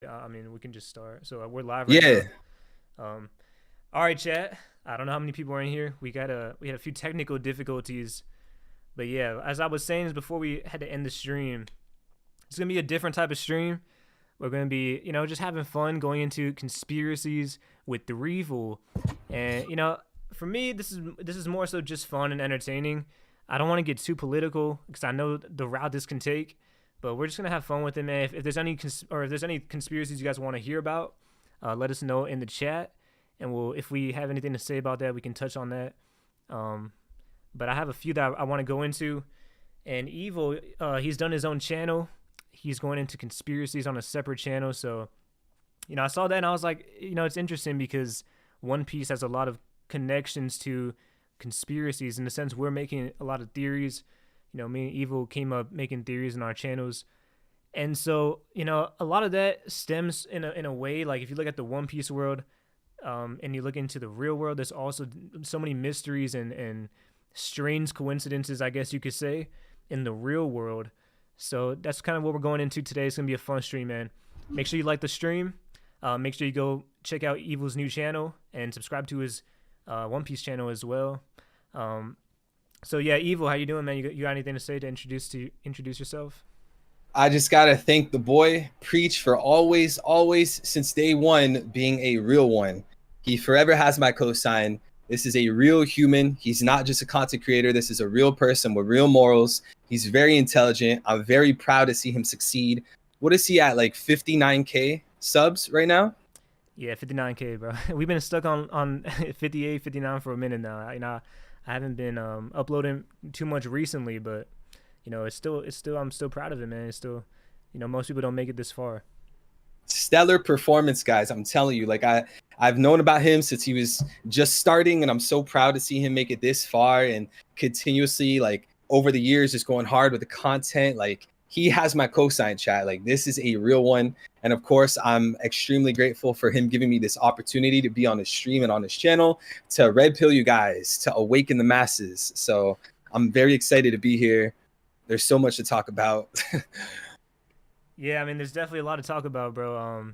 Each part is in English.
I mean, we can just start. So we're live right Yeah. now. Um, all right, chat. I don't know how many people are in here. We had a few technical difficulties, but yeah, as I was saying before we had to end the stream, it's gonna be a different type of stream. We're gonna be, just having fun going into conspiracies with the Revel, and for me, this is more so just fun and entertaining. I don't want to get too political because I know the route this can take, but we're just gonna have fun with it, man. If there's any if there's any conspiracies you guys want to hear about, let us know in the chat, and if we have anything to say about that, we can touch on that. Um, but I have a few that I want to go into. And Evil, he's done his own channel. He's going into conspiracies on a separate channel. So, I saw that and I was like, it's interesting because One Piece has a lot of connections to conspiracies in the sense we're making a lot of theories. Me and Evil came up making theories in our channels. And so, a lot of that stems in a way, like if you look at the One Piece world, and you look into the real world, there's also so many mysteries and strange coincidences, I guess you could say, in the real world. So that's kind of what we're going into today. It's going to be a fun stream, man. Make sure you like the stream. Make sure you go check out Evil's new channel and subscribe to his One Piece channel as well. So yeah, Evil, how you doing, man? You got anything to say to introduce yourself? I just gotta thank the boy Preach for always since day one being a real one. He forever has my cosign. This is a real human. He's not just a content creator. This is a real person with real morals. He's very intelligent. I'm very proud to see him succeed. What is he at, like 59K subs right now? Yeah, 59K, bro. We've been stuck on 58, 59 for a minute now. I haven't been uploading too much recently, but it's still I'm still proud of it, man. It's still, most people don't make it this far. Stellar performance, guys. I'm telling you, like I've known about him since he was just starting, and I'm so proud to see him make it this far and continuously, like over the years, just going hard with the content. Like he has my cosign, chat. Like this is a real one. And of course, I'm extremely grateful for him giving me this opportunity to be on his stream and on his channel to red pill you guys, to awaken the masses. So I'm very excited to be here. There's so much to talk about. Yeah, I mean, there's definitely a lot to talk about, bro.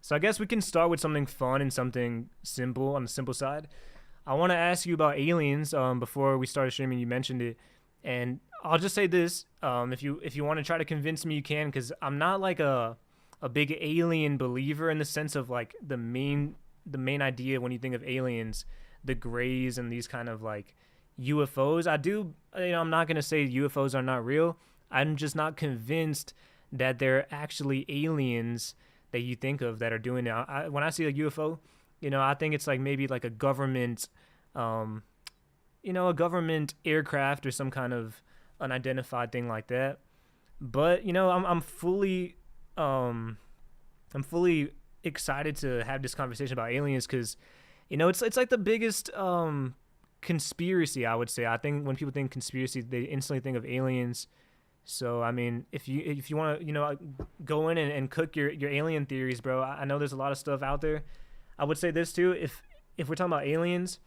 So I guess we can start with something fun and something simple on the simple side. I want to ask you about aliens. Before we started streaming, you mentioned it, and I'll just say this: if you want to try to convince me, you can, because I'm not like a big alien believer in the sense of like the main idea when you think of aliens, the grays and these kind of like UFOs. I do, I'm not gonna say UFOs are not real. I'm just not convinced that they're actually aliens that you think of that are doing it. When I see a UFO, I think it's like maybe like a government, a government aircraft or some kind of unidentified thing like that. But I'm fully, I'm fully excited to have this conversation about aliens because, it's like the biggest conspiracy, I would say. I think when people think conspiracy, they instantly think of aliens. So I mean, if you want to go in and cook your alien theories, bro. I know there's a lot of stuff out there. I would say this too: if we're talking about aliens,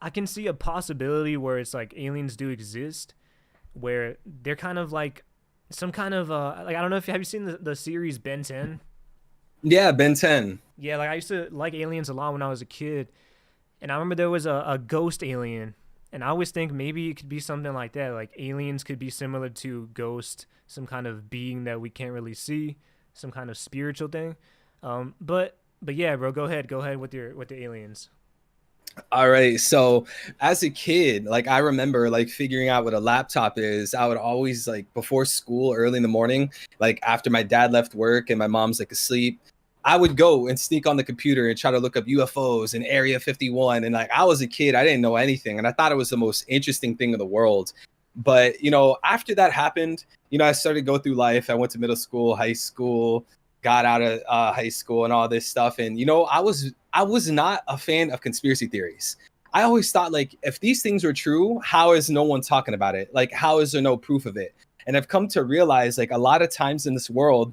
I can see a possibility where it's like aliens do exist, where they're kind of like some kind of like I don't know if have you seen the series Ben 10? Yeah, Ben 10. Yeah, like I used to like aliens a lot when I was a kid, and I remember there was a ghost alien. And I always think maybe it could be something like that. Like aliens could be similar to ghost, some kind of being that we can't really see, some kind of spiritual thing. But yeah, bro, go ahead with the aliens. All right. So as a kid, like I remember like figuring out what a laptop is. I would always like before school early in the morning, like after my dad left work and my mom's like asleep, I would go and sneak on the computer and try to look up UFOs and Area 51. And like I was a kid, I didn't know anything. And I thought it was the most interesting thing in the world. But, after that happened, I started to go through life. I went to middle school, high school, got out of high school and all this stuff. And, I was not a fan of conspiracy theories. I always thought, like, if these things were true, how is no one talking about it? Like, how is there no proof of it? And I've come to realize, like, a lot of times in this world,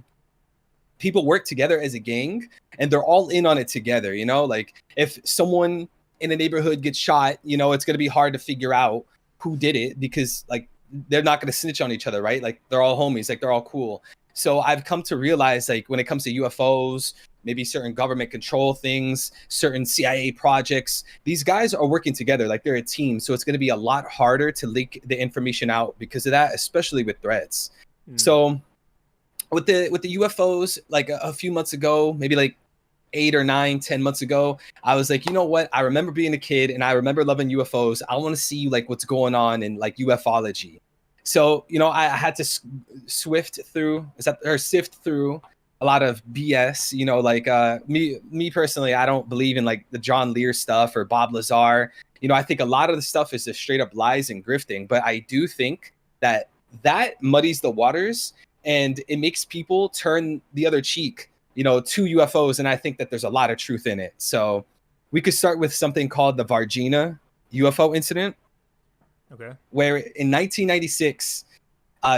people work together as a gang and they're all in on it together. Like if someone in a neighborhood gets shot, it's going to be hard to figure out who did it because like they're not going to snitch on each other, right? Like they're all homies, like they're all cool. So I've come to realize, like, when it comes to UFOs, maybe certain government control things, certain CIA projects, these guys are working together, like they're a team. So it's going to be a lot harder to leak the information out because of that, especially with threats. Mm. So with the UFOs, like a few months ago, maybe like 8 or 9, 10 months ago, I was like, you know what? I remember being a kid and I remember loving UFOs. I want to see like what's going on in like ufology. So, I had to sift through a lot of BS, like me personally, I don't believe in like the John Lear stuff or Bob Lazar. I think a lot of the stuff is just straight up lies and grifting, but I do think that muddies the waters and it makes people turn the other cheek, to UFOs. And I think that there's a lot of truth in it. So we could start with something called the Varginha UFO incident. Okay. Where in 1996,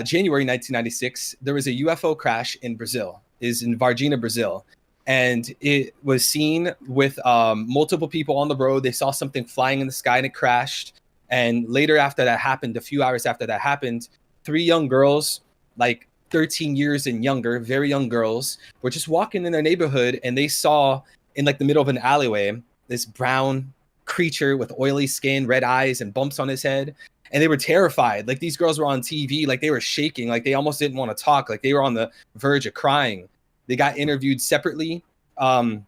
January 1996, there was a UFO crash in Brazil, is in Varginha, Brazil. And it was seen with multiple people on the road. They saw something flying in the sky and it crashed. And later after that happened, a few hours after that happened, 3 young girls, like 13 years and younger, very young girls, were just walking in their neighborhood and they saw in like the middle of an alleyway, this brown creature with oily skin, red eyes, and bumps on his head. And they were terrified. Like these girls were on TV, like they were shaking, like they almost didn't want to talk, like they were on the verge of crying. They got interviewed separately to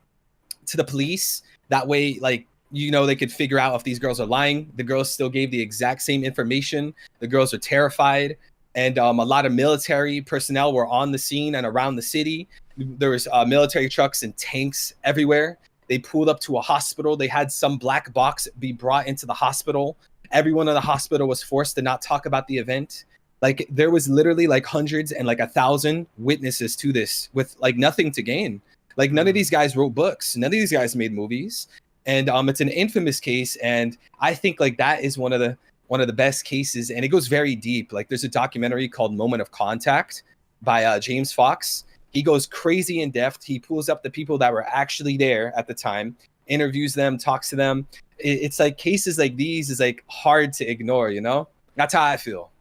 the police. That way, like, they could figure out if these girls are lying. The girls still gave the exact same information. The girls are terrified. And a lot of military personnel were on the scene and around the city. There was military trucks and tanks everywhere. They pulled up to a hospital. They had some black box be brought into the hospital. Everyone in the hospital was forced to not talk about the event. Like there was literally like hundreds and like 1,000 witnesses to this with like nothing to gain. Like none of these guys wrote books. None of these guys made movies. And it's an infamous case. And I think like that is one of the best cases. And it goes very deep. Like there's a documentary called Moment of Contact by James Fox. He goes crazy in depth. He pulls up the people that were actually there at the time, interviews them, talks to them. It's like cases like these is like hard to ignore, That's how I feel.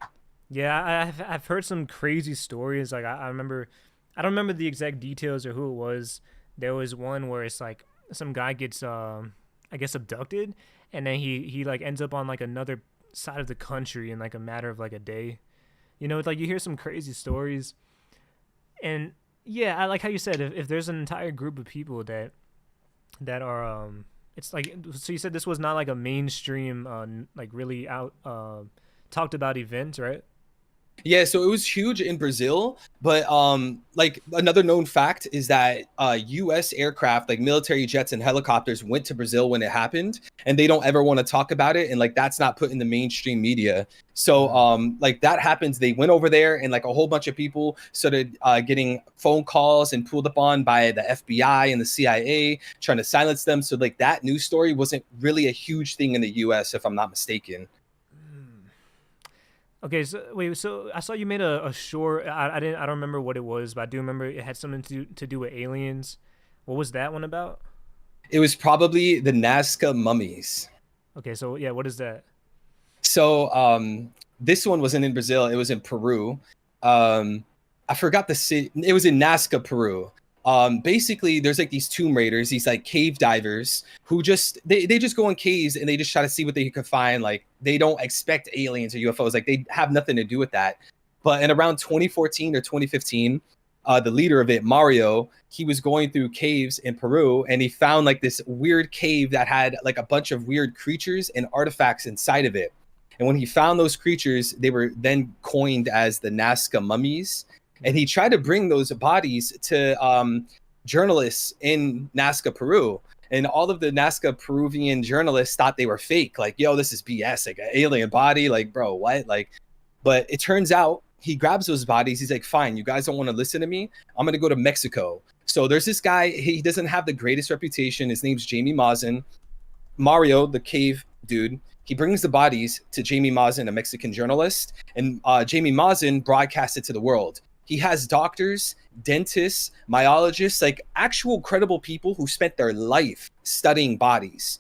Yeah, I've heard some crazy stories. Like I remember, I don't remember the exact details or who it was. There was one where it's like some guy gets, I guess, abducted, and then he like ends up on like another side of the country in like a matter of like a day. It's like you hear some crazy stories, and yeah, I like how you said if there's an entire group of people that are it's like, so you said this was not like a mainstream like really out talked about event, right? Yeah, so it was huge in Brazil, but like another known fact is that US aircraft, like military jets and helicopters, went to Brazil when it happened, and they don't ever want to talk about it, and like that's not put in the mainstream media. So like that happens, they went over there and like a whole bunch of people started getting phone calls and pulled up on by the FBI and the CIA trying to silence them. So like that news story wasn't really a huge thing in the US, if I'm not mistaken. Okay, so wait, so I saw you made a short. I don't remember what it was, but I do remember it had something to do with aliens. What was that one about? It was probably the Nazca mummies. Okay, so yeah, what is that? So this one wasn't in Brazil, it was in Peru. I forgot the city. It was in Nasca, Peru. Basically there's like these tomb raiders, these like cave divers who just they just go in caves and they just try to see what they could find. Like they don't expect aliens or UFOs, like they have nothing to do with that. But in around 2014 or 2015, the leader of it, Mario, he was going through caves in Peru and he found like this weird cave that had like a bunch of weird creatures and artifacts inside of it. And when he found those creatures, they were then coined as the Nazca mummies. And he tried to bring those bodies to journalists in Nazca, Peru. And all of the Nazca Peruvian journalists thought they were fake. Like, yo, this is BS, like an alien body. Like, bro, what? Like, but it turns out he grabs those bodies. He's like, fine, you guys don't want to listen to me. I'm going to go to Mexico. So there's this guy. He doesn't have the greatest reputation. His name's Jamie Maussan. Mario, the cave dude, he brings the bodies to Jamie Maussan, a Mexican journalist. And Jamie Maussan broadcasts it to the world. He has doctors, dentists, myologists, like actual credible people who spent their life studying bodies,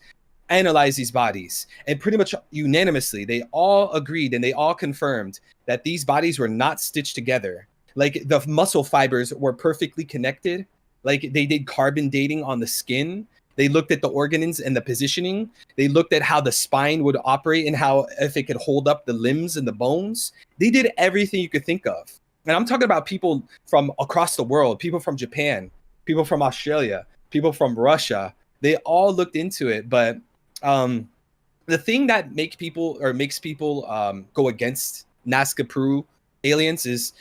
analyze these bodies. And pretty much unanimously, they all agreed and they all confirmed that these bodies were not stitched together. Like the muscle fibers were perfectly connected. Like they did carbon dating on the skin. They looked at the organs and the positioning. They looked at how the spine would operate and how if it could hold up the limbs and the bones. They did everything you could think of. And I'm talking about people from across the world, people from Japan, people from Australia, people from Russia. They all looked into it. But the thing that makes people go against Nasca Peru aliens is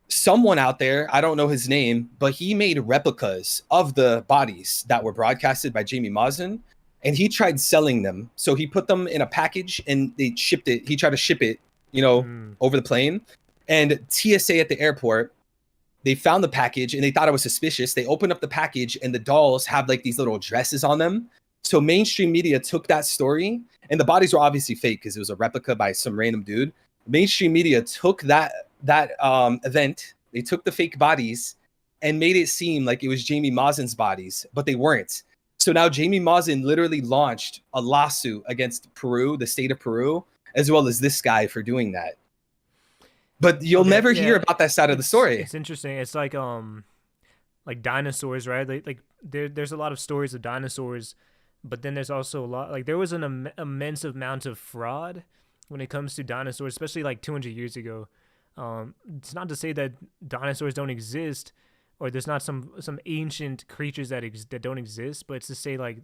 someone out there, I don't know his name, but he made replicas of the bodies that were broadcasted by Jamie Maussan, and he tried selling them. So he put them in a package and they shipped it. He tried to ship it, over the plane. And TSA at the airport, they found the package and they thought it was suspicious. They opened up the package and the dolls have like these little dresses on them. So mainstream media took that story, and the bodies were obviously fake because it was a replica by some random dude. Mainstream media took that event. They took the fake bodies and made it seem like it was Jamie Maussan's bodies, but they weren't. So now Jamie Maussan literally launched a lawsuit against Peru, the state of Peru, as well as this guy for doing that. But you'll never hear about that side of the story. It's interesting. It's like dinosaurs, right? Like there's a lot of stories of dinosaurs, but then there's also a lot, like there was an immense amount of fraud when it comes to dinosaurs, especially like 200 years ago. It's not to say that dinosaurs don't exist, or there's not some ancient creatures that don't exist, but it's to say like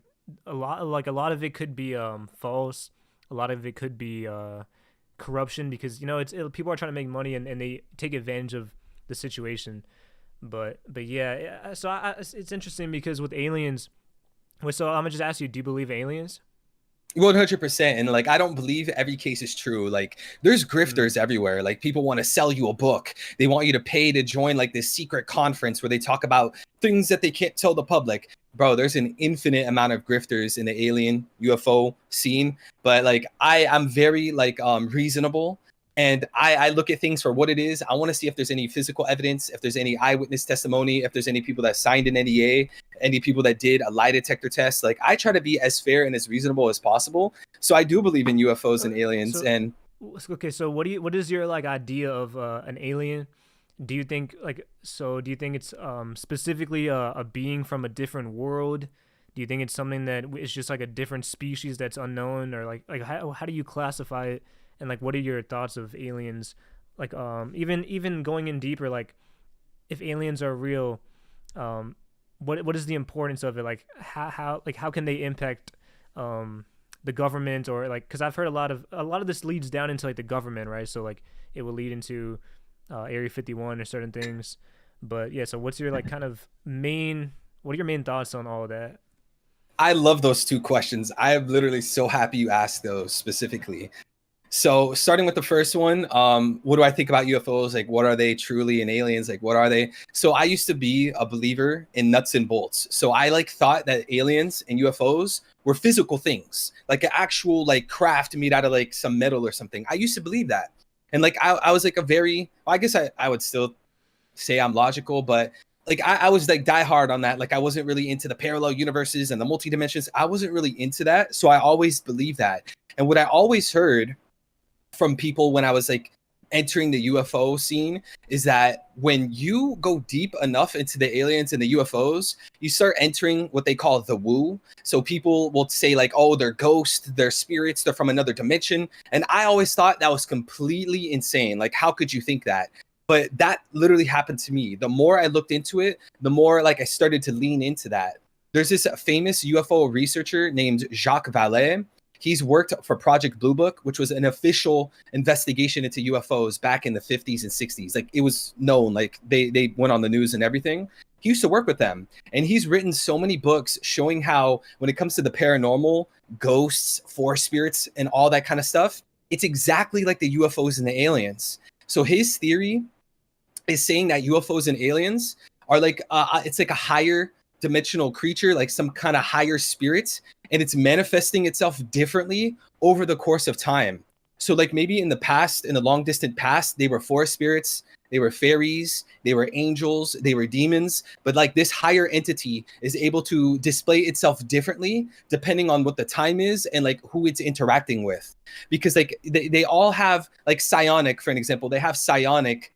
a lot of it could be false, a lot of it could be corruption, because people are trying to make money and they take advantage of the situation. But yeah, so it's interesting because with aliens. So I'm gonna just ask you: do you believe aliens? 100%. And like, I don't believe every case is true. Like, there's grifters everywhere. Like, people want to sell you a book. They want you to pay to join like this secret conference where they talk about things that they can't tell the public. Bro, there's an infinite amount of grifters in the alien UFO scene. But like, I'm very like reasonable. And I look at things for what it is. I want to see if there's any physical evidence, if there's any eyewitness testimony, if there's any people that signed an NDA, any people that did a lie detector test. Like, I try to be as fair and as reasonable as possible. So I do believe in UFOs and aliens. So what is your like idea of an alien? Do you think it's specifically a being from a different world? Do you think it's something that is just like a different species that's unknown, or like how do you classify it? And like, what are your thoughts of aliens? Like, even going in deeper, like, if aliens are real, what is the importance of it? Like, how can they impact the government, or like, because I've heard a lot of this leads down into like the government, right? So like, it will lead into Area 51 or certain things. But yeah, so what's your like what are your main thoughts on all of that? I love those two questions. I am literally so happy you asked those specifically. So starting with the first one, what do I think about UFOs? Like, what are they truly, and aliens? Like, what are they? So I used to be a believer in nuts and bolts. So I like thought that aliens and UFOs were physical things, like an actual like craft made out of like some metal or something. I used to believe that. And like, I was like I guess I would still say I'm logical, but like I was like die hard on that. Like, I wasn't really into the parallel universes and the multi-dimensions. I wasn't really into that. So I always believed that. And what I always heard from people when I was like entering the UFO scene is that when you go deep enough into the aliens and the UFOs, you start entering what they call the woo. So people will say like, oh, they're ghosts, they're spirits, they're from another dimension. And I always thought that was completely insane. Like, how could you think that? But that literally happened to me. The more I looked into it, the more like I started to lean into that. There's this famous UFO researcher named Jacques Vallée. He's worked for Project Blue Book, which was an official investigation into UFOs back in the 50s and 60s. Like, it was known, like they went on the news and everything. He used to work with them. And he's written so many books showing how when it comes to the paranormal, ghosts, forest spirits, and all that kind of stuff, it's exactly like the UFOs and the aliens. So his theory is saying that UFOs and aliens are like, it's like a higher dimensional creature, like some kind of higher spirit, and it's manifesting itself differently over the course of time. So like maybe in the past, in the long distant past, they were forest spirits, they were fairies, they were angels, they were demons, but like this higher entity is able to display itself differently depending on what the time is and like who it's interacting with. Because like they all have like psionic, for an example, they have psionic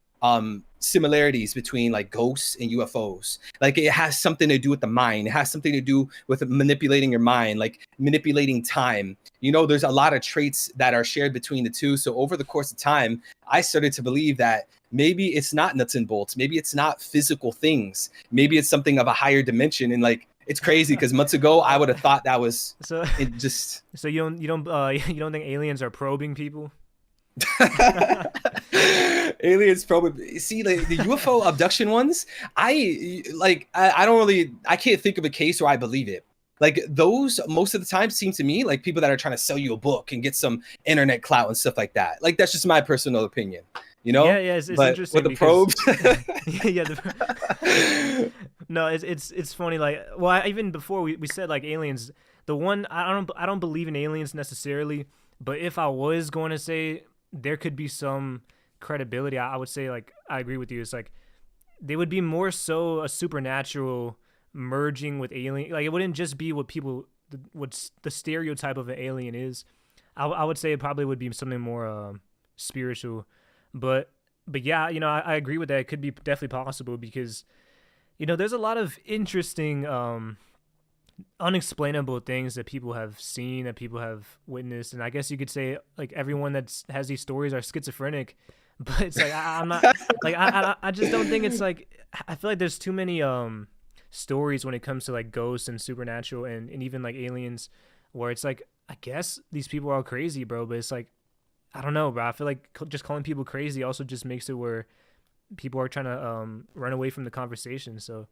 similarities between like ghosts and UFOs. Like it has something to do with the mind. It has something to do with manipulating your mind, like manipulating time. You know, there's a lot of traits that are shared between the two. So over the course of time, I started to believe that maybe it's not nuts and bolts. Maybe it's not physical things. Maybe it's something of a higher dimension. And like, it's crazy because months ago I would have thought that was So it just so you don't you don't think aliens are probing people? aliens probably see like the UFO abduction ones. I don't really, I can't think of a case where I believe it. Like those most of the time seem to me like people that are trying to sell you a book and get some internet clout and stuff like that. Like that's just my personal opinion, you know? Yeah, it's but interesting with the probes. Yeah, no, it's funny. Like, well, even before we said like aliens, the one I don't believe in aliens necessarily, but if I was going to say there could be some credibility, I would say like I agree with you. It's like they would be more so a supernatural merging with alien. Like it wouldn't just be what what the stereotype of an alien is. I would say it probably would be something more spiritual, but yeah, you know, I agree with that. It could be definitely possible because you know there's a lot of interesting unexplainable things that people have seen, that people have witnessed, and I guess you could say like everyone has these stories are schizophrenic, but it's like I'm not like I just don't think it's like I feel like there's too many stories when it comes to like ghosts and supernatural and even like aliens where it's like I guess these people are all crazy, bro, but it's like I don't know, bro. I feel like just calling people crazy also just makes it where people are trying to run away from the conversation. So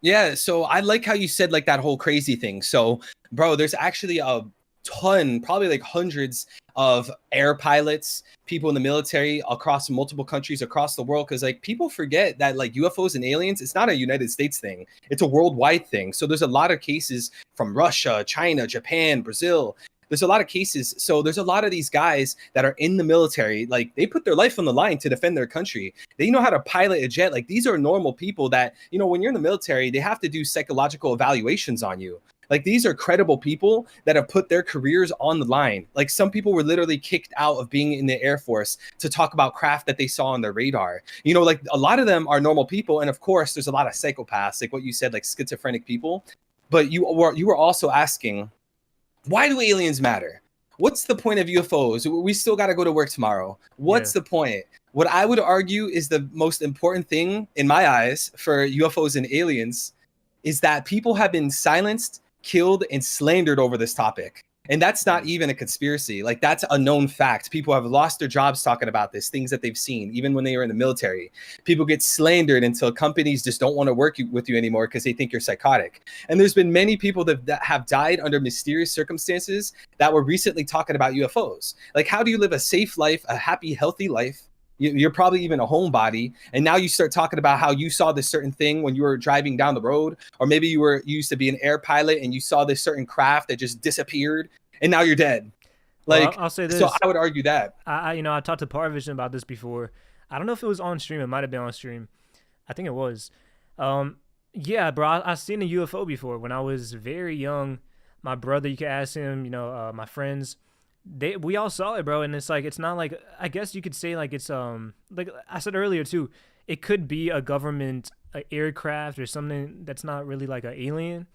Yeah, so I like how you said like that whole crazy thing. So, bro, there's actually a ton, probably like hundreds of air pilots, people in the military across multiple countries across the world. Cause like people forget that like UFOs and aliens, it's not a United States thing. It's a worldwide thing. So there's a lot of cases from Russia, China, Japan, Brazil. There's a lot of cases. So there's a lot of these guys that are in the military. Like they put their life on the line to defend their country. They know how to pilot a jet. Like these are normal people that, you know, when you're in the military, they have to do psychological evaluations on you. Like these are credible people that have put their careers on the line. Like some people were literally kicked out of being in the Air Force to talk about craft that they saw on their radar. You know, like a lot of them are normal people. And of course, there's a lot of psychopaths, like what you said, like schizophrenic people. But you were also asking, why do aliens matter? What's the point of UFOs? We still got to go to work tomorrow. What's the point? What I would argue is the most important thing in my eyes for UFOs and aliens is that people have been silenced, killed, and slandered over this topic. And that's not even a conspiracy. Like that's a known fact. People have lost their jobs talking about this, things that they've seen, even when they were in the military. People get slandered until companies just don't want to work with you anymore because they think you're psychotic. And there's been many people that have died under mysterious circumstances that were recently talking about UFOs. Like, how do you live a safe life, a happy, healthy life? You're probably even a homebody, and now you start talking about how you saw this certain thing when you were driving down the road, or maybe you used to be an air pilot and you saw this certain craft that just disappeared, and now you're dead. Like, well, I'll say this. So I would argue that. I talked to Parvision about this before. I don't know if it was on stream. It might have been on stream. I think it was. Yeah, bro. I've seen a UFO before when I was very young. My brother, you could ask him. You know, my friends. We all saw it, bro, and it's like it's not like I guess you could say like it's like I said earlier too, it could be a government aircraft or something that's not really like an alien,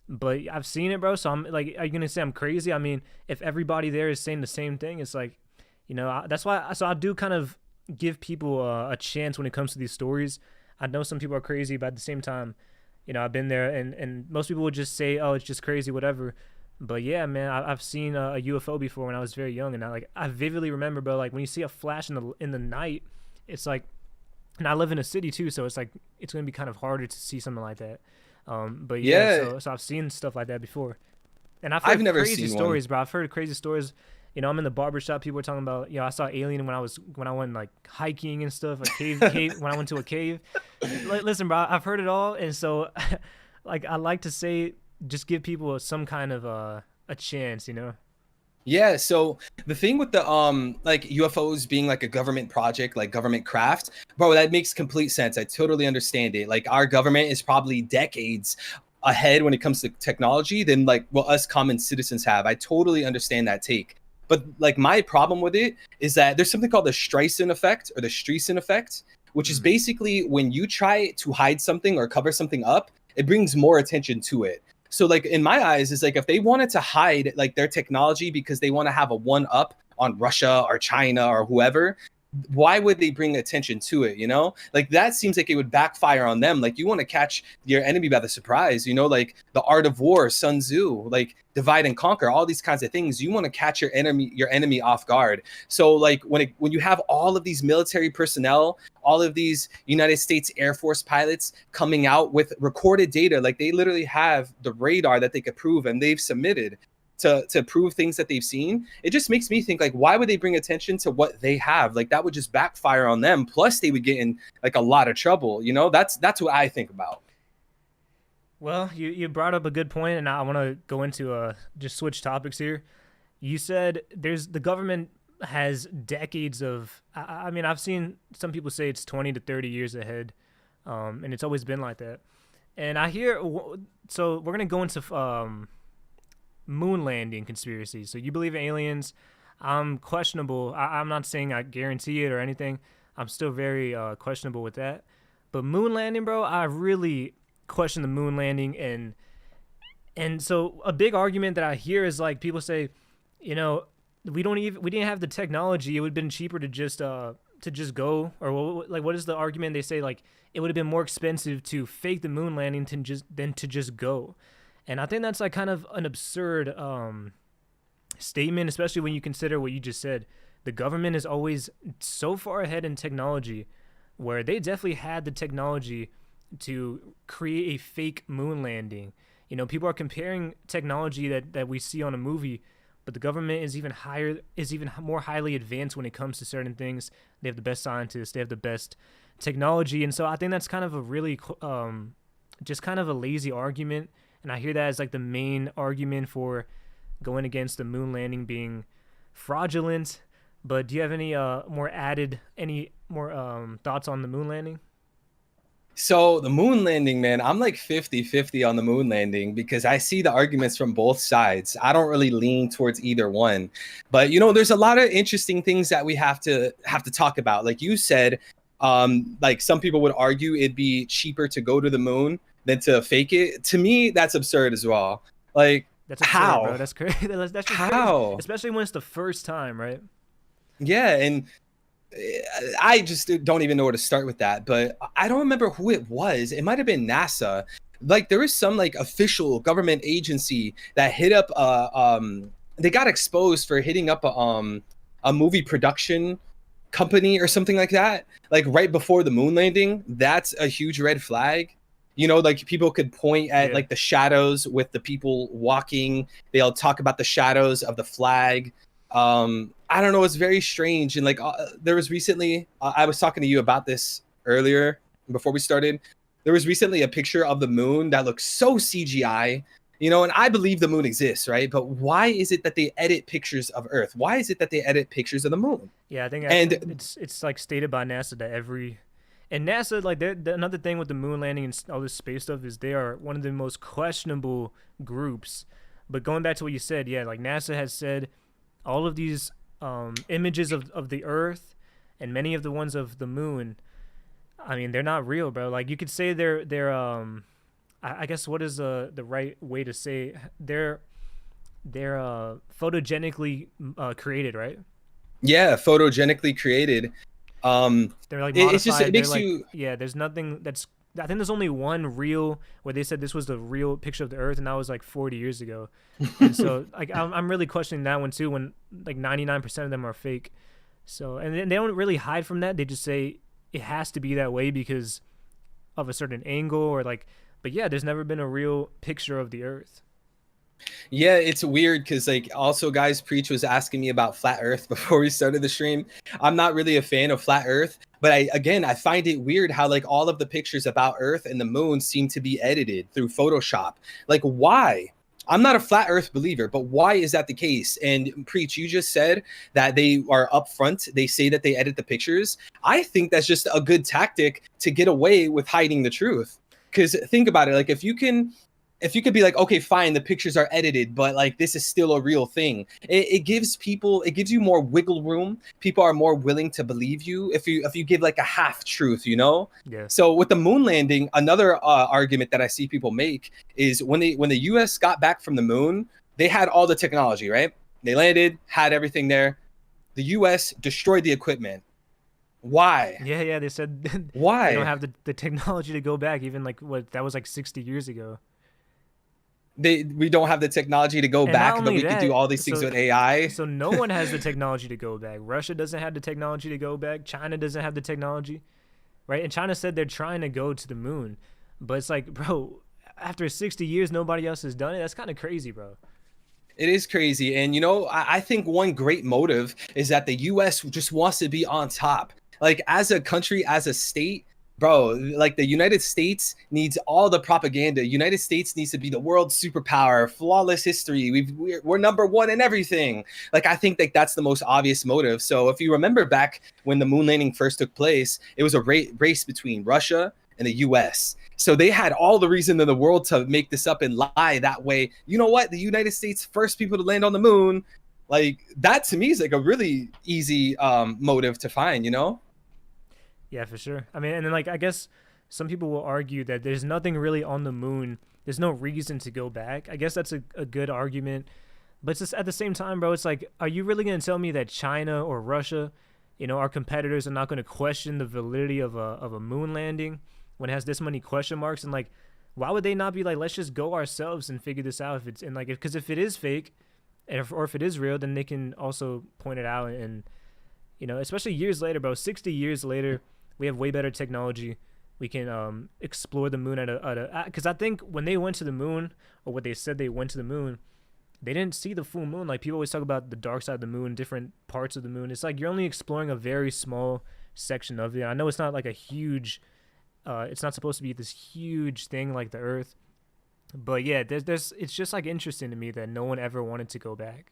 but I've seen it, bro. So I'm like, are you gonna say I'm crazy? I mean, if everybody there is saying the same thing, it's like, you know, that's why. So I do kind of give people a chance when it comes to these stories. I know some people are crazy, but at the same time, you know, I've been there, and most people would just say, oh, it's just crazy, whatever. But yeah, man, I've seen a UFO before when I was very young, and I vividly remember, bro. Like when you see a flash in the night, it's like, and I live in a city too, so it's like it's gonna be kind of harder to see something like that. But yeah, so I've seen stuff like that before, and I've never crazy seen stories, bro. I've heard crazy stories. You know, I'm in the barbershop. People were talking about, you know, I saw alien when I went like hiking and stuff, like cave when I went to a cave. Listen, bro, I've heard it all, and so like I like to say, just give people some kind of a chance, you know. Yeah, so the thing with the like UFOs being like a government project, like government craft, bro, that makes complete sense. I totally understand it. Like our government is probably decades ahead when it comes to technology than like what us common citizens have. I totally understand that take. But like my problem with it is that there's something called the Streisand effect or the Streisand effect, which is basically when you try to hide something or cover something up, it brings more attention to it. So like in my eyes, is like if they wanted to hide like their technology because they want to have a one up on Russia or China or whoever, why would they bring attention to it? You know, like that seems like it would backfire on them. Like you want to catch your enemy by the surprise, you know, like the art of war, Sun Tzu, like divide and conquer, all these kinds of things. You want to catch your enemy off guard. So like when you have all of these military personnel, all of these United States Air Force pilots coming out with recorded data, like they literally have the radar that they could prove and they've submitted to prove things that they've seen, it just makes me think like, why would they bring attention to what they have? Like that would just backfire on them. Plus they would get in like a lot of trouble. You know, that's what I think about. Well, you brought up a good point, and I want to go into just switch topics here. You said the government has decades of. I mean, I've seen some people say it's 20 to 30 years ahead, and it's always been like that. And I hear so we're gonna go into moon landing conspiracies. So you believe in aliens? I'm questionable. I'm not saying I guarantee it or anything. I'm still very questionable with that. But moon landing, bro, I really question the moon landing. And so a big argument that I hear is like people say, you know, we didn't have the technology. It would have been cheaper to just go, or what is the argument? They say like it would have been more expensive to fake the moon landing than to just go. And I think that's like kind of an absurd statement, especially when you consider what you just said. The government is always so far ahead in technology, where they definitely had the technology to create a fake moon landing. You know, people are comparing technology that we see on a movie, but the government is even more highly advanced when it comes to certain things. They have the best scientists, they have the best technology, and so I think that's kind of a really just kind of a lazy argument. And I hear that as like the main argument for going against the moon landing being fraudulent. But do you have any more thoughts on the moon landing? So the moon landing, man, I'm like 50-50 on the moon landing because I see the arguments from both sides. I don't really lean towards either one. But you know, there's a lot of interesting things that we have to talk about. Like you said, like some people would argue it'd be cheaper to go to the moon than to fake it. To me, that's absurd as well. Like that's absurd, how? Bro. That's crazy. That's just how? Crazy. Especially when it's the first time, right? Yeah, and I just don't even know where to start with that. But I don't remember who it was. It might have been NASA. Like there was some like official government agency that hit up they got exposed for hitting up a movie production company or something like that, like right before the moon landing. That's a huge red flag. You know, like people could point at like the shadows with the people walking. They'll talk about the shadows of the flag. I don't know. It's very strange. And like there was recently, I was talking to you about this earlier before we started. There was recently a picture of the moon that looks so CGI, you know, and I believe the moon exists, right? But why is it that they edit pictures of Earth? Why is it that they edit pictures of the moon? Yeah, I think and it's like stated by NASA that and NASA, like another thing with the moon landing and all this space stuff is they are one of the most questionable groups. But going back to what you said, yeah, like NASA has said all of these images of the Earth and many of the ones of the moon, I mean, they're not real, bro. Like you could say they're I guess what is the right way to say they're photogenically created, right? Yeah, photogenically created. They're like modified. It's just it makes like, you there's nothing that's. I think there's only one real where they said this was the real picture of the Earth, and that was like 40 years ago. And so like I'm really questioning that one too, when like 99% of them are fake. So and they don't really hide from that. They just say it has to be that way because of a certain angle or like. But yeah, there's never been a real picture of the Earth. Yeah, it's weird because like also guys, Preach was asking me about flat Earth before we started the stream. I'm not really a fan of flat Earth, but I find it weird how like all of the pictures about Earth and the moon seem to be edited through Photoshop. Like why? I'm not a flat Earth believer, but why is that the case? And Preach, you just said that they are upfront. They say that they edit the pictures. I think that's just a good tactic to get away with hiding the truth. Because think about it, like if you can if you could be like, okay, fine, the pictures are edited, but like this is still a real thing. It gives people, it gives you more wiggle room. People are more willing to believe you if you give like a half truth, you know. Yeah. So with the moon landing, another argument that I see people make is when the U.S. got back from the moon, they had all the technology, right? They landed, had everything there. The U.S. destroyed the equipment. Why? Yeah, yeah. They said they don't Why? have the technology to go back. Even like what that was like 60 years ago. We don't have the technology to go And not back, but only we could do that, all these things with AI. so no one has the technology to go back. Russia doesn't have the technology to go back. China doesn't have the technology, right? And China said they're trying to go to the moon, but it's like, bro, after 60 years, nobody else has done it. That's kind of crazy, bro. It is crazy. And, you know, I think one great motive is that the US just wants to be on top. Like, as a country, as a state, bro, like the United States needs all the propaganda. United States needs to be the world superpower, flawless history. We're number one in everything. Like, I think that that's the most obvious motive. So if you remember back when the moon landing first took place, it was a race between Russia and the US. So they had all the reason in the world to make this up and lie that way. You know what? The United States first people to land on the moon, like that to me is like a really easy motive to find, you know? Yeah, for sure. I mean, and then like I guess some people will argue that there's nothing really on the moon. There's no reason to go back. I guess that's a good argument. But it's just at the same time, bro, it's like, are you really gonna tell me that China or Russia, our competitors are not gonna question the validity of a moon landing when it has this many question marks? And like, why would they not be like, let's just go ourselves and figure this out? If it's and like, because if it is fake, or if it is real, then they can also point it out. And especially years later, bro, 60 years later, we have way better technology. We can explore the moon because I think when they went to the moon, or what they said they went to the moon, they didn't see the full moon. Like people always talk about the dark side of the moon, different parts of the moon. It's like you're only exploring a very small section of it. I know it's not like a huge, it's not supposed to be this huge thing like the Earth, but yeah, there's it's just like interesting to me that no one ever wanted to go back.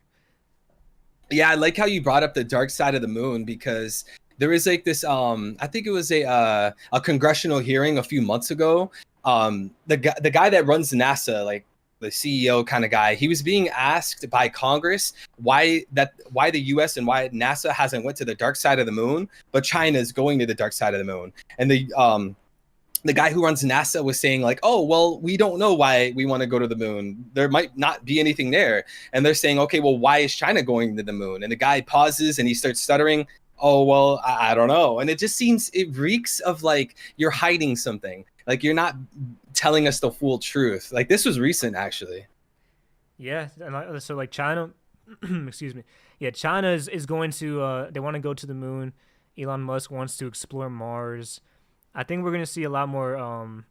Yeah, I like how you brought up the dark side of the moon because there was like this I think it was a congressional hearing a few months ago. The guy that runs NASA, like the CEO kind of guy, he was being asked by Congress why the US and why NASA hasn't went to the dark side of the moon, but China is going to the dark side of the moon. And the guy who runs NASA was saying like, oh, well, we don't know why we want to go to the moon. There might not be anything there. And they're saying, okay, well, why is China going to the moon? And the guy pauses and he starts stuttering. Oh, well, I don't know. And it just seems, it reeks of like you're hiding something. Like you're not telling us the full truth. Like this was recent, actually. Yeah, and so like China, excuse me. Yeah, China is going to they want to go to the moon. Elon Musk wants to explore Mars. I think we're gonna see a lot more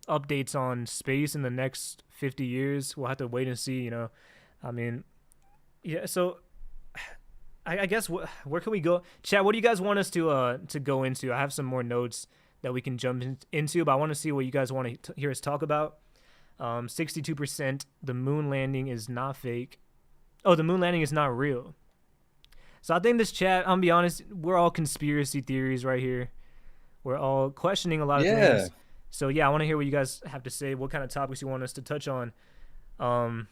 updates on space in the next 50 years. We'll have to wait and see. I mean, yeah. So I guess where can we go, Chad? What do you guys want us to go into? I have some more notes that we can jump into, but I want to see what you guys want to hear us talk about. 62%. The moon landing is not fake. Oh, the moon landing is not real. So I think this chat, I'm gonna be honest, we're all conspiracy theories right here. We're all questioning a lot of Yeah. things. So yeah, I want to hear what you guys have to say. What kind of topics you want us to touch on? Um,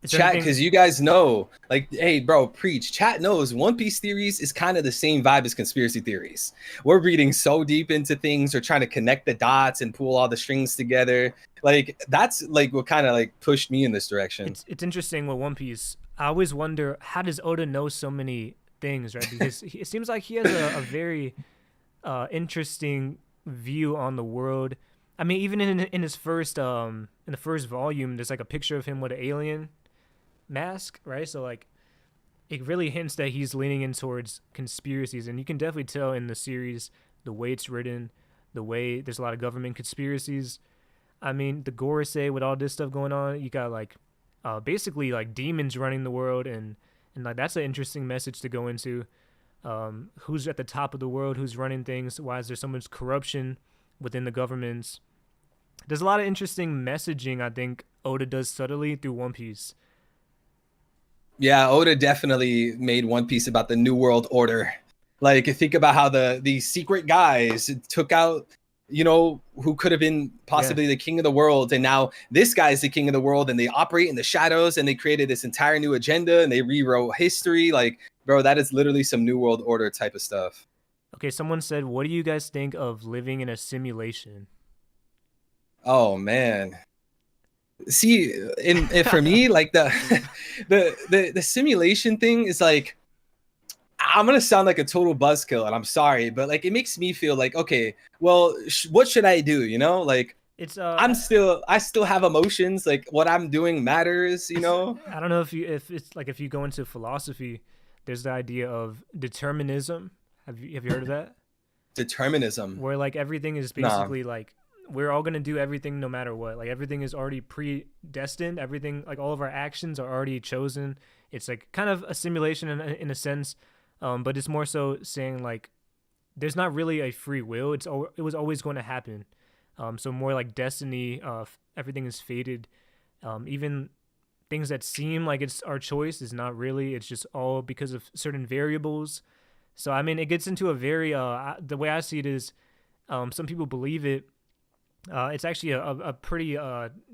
is there Chat, anything? because you guys know, like, hey, bro, preach. Chat knows One Piece theories is kind of the same vibe as conspiracy theories. We're reading so deep into things, we're trying to connect the dots and pull all the strings together. Like, that's like what kind of like pushed me in this direction. It's interesting with One Piece. I always wonder, how does Oda know so many things, right? Because it seems like he has a very interesting view on the world. I mean, even in his first in the first volume, there's like a picture of him with an alien mask, right? So like, it really hints that he's leaning in towards conspiracies, and you can definitely tell in the series the way it's written, the way there's a lot of government conspiracies. I mean, the Gorosei with all this stuff going on, you got like basically like demons running the world, and like that's an interesting message to go into. Who's at the top of the world, who's running things, why is there so much corruption within the governments? There's a lot of interesting messaging I think Oda does subtly through One Piece. Yeah, Oda definitely made One Piece about the New World Order. Like, think about how these secret guys took out who could have been Yeah. possibly the king of the world, and now this guy's the king of the world, and they operate in the shadows, and they created this entire new agenda, and they rewrote history. Like, bro, that is literally some new world order type of stuff. Okay, someone said, "What do you guys think of living in a simulation?" Oh man. See, for me, like the simulation thing is like, I'm gonna sound like a total buzzkill, and I'm sorry, but like it makes me feel like, okay, well, what should I do? Like It's I still have emotions. Like what I'm doing matters. I don't know if it's like if you go into philosophy, there's the idea of determinism. Have you heard of that? Determinism. Where like everything is Nah. basically like we're all gonna do everything no matter what. Like everything is already predestined. Everything like all of our actions are already chosen. It's like kind of a simulation in a sense, but it's more so saying like there's not really a free will. It was always going to happen. So more like destiny. Everything is fated. Even things that seem like it's our choice is not really. It's just all because of certain variables. So I mean, it gets into a very the way I see it is, some people believe it. It's actually a pretty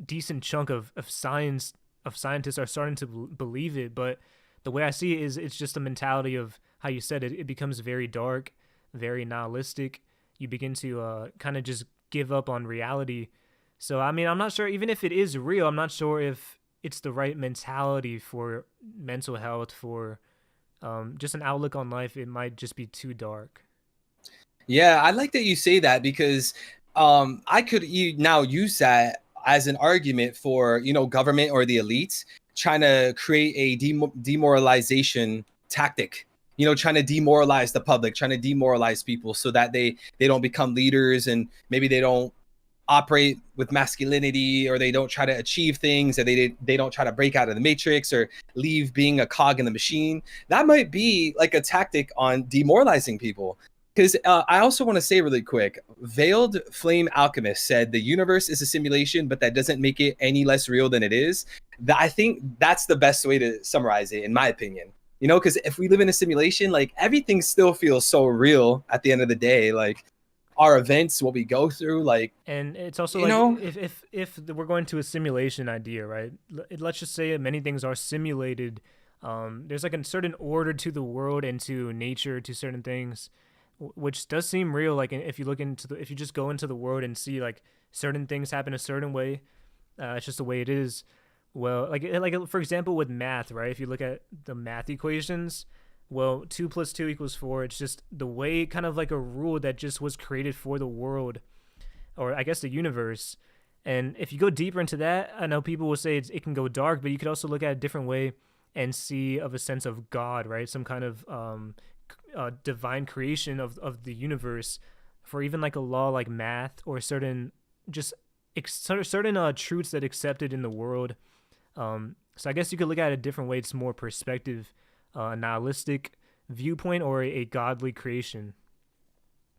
decent chunk of scientists are starting to believe it. But the way I see it is, it's just a mentality of how you said it. It becomes very dark, very nihilistic. You begin to kind of just give up on reality. So I mean, I'm not sure. Even if it is real, I'm not sure if it's the right mentality for mental health, for just an outlook on life. It might just be too dark. Yeah, I like that you say that because I could now use that as an argument for government or the elites trying to create a demoralization tactic. Trying to demoralize the public, trying to demoralize people so that they don't become leaders, and maybe they don't operate with masculinity, or they don't try to achieve things, or they don't try to break out of the matrix or leave being a cog in the machine. That might be like a tactic on demoralizing people. Because I also want to say really quick, Veiled Flame Alchemist said the universe is a simulation, but that doesn't make it any less real than it is. I think that's the best way to summarize it, in my opinion. Because if we live in a simulation, like everything still feels so real at the end of the day. Like our events, what we go through, like, And it's also you like know, if we're going to a simulation idea, right? Let's just say many things are simulated. There's like a certain order to the world and to nature, to certain things, which does seem real. Like if you look into if you just go into the world and see like certain things happen a certain way, it's just the way it is. Well, like for example with math, right? If you look at the math equations, well, 2 + 2 = 4. It's just the way, kind of like a rule that just was created for the world, or I guess the universe. And if you go deeper into that, I know people will say it can go dark, but you could also look at a different way and see of a sense of God, right? Some kind of divine creation of the universe, for even like a law like math, or certain just certain truths that accepted in the world. So I guess you could look at it a different way. It's more perspective, nihilistic viewpoint, or a godly creation.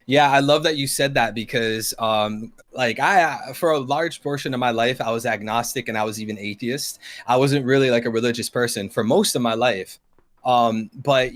Yeah, I love that you said that because like I for a large portion of my life I was agnostic, and I was even atheist. I wasn't really like a religious person for most of my life. But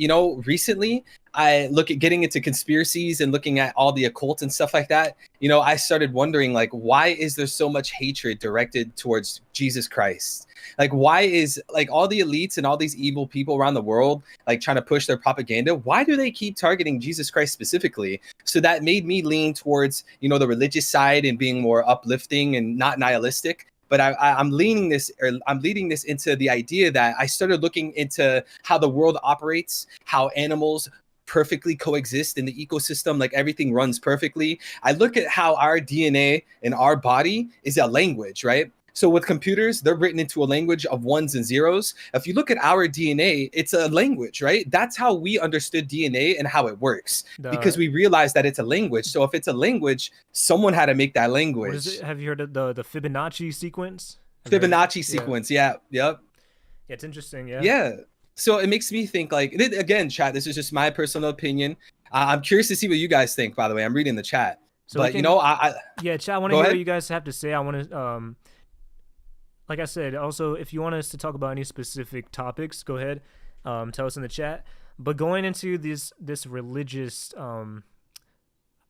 recently I look at getting into conspiracies and looking at all the occult and stuff like that. I started wondering, like, why is there so much hatred directed towards Jesus Christ? Like, why is like all the elites and all these evil people around the world like trying to push their propaganda? Why do they keep targeting Jesus Christ specifically? So that made me lean towards the religious side and being more uplifting and not nihilistic. But I'm leading this into the idea that I started looking into how the world operates, how animals perfectly coexist in the ecosystem, like everything runs perfectly. I look at how our DNA in our body is a language, right? So with computers, they're written into a language of ones and zeros. If you look at our DNA, it's a language, right? That's how we understood DNA and how it works, because The we realized that it's a language. So if it's a language, someone had to make that What is it? language. Have you heard of the Fibonacci sequence? Have you heard of it? Fibonacci Yeah, sequence. Yeah. Yep. yeah, it's interesting. Yeah. Yeah. So it makes me think, like, again, chat, this is just my personal opinion. I'm curious to see what you guys think, by the way. I'm reading the chat. So we But, can, I yeah, chat. I want to go hear what ahead. you guys have to say. I want to, like I said, also if you want us to talk about any specific topics, go ahead, tell us in the chat. But going into this religious,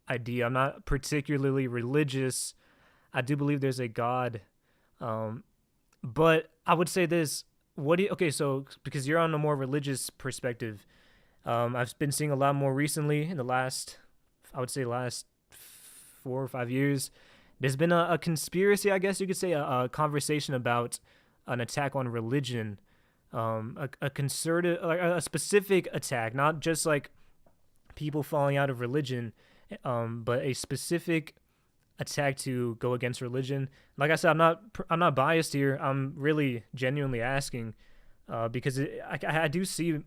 idea. I'm not particularly religious. I do believe there's a God, um, but I would say this. What do you, okay? So because you're on a more religious perspective, I've been seeing a lot more recently in the last, I would say, last 4 or 5 years. There's been a conspiracy, I guess you could say, a conversation about an attack on religion, a concerted, like a specific attack, not just like people falling out of religion, but a specific attack to go against religion. Like I said, I'm not biased here. I'm really genuinely asking, because I do see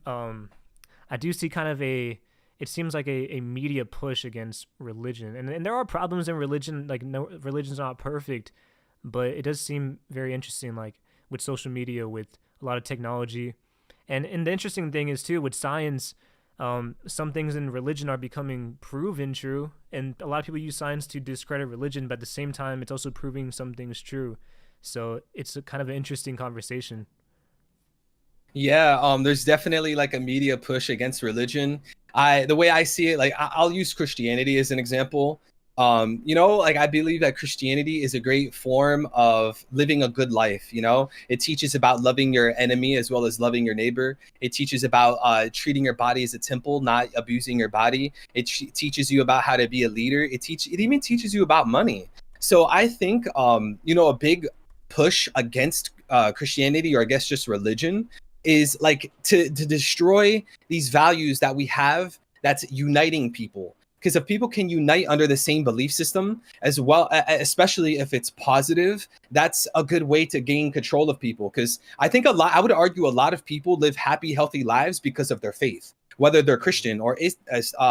kind of a, it seems like a media push against religion, and there are problems in religion. Like, no, religion's not perfect, but it does seem very interesting. Like with social media, with a lot of technology, and the interesting thing is too with science. Some things in religion are becoming proven true, and a lot of people use science to discredit religion, but at the same time, it's also proving some things true. So it's a kind of an interesting conversation. Yeah, there's definitely like a media push against religion. The way I see it, like I'll use Christianity as an example. Like I believe that Christianity is a great form of living a good life. It teaches about loving your enemy as well as loving your neighbor. It teaches about treating your body as a temple, not abusing your body. It teaches you about how to be a leader. It even teaches you about money. So I think a big push against Christianity, or I guess just religion, is like to destroy these values that we have that's uniting people. Because if people can unite under the same belief system as well, especially if it's positive, that's a good way to gain control of people. Because I would argue a lot of people live happy, healthy lives because of their faith. Whether they're Christian or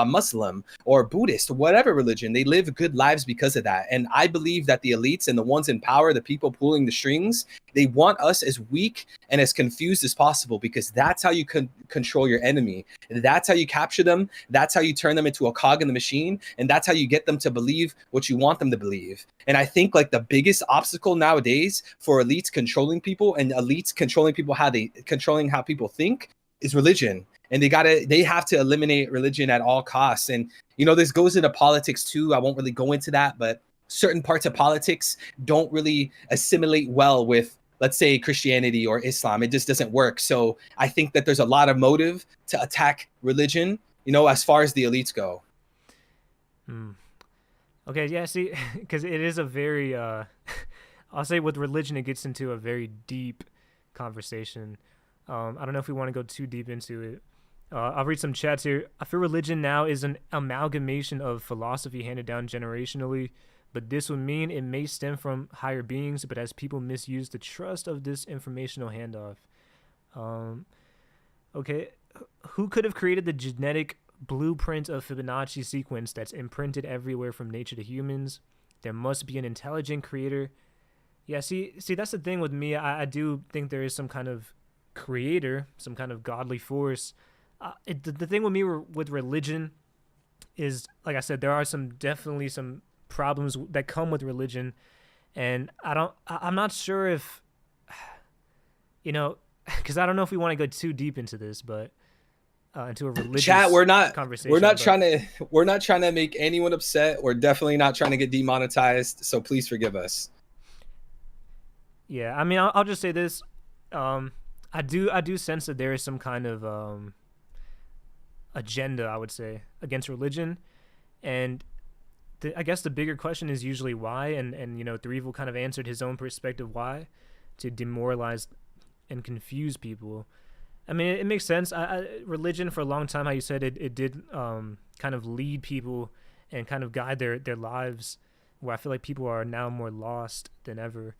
Muslim or Buddhist, whatever religion, they live good lives because of that. And I believe that the elites and the ones in power, the people pulling the strings, they want us as weak and as confused as possible, because that's how you can control your enemy. That's how you capture them. That's how you turn them into a cog in the machine. And that's how you get them to believe what you want them to believe. And I think like the biggest obstacle nowadays for elites controlling people and elites controlling people, controlling how people think, is religion. And they have to eliminate religion at all costs. And this goes into politics too. I won't really go into that, but certain parts of politics don't really assimilate well with, let's say, Christianity or Islam. It just doesn't work. So I think that there's a lot of motive to attack religion, as far as the elites go. Okay, yeah, see, because it is a very, I'll say with religion, it gets into a very deep conversation. I don't know if we want to go too deep into it. I'll read some chats here. I feel religion now is an amalgamation of philosophy handed down generationally, but this would mean it may stem from higher beings, but as people misuse the trust of this informational handoff. Okay, who could have created the genetic blueprint of Fibonacci sequence that's imprinted everywhere from nature to humans? There must be an intelligent creator. Yeah, see, that's the thing with me. I do think there is some kind of creator, some kind of godly force. The thing with me with religion is, like I said, there are definitely some problems that come with religion, and I'm not sure if, because I don't know if we want to go too deep into this, but into a religious chat, conversation. We're not trying to make anyone upset. We're definitely not trying to get demonetized. So please forgive us. Yeah, I mean, I'll just say this. I do sense that there is some kind of agenda, I would say, against religion, and I guess the bigger question is usually why, and Threevil kind of answered his own perspective why, to demoralize and confuse people. I mean, it makes sense. Religion, for a long time, how you said it did kind of lead people and kind of guide their lives, where I feel like people are now more lost than ever.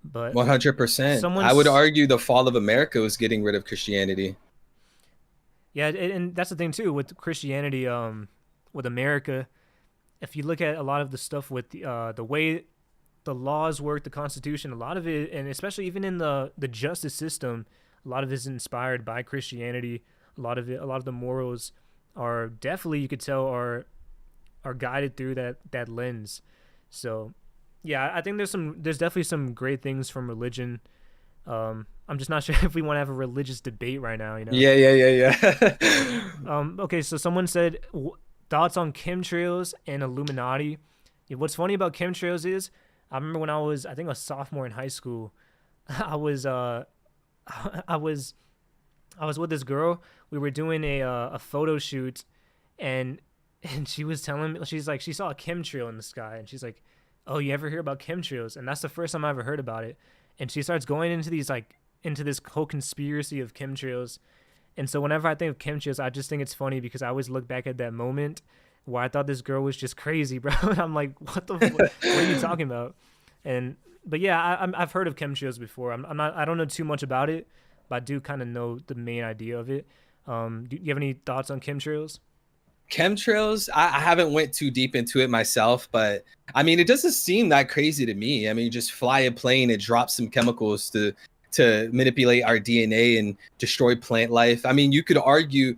But 100%. I would argue the fall of America was getting rid of Christianity. Yeah, and that's the thing too with Christianity. With America, if you look at a lot of the stuff with the way the laws work, the Constitution, a lot of it, and especially even in the justice system, a lot of it is inspired by Christianity. A lot of the morals are definitely, you could tell, are guided through that lens. So, yeah, I think there's definitely some great things from religion. I'm just not sure if we want to have a religious debate right now. Yeah. Okay, so someone said thoughts on chemtrails and Illuminati. Yeah, what's funny about chemtrails is I remember when I was, I think, a sophomore in high school. I was I was I was with this girl. We were doing a photo shoot, and she was telling me, she's like, she saw a chemtrail in the sky, and she's like, "Oh, you ever hear about chemtrails?" And that's the first time I ever heard about it. And she starts going into these like into this whole conspiracy of chemtrails. And so whenever I think of chemtrails, I just think it's funny because I always look back at that moment where I thought this girl was just crazy, bro. And I'm like, what are you talking about? And but yeah, I've heard of chemtrails before. I'm not, I don't know too much about it, but I do kind of know the main idea of it. Do you have any thoughts on chemtrails? Chemtrails, I haven't went too deep into it myself, but I mean, it doesn't seem that crazy to me. I mean, you just fly a plane and drop some chemicals to manipulate our DNA and destroy plant life. I mean, you could argue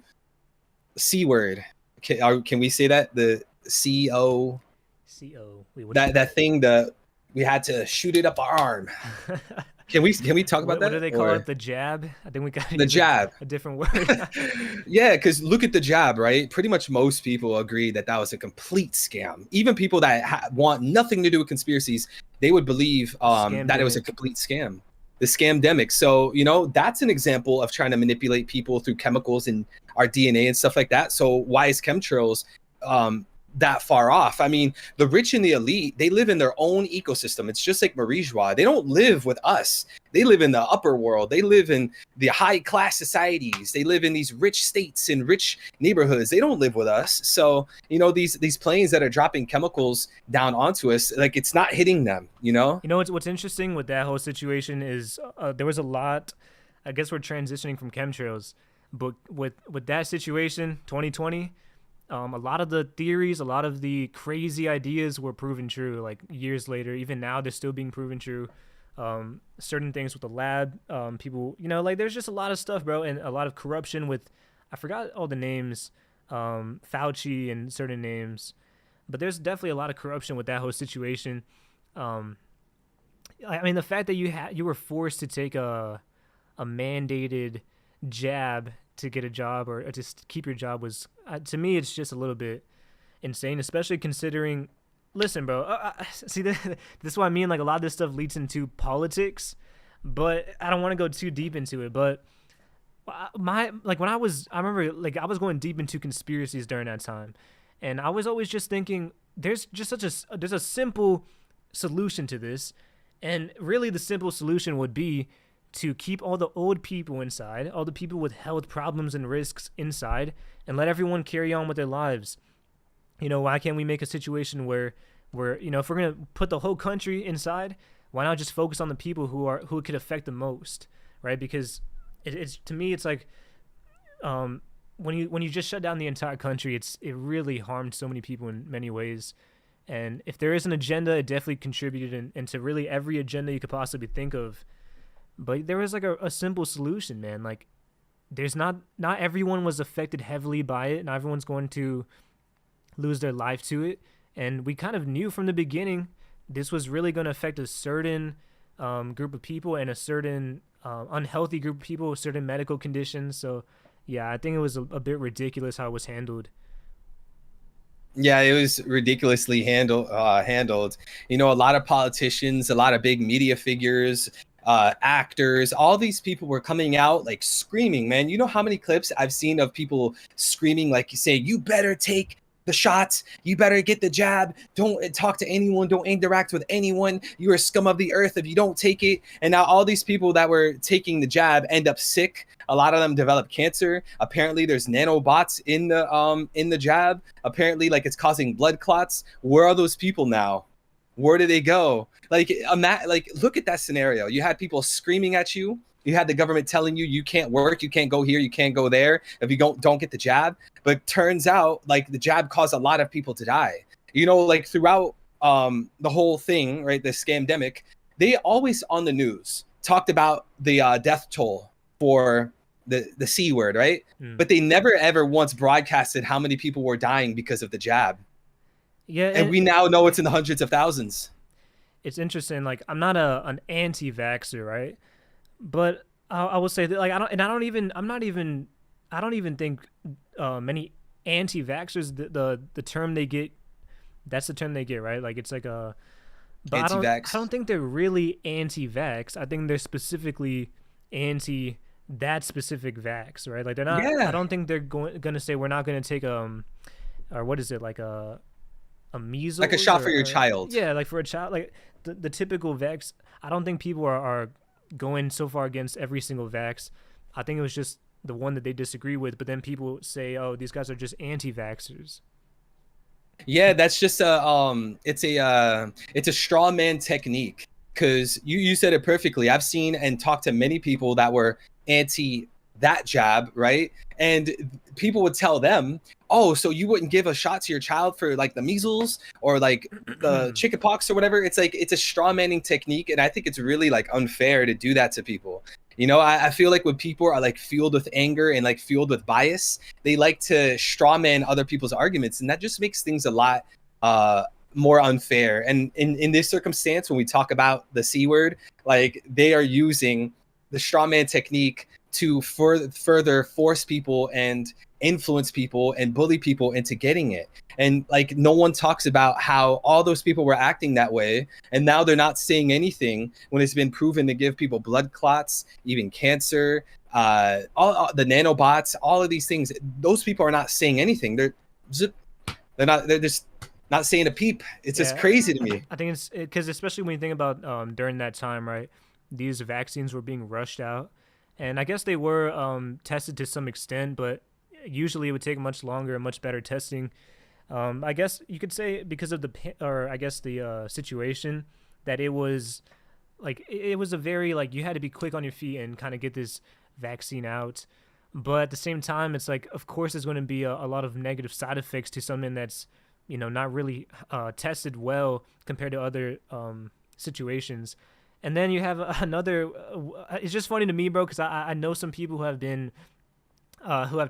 C word. Can we say that? The CO, CO. Wait, what is that thing that we had to shoot it up our arm. Can we talk about that? What do they call it? The jab? I think we got to The use jab. a different word. Yeah, because look at the jab, right? Pretty much most people agree that that was a complete scam. Even people that want nothing to do with conspiracies, they would believe that it was a complete scam. The scamdemic. So, you know, that's an example of trying to manipulate people through chemicals and our DNA and stuff like that. So why is chemtrails that far off? I mean, the rich and the elite, they live in their own ecosystem. It's just like Marie Joie. They don't live with us. They live in the upper world. They live in the high class societies. They live in these rich states and rich neighborhoods. They don't live with us. So, you know, these planes that are dropping chemicals down onto us, like, it's not hitting them, you know? You know what's interesting with that whole situation is there was a lot. I guess we're transitioning from chemtrails, but with that situation, 2020, a lot of the theories, a lot of the crazy ideas were proven true. Like years later, even now, they're still being proven true. Certain things with the lab, people, you know, like there's just a lot of stuff, bro, and a lot of corruption with, I forgot all the names, Fauci and certain names, but there's definitely a lot of corruption with that whole situation. I mean, the fact that you were forced to take a mandated jab to get a job or just keep your job was, to me, it's just a little bit insane, especially considering, listen, bro, see, this is what I mean. Like, a lot of this stuff leads into politics, but I don't want to go too deep into it. But when I remember, like, I was going deep into conspiracies during that time, and I was always just thinking, there's a simple solution to this, and really the simple solution would be to keep all the old people inside, all the people with health problems and risks inside, and let everyone carry on with their lives. You know, why can't we make a situation where, you know, if we're gonna put the whole country inside, why not just focus on the people who it could affect the most, right? Because it's to me, it's like, when you just shut down the entire country, it really harmed so many people in many ways. And if there is an agenda, it definitely contributed into really every agenda you could possibly think of. But there was like a simple solution, man. Like, there's not everyone was affected heavily by it. Not everyone's going to lose their life to it. And we kind of knew from the beginning this was really going to affect a certain group of people and a certain unhealthy group of people with certain medical conditions. So, yeah, I think it was a bit ridiculous how it was handled. Yeah, it was ridiculously handled. You know, a lot of politicians, a lot of big media figures, actors, all these people were coming out like screaming, man. You know how many clips I've seen of people screaming, like, you say, you better take the shots, you better get the jab, don't talk to anyone, don't interact with anyone, you're a scum of the earth if you don't take it. And now all these people that were taking the jab end up sick. A lot of them develop cancer. Apparently there's nanobots in the jab. Apparently, like, it's causing blood clots. Where are those people now? Where did they go? Like, look at that scenario. You had people screaming at you. You had the government telling you can't work, you can't go here, you can't go there if you don't get the jab. But turns out, like, the jab caused a lot of people to die. You know, like, throughout the whole thing, right, the scamdemic, they always on the news talked about the death toll for the C word, right? But they never ever once broadcasted how many people were dying because of the jab. Yeah, and we now know it's in the hundreds of thousands. It's interesting. Like, I'm not an anti-vaxxer, right? But I will say that, like, I don't even think many anti-vaxxers, the term they get, that's the term they get, right? Like it's like a, but I Anti-vax. don't think they're really anti-vax. I think they're specifically anti that specific vax, right? Like they're not. I Yeah. don't think they're gonna say we're not gonna take or what is it, like a Like a measles shot for your or child. yeah, like for a child, like the typical vax. I don't think people are going so far against every single vax. I think it was just the one that they disagree with, but then people say, oh, these guys are just anti-vaxxers. Yeah, that's just it's a straw man technique, because you said it perfectly. I've seen and talked to many people that were anti that jab, right? And people would tell them, "Oh, so you wouldn't give a shot to your child for like the measles or like the chickenpox or whatever?" It's like it's a straw manning technique, and I think it's really like unfair to do that to people. You know, I feel like when people are like fueled with anger and like fueled with bias, they like to strawman other people's arguments, and that just makes things a lot uh, more unfair. And in this circumstance, when we talk about the C word, like they are using the strawman technique to further force people and influence people and bully people into getting it. And like no one talks about how all those people were acting that way, and now they're not saying anything when it's been proven to give people blood clots, even cancer, all the nanobots, all of these things. Those people are not saying anything. They're not. They're just not saying a peep. It's just Yeah, crazy to me. I think it's because especially when you think about during that time, right? These vaccines were being rushed out, and I guess they were tested to some extent, but usually it would take much longer and much better testing. I guess you could say because of or I guess the situation that it was like it was a very like you had to be quick on your feet and kind of get this vaccine out. But at the same time, it's like of course there's going to be a lot of negative side effects to something that's not really tested well compared to other situations. And then you have another. It's just funny to me, bro, because I know some people who have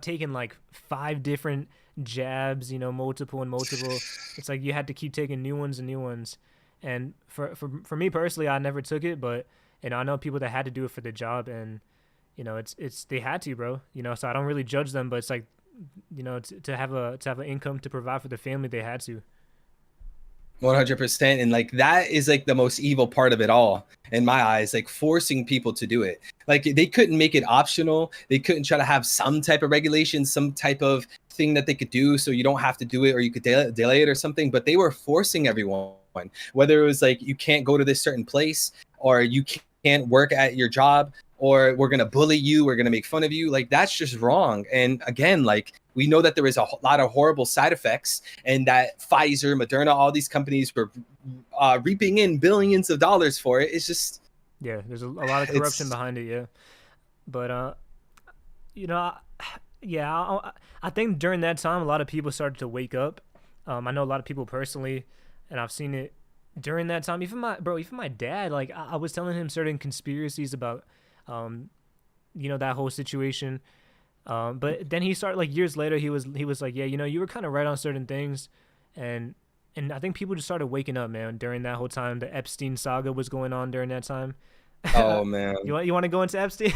taken like 5 different jabs, multiple and multiple. It's like you had to keep taking new ones and new ones. And for me personally, I never took it, but I know people that had to do it for the job, and it's they had to, bro. So I don't really judge them, but it's like to have an income to provide for the family, they had to. 100%. And like that is like the most evil part of it all in my eyes, like forcing people to do it. Like they couldn't make it optional. They couldn't try to have some type of regulation, some type of thing that they could do so you don't have to do it, or you could delay it or something. But they were forcing everyone, whether it was like you can't go to this certain place, or you can't work at your job, or we're going to bully you, we're going to make fun of you. Like that's just wrong. And again, like we know that there is a lot of horrible side effects, and that Pfizer, Moderna, all these companies were reaping in billions of dollars for it. It's just, Yeah, there's a lot of corruption it's, behind it. Yeah, but you know, yeah, I think during that time, a lot of people started to wake up. I know a lot of people personally, and I've seen it during that time. Even my dad, like I was telling him certain conspiracies about, that whole situation. But then he started like years later. He was like, yeah, you were kind of right on certain things, and I think people just started waking up, man. During that whole time, the Epstein saga was going on during that time. oh man. You want to go into Epstein?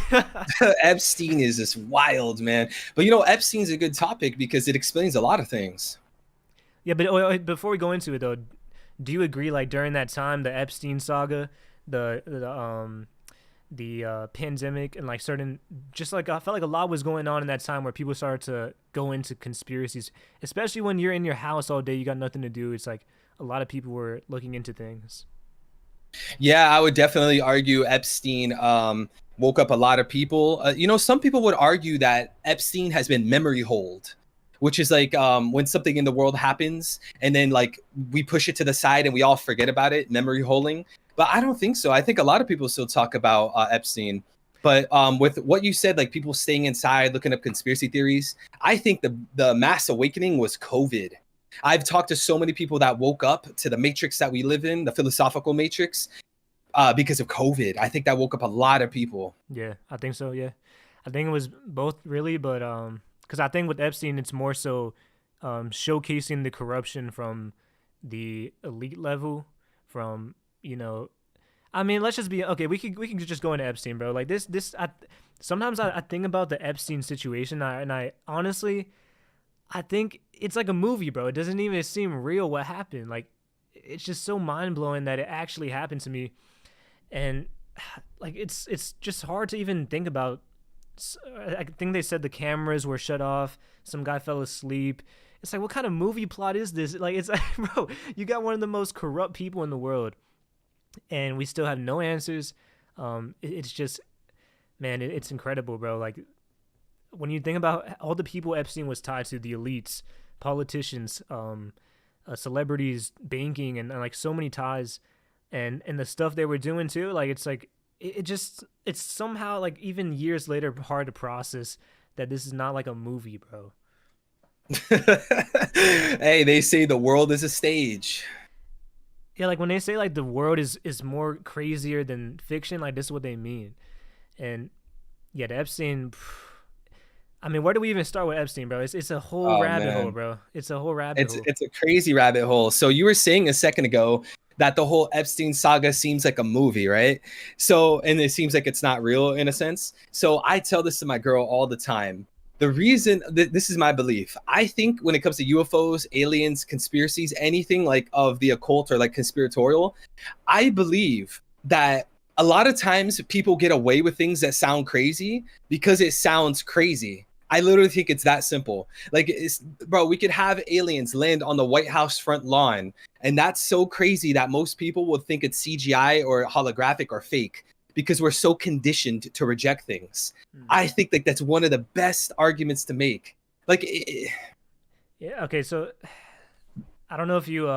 Epstein is just wild, man. But you know, Epstein's a good topic because it explains a lot of things. Yeah, but before we go into it though, do you agree like during that time, the Epstein saga, the pandemic, and like certain, just like I felt like a lot was going on in that time where people started to go into conspiracies, especially when you're in your house all day, you got nothing to do. It's like a lot of people were looking into things. Yeah, I would definitely argue Epstein woke up a lot of people. You know, some people would argue that Epstein has been memory hold, which is like when something in the world happens and then like we push it to the side and we all forget about it, memory holding. But I don't think so. I think a lot of people still talk about Epstein. But with what you said, like people staying inside, looking up conspiracy theories, I think the mass awakening was COVID. I've talked to so many people that woke up to the matrix that we live in, the philosophical matrix, because of COVID. I think that woke up a lot of people. Yeah, I think so. Yeah, I think it was both really, but because I think with Epstein, it's more so showcasing the corruption from the elite level, from I mean, let's just be okay. We can just go into Epstein, bro. Like sometimes I think about the Epstein situation, and I honestly I think it's like a movie, bro. It doesn't even seem real what happened. Like, it's just so mind blowing that it actually happened to me, and like it's just hard to even think about. I think they said the cameras were shut off. Some guy fell asleep. It's like, what kind of movie plot is this? Like, it's like, bro, you got one of the most corrupt people in the world, and we still have no answers. It's just, man, it's incredible, bro. Like, when you think about all the people Epstein was tied to, the elites, politicians, celebrities, banking, and like so many ties, and the stuff they were doing too. Like, it's like it just it's somehow like even years later hard to process that this is not like a movie, bro. Hey, they say the world is a stage. Yeah, like when they say like the world is more crazier than fiction, like this is what they mean. And yeah, the Epstein. I mean, where do we even start with Epstein, bro? It's a whole Oh rabbit hole, man. bro. It's a whole rabbit It's hole. it's a crazy rabbit hole. So you were saying a second ago that the whole Epstein saga seems like a movie, right? So and it seems like it's not real in a sense. So I tell this to my girl all the time. The reason this is my belief. I think when it comes to UFOs, aliens, conspiracies, anything like of the occult or like conspiratorial, I believe that a lot of times people get away with things that sound crazy because it sounds crazy. I literally think it's that simple. Like, bro, we could have aliens land on the White House front lawn, and that's so crazy that most people would think it's CGI or holographic or fake because we're so conditioned to reject things. I think like that's one of the best arguments to make. Like, Yeah. Okay. So I don't know if you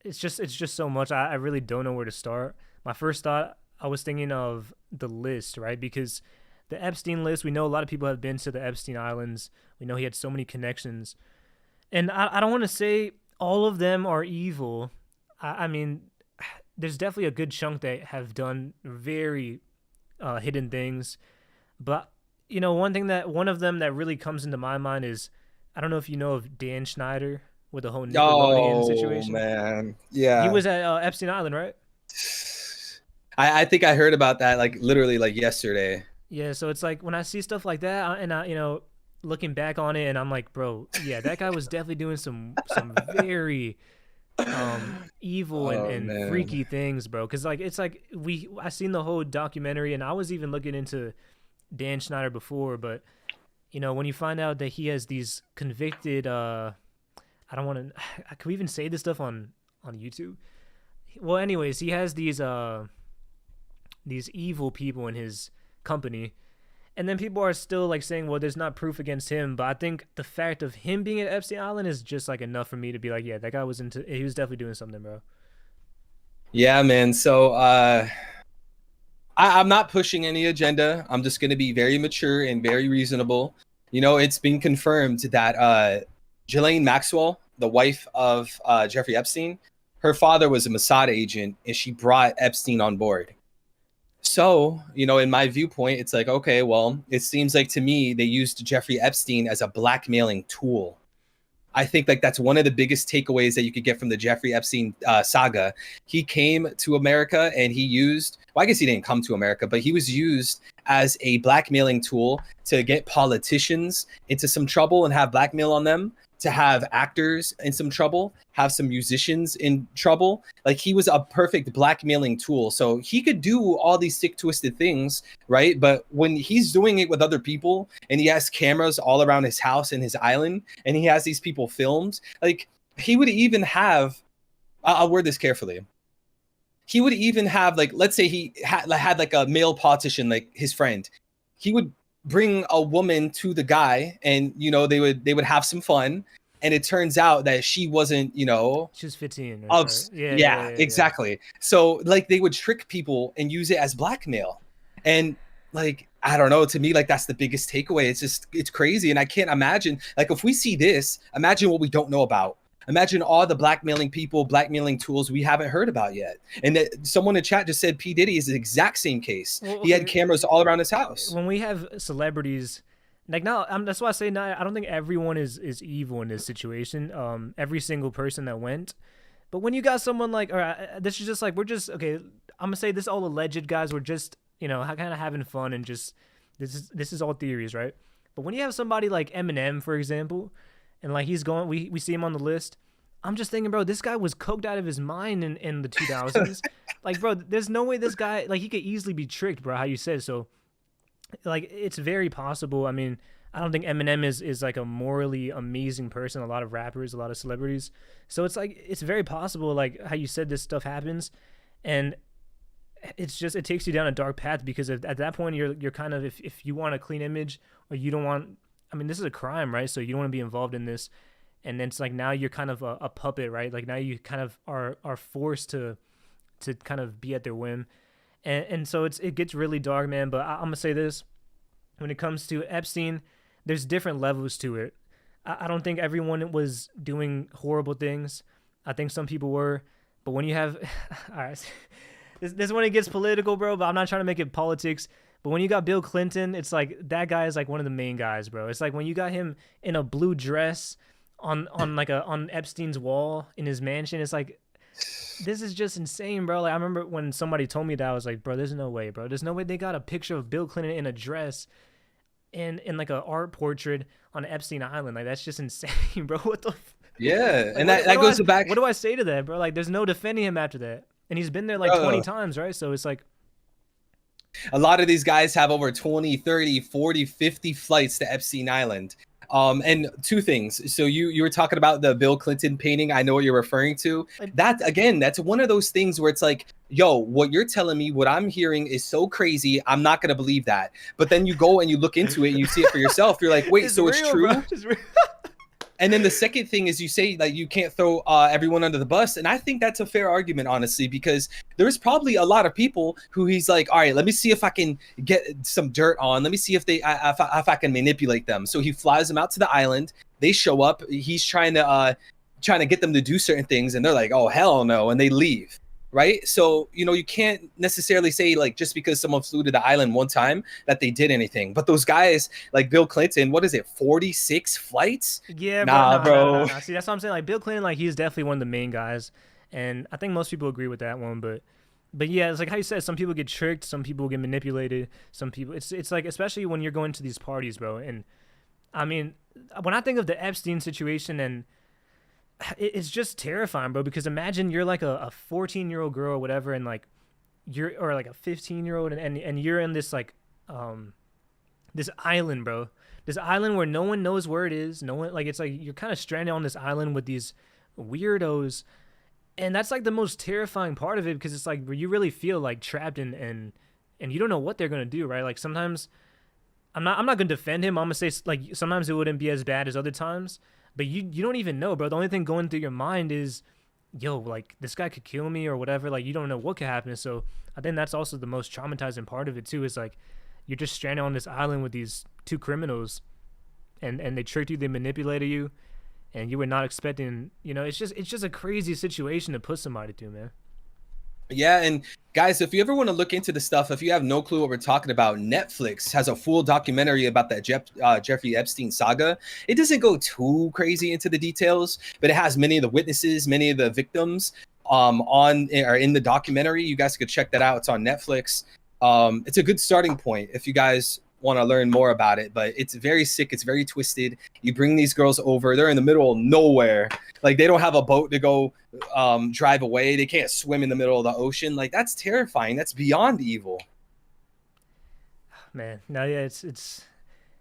it's just so much. I really don't know where to start. My first thought, I was thinking of the list, right? Because the Epstein list, we know a lot of people have been to the Epstein Islands. We know he had so many connections. And I don't want to say all of them are evil. I mean, there's definitely a good chunk that have done very hidden things. But, one of them that really comes into my mind is, I don't know if you know of Dan Schneider with the whole Nickelodeon oh situation. man, He yeah. was at Epstein Island, right? I think I heard about that like literally like yesterday. Yeah, so it's like when I see stuff like that, and looking back on it, and I'm like, bro, yeah, that guy was definitely doing some very evil and, Oh and man. freaky things, bro. Because like it's like I seen the whole documentary, and I was even looking into Dan Schneider before, but when you find out that he has these convicted, I don't want to, can we even say this stuff on YouTube? Well, anyways, he has these evil people in his company. And then people are still like saying, well, there's not proof against him. But I think the fact of him being at Epstein Island is just like enough for me to be like, yeah, that guy he was definitely doing something, bro. Yeah, man. So I'm not pushing any agenda. I'm just going to be very mature and very reasonable. It's been confirmed that Ghislaine Maxwell, the wife of Jeffrey Epstein, her father was a Mossad agent, and she brought Epstein on board. So, in my viewpoint, it's like, okay, well, it seems like to me they used Jeffrey Epstein as a blackmailing tool. I think like that's one of the biggest takeaways that you could get from the Jeffrey Epstein saga. He came to America and he used, well, I guess he didn't come to America, but he was used as a blackmailing tool to get politicians into some trouble and have blackmail on them, to have actors in some trouble, have some musicians in trouble. Like he was a perfect blackmailing tool. So he could do all these sick, twisted things, right? But when he's doing it with other people and he has cameras all around his house and his island, and he has these people filmed, like he would even have, I'll word this carefully. He would even have like, let's say he had like a male politician, like his friend. He would bring a woman to the guy, and they would have some fun. And it turns out that she wasn't, She was 15, of right? Yeah, yeah, yeah, yeah, yeah. exactly. So like they would trick people and use it as blackmail. And like I don't know, to me, like that's the biggest takeaway. It's crazy. And I can't imagine, like, if we see this, imagine what we don't know about. Imagine all the blackmailing people, blackmailing tools we haven't heard about yet. And that someone in chat just said P. Diddy is the exact same case. Well, He had okay. cameras all around his house. When we have celebrities, like now, that's why I say now, I don't think everyone is evil in this situation. Every single person that went, but when you got someone like, all right, this is just like we're just okay. I'm gonna say this all alleged guys. We're just kind of having fun and just this is all theories, right? But when you have somebody like Eminem, for example, and like he's going, we see him on the list. I'm just thinking, bro, this guy was coked out of his mind in the 2000s. Like, bro, there's no way this guy, like, he could easily be tricked, bro, how you said. So, like, it's very possible. I mean, I don't think Eminem is like a morally amazing person. A lot of rappers, a lot of celebrities. So it's like, it's very possible, like how you said, this stuff happens. And it's just, it takes you down a dark path, because at that point you're kind of, if you want a clean image, or you don't want, I mean, this is a crime, right? So you don't want to be involved in this. And then it's like, now you're kind of a puppet, right? Like now you kind of are forced to kind of be at their whim. And so it gets really dark, man. But I'm gonna say this: when it comes to Epstein, there's different levels to it. I don't think everyone was doing horrible things. I think some people were. But when you have, all right, this is when it gets political, bro. But I'm not trying to make it politics. But when you got Bill Clinton, it's like that guy is like one of the main guys, bro. It's like when you got him in a blue dress on Epstein's wall in his mansion. It's like, this is just insane, bro. Like, I remember when somebody told me that, I was like, bro, there's no way, bro. There's no way they got a picture of Bill Clinton in a dress in like a art portrait on Epstein Island. Like, that's just insane, bro. What the Yeah, like, and that goes back. What do I say to that, bro? Like, there's no defending him after that. And he's been there like 20 times, right? So it's like, a lot of these guys have over 20, 30, 40, 50 flights to Epstein Island. And two things. So you were talking about the Bill Clinton painting. I know what you're referring to. That, again, that's one of those things where it's like, yo, what you're telling me, what I'm hearing is so crazy. I'm not going to believe that. But then you go and you look into it and you see it for yourself. You're like, wait, it's so real, it's true? It's real. And then the second thing is, you say like you can't throw everyone under the bus. And I think that's a fair argument, honestly, because there's probably a lot of people who he's like, all right, let me see if I can get some dirt on. Let me see if I can manipulate them. So he flies them out to the island. They show up. He's trying to get them to do certain things. And they're like, oh, hell no. And they leave. Right. So, you can't necessarily say like just because someone flew to the island one time that they did anything. But those guys like Bill Clinton, what is it? 46 flights? Yeah, bro. Nah. See, that's what I'm saying. Like Bill Clinton, like he's definitely one of the main guys. And I think most people agree with that one. But yeah, it's like how you said, some people get tricked. Some people get manipulated. Some people, it's like, especially when you're going to these parties, bro. And I mean, when I think of the Epstein situation, and it's just terrifying, bro, because imagine you're like a 14-year-old girl or whatever, and like or like a 15-year-old, and you're in this like this island, bro, this island where no one knows where it is. No one, like, it's like you're kind of stranded on this island with these weirdos, and that's like the most terrifying part of it, because it's like where you really feel like trapped and you don't know what they're gonna do, right? Like sometimes I'm not gonna defend him. I'm gonna say like sometimes it wouldn't be as bad as other times. But you don't even know, bro. The only thing going through your mind is, yo, like, this guy could kill me or whatever. Like, you don't know what could happen. So I think that's also the most traumatizing part of it, too, is, like, you're just stranded on this island with these two criminals, and they tricked you, they manipulated you, and you were not expecting, it's just a crazy situation to put somebody through, man. Yeah, and guys, if you ever want to look into the stuff, if you have no clue what we're talking about, Netflix has a full documentary about that Jeffrey Epstein saga. It doesn't go too crazy into the details, but it has many of the witnesses, many of the victims in the documentary. You guys could check that out. It's on Netflix. It's a good starting point if you guys want to learn more about it, but it's very sick. It's very twisted. You bring these girls over, they're in the middle of nowhere. Like, they don't have a boat to go drive away. They can't swim in the middle of the ocean. Like, that's terrifying. That's beyond evil. Man, no, yeah, it's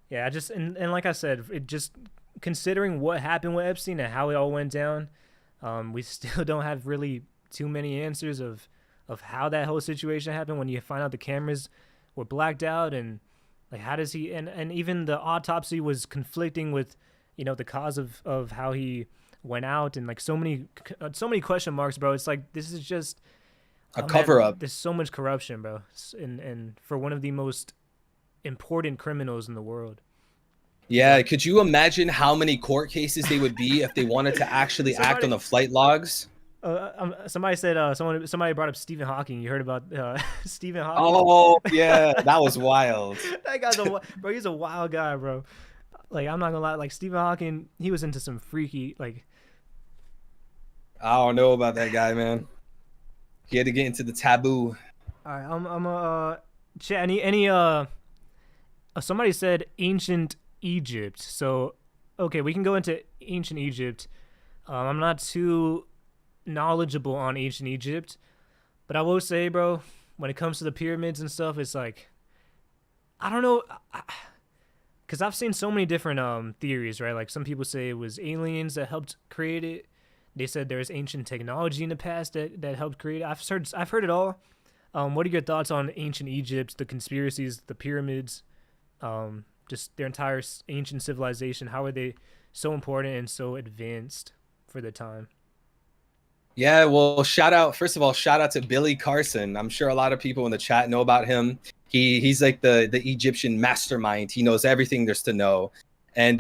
yeah, I just, and like I said, it just, considering what happened with Epstein and how it all went down, we still don't have really too many answers of how that whole situation happened. When you find out the cameras were blacked out, and like, how does he, and even the autopsy was conflicting with, the cause of how he went out, and like so many question marks, bro. It's like, this is just a cover up. There's so much corruption, bro, and for one of the most important criminals in the world. Yeah, could you imagine how many court cases they would be if they wanted to actually act on the flight logs? Somebody said somebody brought up Stephen Hawking. You heard about Stephen Hawking? Oh yeah, that was wild. That guy's bro. He's a wild guy, bro. Like, I'm not gonna lie. Like, Stephen Hawking, he was into some freaky, like. I don't know about that guy, man. He had to get into the taboo. All right, chat. Any somebody said ancient Egypt. So, okay, we can go into ancient Egypt. I'm not too knowledgeable on ancient Egypt, but I will say, bro, when it comes to the pyramids and stuff, it's like I don't know, because I've seen so many different theories, right? Like some people say it was aliens that helped create it. They said there's ancient technology in the past that helped create it. I've heard it all. What are your thoughts on ancient Egypt, the conspiracies, the pyramids, just their entire ancient civilization? How are they so important and so advanced for the time? Yeah, well, first of all, shout out to Billy Carson. I'm sure a lot of people in the chat know about him. He's like the Egyptian mastermind. He knows everything there's to know. And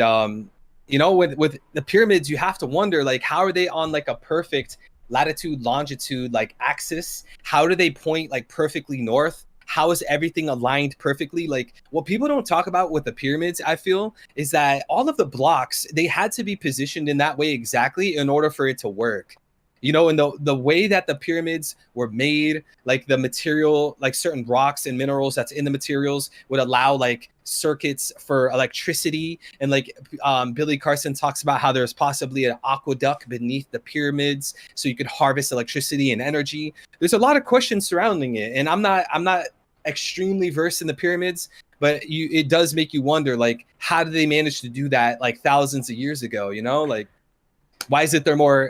with the pyramids, you have to wonder, like, how are they on like a perfect latitude, longitude, like axis? How do they point like perfectly north? How is everything aligned perfectly? Like, what people don't talk about with the pyramids, I feel, is that all of the blocks, they had to be positioned in that way exactly in order for it to work. And the way that the pyramids were made, like the material, like certain rocks and minerals that's in the materials would allow like circuits for electricity. And like Billy Carson talks about how there's possibly an aqueduct beneath the pyramids so you could harvest electricity and energy. There's a lot of questions surrounding it, and I'm not extremely versed in the pyramids, but it does make you wonder, like, how did they manage to do that like thousands of years ago? Like, why isn't there more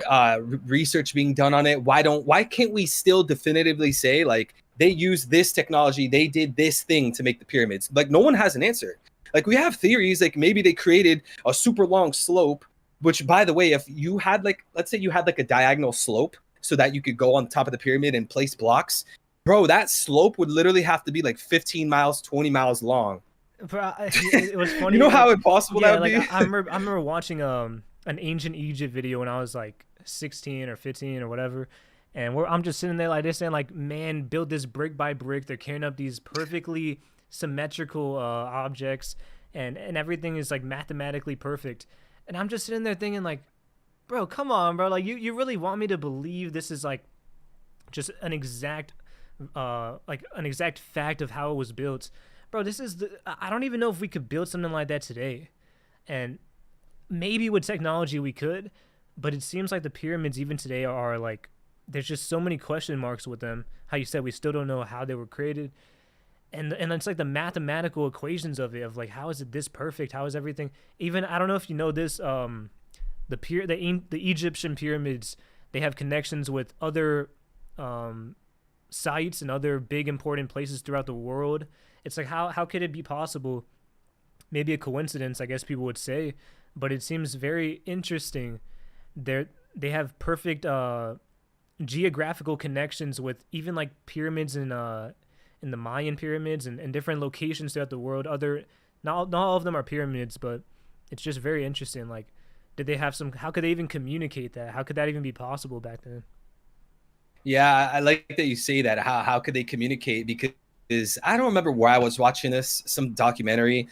research being done on it? Why can't we still definitively say, like, they used this technology, they did this thing to make the pyramids? Like, no one has an answer. Like, we have theories, like maybe they created a super long slope, which, by the way, if you had like, let's say you had like a diagonal slope so that you could go on top of the pyramid and place blocks, bro, that slope would literally have to be like 15 miles, 20 miles long. Bro, it was funny. You know like, how impossible yeah, that would like be? I remember watching an ancient Egypt video when I was like 16 or 15 or whatever, and I'm just sitting there like this, and like, man, build this brick by brick. They're carrying up these perfectly symmetrical objects, and everything is like mathematically perfect. And I'm just sitting there thinking like, bro, come on, bro. Like you really want me to believe this is like just an exact fact of how it was built, bro? I don't even know if we could build something like that today. And maybe with technology we could, but it seems like the pyramids even today are like, there's just so many question marks with them. How you said we still don't know how they were created, and it's like the mathematical equations of it, of like, how is it this perfect? How is everything? Even, I don't know if you know this, the Egyptian pyramids, they have connections with other sites and other big important places throughout the world. It's like, how could it be possible? Maybe a coincidence, I guess people would say, but it seems very interesting. They have perfect geographical connections with even like pyramids in the Mayan pyramids and different locations throughout the world. Not all of them are pyramids, but it's just very interesting. Like, did they have some? How could they even communicate that? How could that even be possible back then? Yeah, I like that you say that. How could they communicate? Because I don't remember where I was watching this, some documentary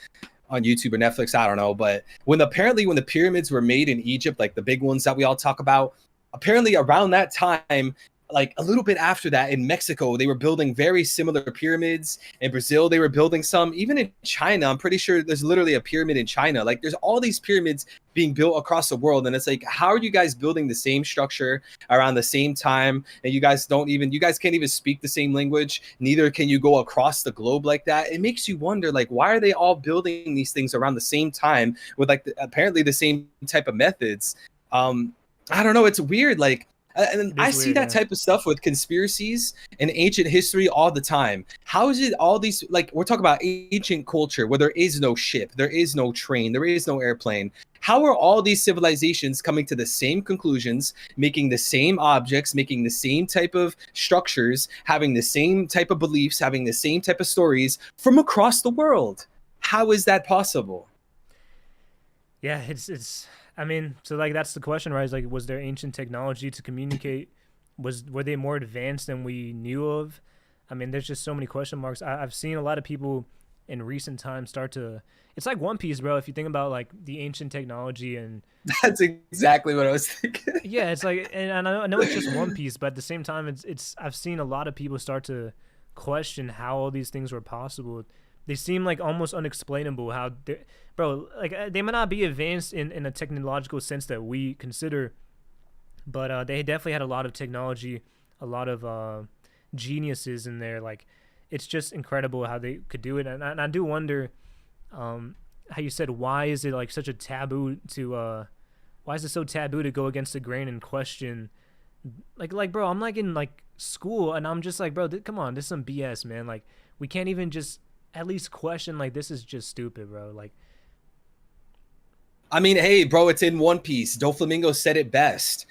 on YouTube or Netflix, I don't know. But when the pyramids were made in Egypt, like the big ones that we all talk about, apparently around that time, like a little bit after that, in Mexico, they were building very similar pyramids. In Brazil, they were building some. Even in China, I'm pretty sure there's literally a pyramid in China. Like, there's all these pyramids being built across the world, and it's like, how are you guys building the same structure around the same time? And you guys can't even speak the same language. Neither can you go across the globe like that. It makes you wonder, like, why are they all building these things around the same time with like apparently the same type of methods? I don't know. It's weird. Like, and It I is see weird, that yeah. type of stuff with conspiracies and ancient history all the time. How is it all these, like, we're talking about ancient culture where there is no ship, there is no train, there is no airplane. How are all these civilizations coming to the same conclusions, making the same objects, making the same type of structures, having the same type of beliefs, having the same type of stories from across the world? How is that possible? Yeah, it's. I mean, so like that's the question, right? Is like, was there ancient technology to communicate? Were they more advanced than we knew of? I mean, there's just so many question marks. I've seen a lot of people in recent times start to. It's like One Piece, bro. If you think about like the ancient technology, and That's exactly what I was thinking. yeah, it's like, and I know it's just One Piece, but at the same time, it's I've seen a lot of people start to question how all these things were possible. they seem like almost unexplainable. How bro, like they might not be advanced in a technological sense that we consider, but they definitely had a lot of technology, a lot of geniuses in there. Like it's just incredible how they could do it, and I do wonder, how you said, why is it like such a taboo to why is it so taboo to go against the grain and question, like bro, I'm like in like school and I'm just like, bro, come on, this is some BS, man. Like we can't even just at least question, like this is just stupid, bro. Like I mean, hey, bro, it's in One Piece. Doflamingo said it best.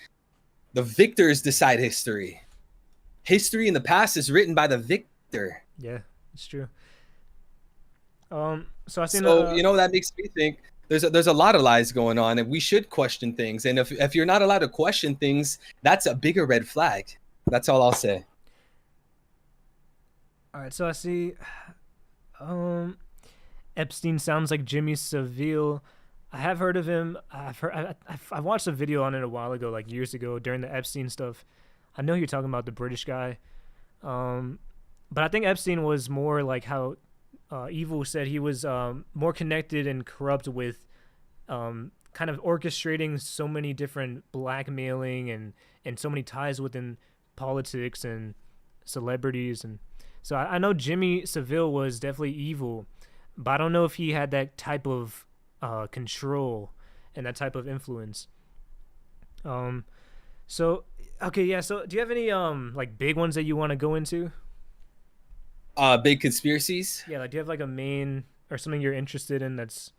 The victors decide history. History in the past is written by the victor. yeah, it's true. So I think So, that makes me think there's a lot of lies going on, and we should question things. And if you're not allowed to question things, that's a bigger red flag. That's all I'll say. all right, so I see Epstein sounds like Jimmy Savile. I have heard of him. I watched a video on it a while ago, like years ago during the Epstein stuff. I know you're talking about the British guy, but I think Epstein was more like how Evil said, he was more connected and corrupt with kind of orchestrating so many different blackmailing and so many ties within politics and celebrities. And so I know Jimmy Savile was definitely evil, but I don't know if he had that type of control and that type of influence. So okay, yeah. So do you have any like big ones that you want to go into? Big conspiracies. Yeah, like do you have like a main or something you're interested in that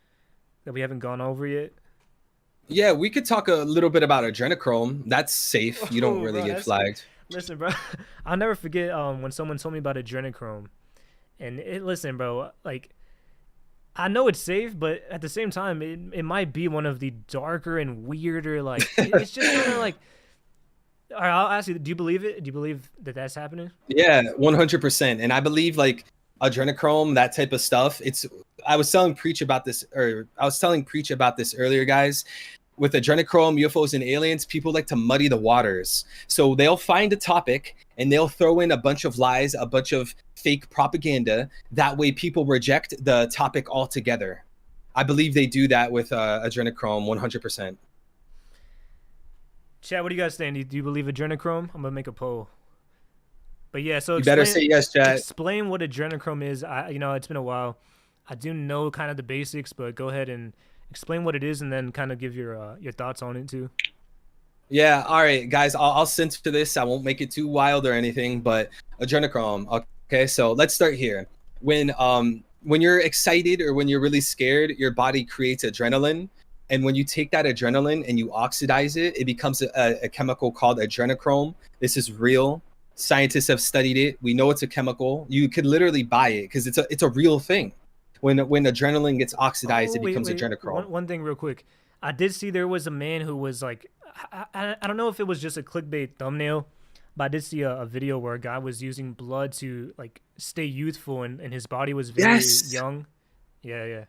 we haven't gone over yet? Yeah, we could talk a little bit about adrenochrome. That's safe. You don't Oh, really bro, get that's flagged. listen, bro. I'll never forget when someone told me about Adrenochrome, and listen, bro. Like I know it's safe, but at the same time, it might be one of the darker and weirder. Like it's just kind of like. All right, I'll ask you. Do you believe it? Do you believe that that's happening? Yeah, 100%. And I believe like adrenochrome, that type of stuff. I was telling Preach about this, or I was telling Preach about this earlier, guys. With adrenochrome, UFOs, and aliens, people like to muddy the waters. So they'll find a topic and they'll throw in a bunch of lies, a bunch of fake propaganda. That way, people reject the topic altogether. I believe they do that with adrenochrome 100%. Chat, what do you guys think? Do you believe Adrenochrome? I'm gonna make a poll. But yeah, so You better say yes, chat. explain what Adrenochrome is. It's been a while. I do know kind of the basics, but go ahead and explain what it is, and then kind of give your thoughts on it too. Yeah, all right, guys. I'll censor this. I won't make it too wild or anything, but adrenochrome. Okay, so let's start here. When you're excited or when you're really scared, your body creates adrenaline. And when you take that adrenaline and you oxidize it, it becomes a chemical called adrenochrome. This is real. Scientists have studied it. We know it's a chemical. You could literally buy it because it's a real thing. When adrenaline gets oxidized, it becomes adrenochrome. One thing real quick. I did see there was a man who was like, I don't know if it was just a clickbait thumbnail, but I did see a video where a guy was using blood to like stay youthful and his body was very young. Yeah.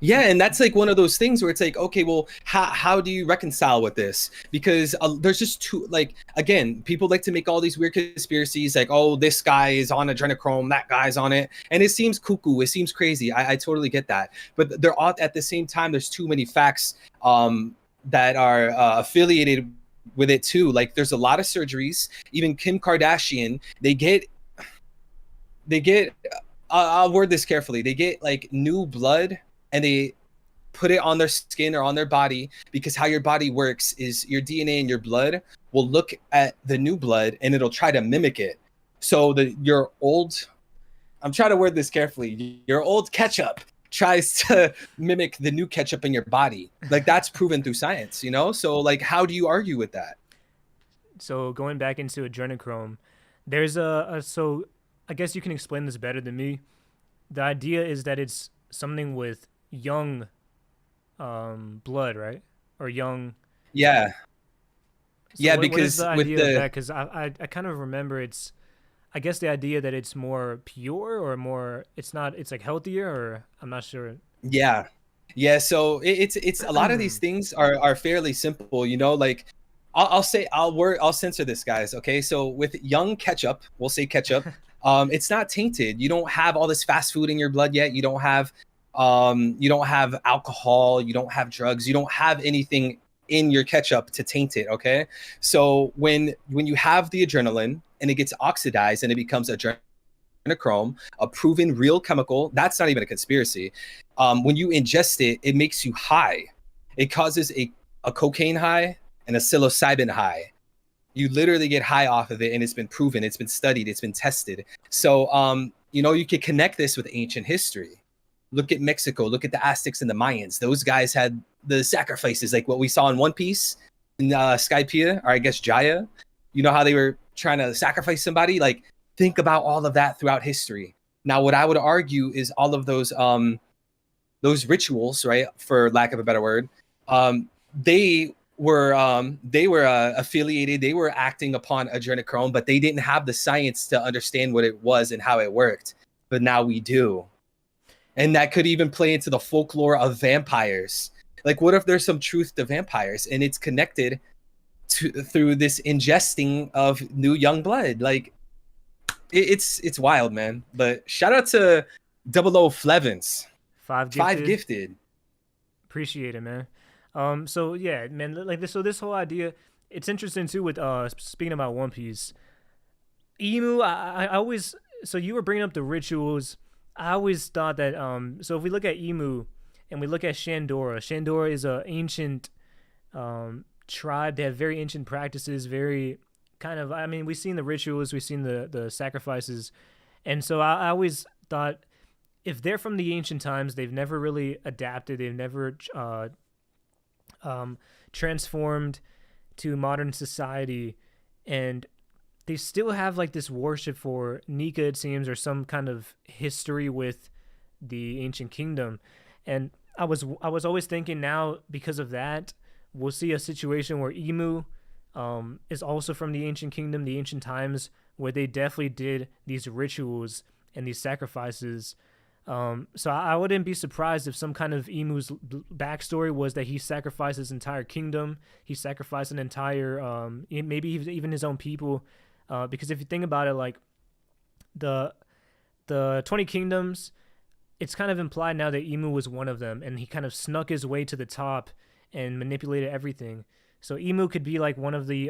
Yeah, and that's like one of those things where it's like, okay, well, how do you reconcile with this? Because there's just too, like, again, people like to make all these weird conspiracies, like, oh, this guy is on adrenochrome, that guy's on it, and it seems cuckoo, it seems crazy. I totally get that, but there are at the same time, there's too many facts that are affiliated with it too. Like, there's a lot of surgeries. Even Kim Kardashian, they get. I'll word this carefully. They get like new blood and they put it on their skin or on their body, because how your body works is your DNA and your blood will look at the new blood and it'll try to mimic it. So I'm trying to word this carefully. Your old ketchup tries to mimic the new ketchup in your body. Like, that's proven through science, So like, how do you argue with that? So going back into adrenochrome, there's so I guess you can explain this better than me. The idea is that it's something with young blood, right? Or young. Yeah. So yeah, what because is the with idea of that? Because I kind of remember I guess the idea that it's more pure or more, it's like healthier, or I'm not sure. Yeah. So it's a lot of these things are fairly simple, like I'll censor this, guys. Okay. So with young ketchup, we'll say ketchup, It's not tainted. You don't have all this fast food in your blood yet. You don't have alcohol, you don't have drugs, you don't have anything in your ketchup to taint it. Okay. So when you have the adrenaline and it gets oxidized and it becomes adrenochrome, a proven real chemical, that's not even a conspiracy. When you ingest it, it makes you high. It causes a cocaine high and a psilocybin high. You literally get high off of it, and it's been proven, it's been studied, it's been tested. So you can connect this with ancient history. Look at Mexico, look at the Aztecs and the Mayans. Those guys had the sacrifices, like what we saw in One Piece, in Skypiea, or I guess Jaya. You know how they were trying to sacrifice somebody? Like, think about all of that throughout history. Now, what I would argue is all of those rituals, right, for lack of a better word, they were affiliated, they were acting upon adrenochrome, but they didn't have the science to understand what it was and how it worked. But now we do. And that could even play into the folklore of vampires. Like, what if there's some truth to vampires and it's connected through this ingesting of new young blood? Like, it's wild, man. But shout out to 00 Flevins. Five gifted. Five gifted. Appreciate it, man. So yeah, man, like this. So this whole idea, it's interesting too. With speaking about One Piece, Emu. I always. So you were bringing up the rituals. I always thought that. So if we look at Emu, and we look at Shandora, Shandora is a ancient tribe. They have very ancient practices. Very kind of. I mean, we've seen the rituals. We've seen the sacrifices, and so I always thought, if they're from the ancient times, they've never really adapted. They've never transformed to modern society, and they still have like this worship for Nika, it seems, or some kind of history with the ancient kingdom. And I was always thinking, now because of that, we'll see a situation where Emu is also from the ancient kingdom, the ancient times, where they definitely did these rituals and these sacrifices. So I wouldn't be surprised if some kind of Emu's backstory was that he sacrificed his entire kingdom. He sacrificed an entire, maybe even his own people. Because if you think about it, like the 20 kingdoms, it's kind of implied now that Emu was one of them, and he kind of snuck his way to the top and manipulated everything. So Emu could be like one of the,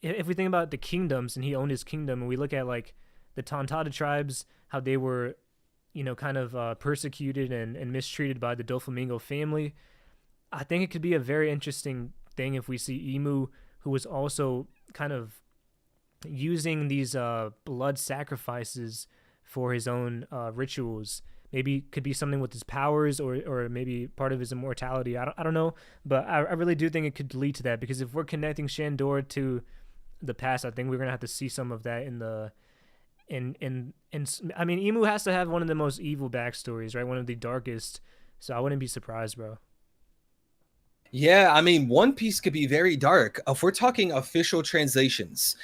if we think about the kingdoms and he owned his kingdom, and we look at like the Tontada tribes, how they were, kind of persecuted and mistreated by the Doflamingo family. I think it could be a very interesting thing if we see Emu, who was also kind of using these blood sacrifices for his own rituals. Maybe could be something with his powers, or maybe part of his immortality. I don't know, but I really do think it could lead to that, because if we're connecting Shandor to the past, I think we're gonna have to see some of that in the. And I mean, Emu has to have one of the most evil backstories, right? One of the darkest. So I wouldn't be surprised, bro. Yeah, I mean, One Piece could be very dark. If we're talking official translations,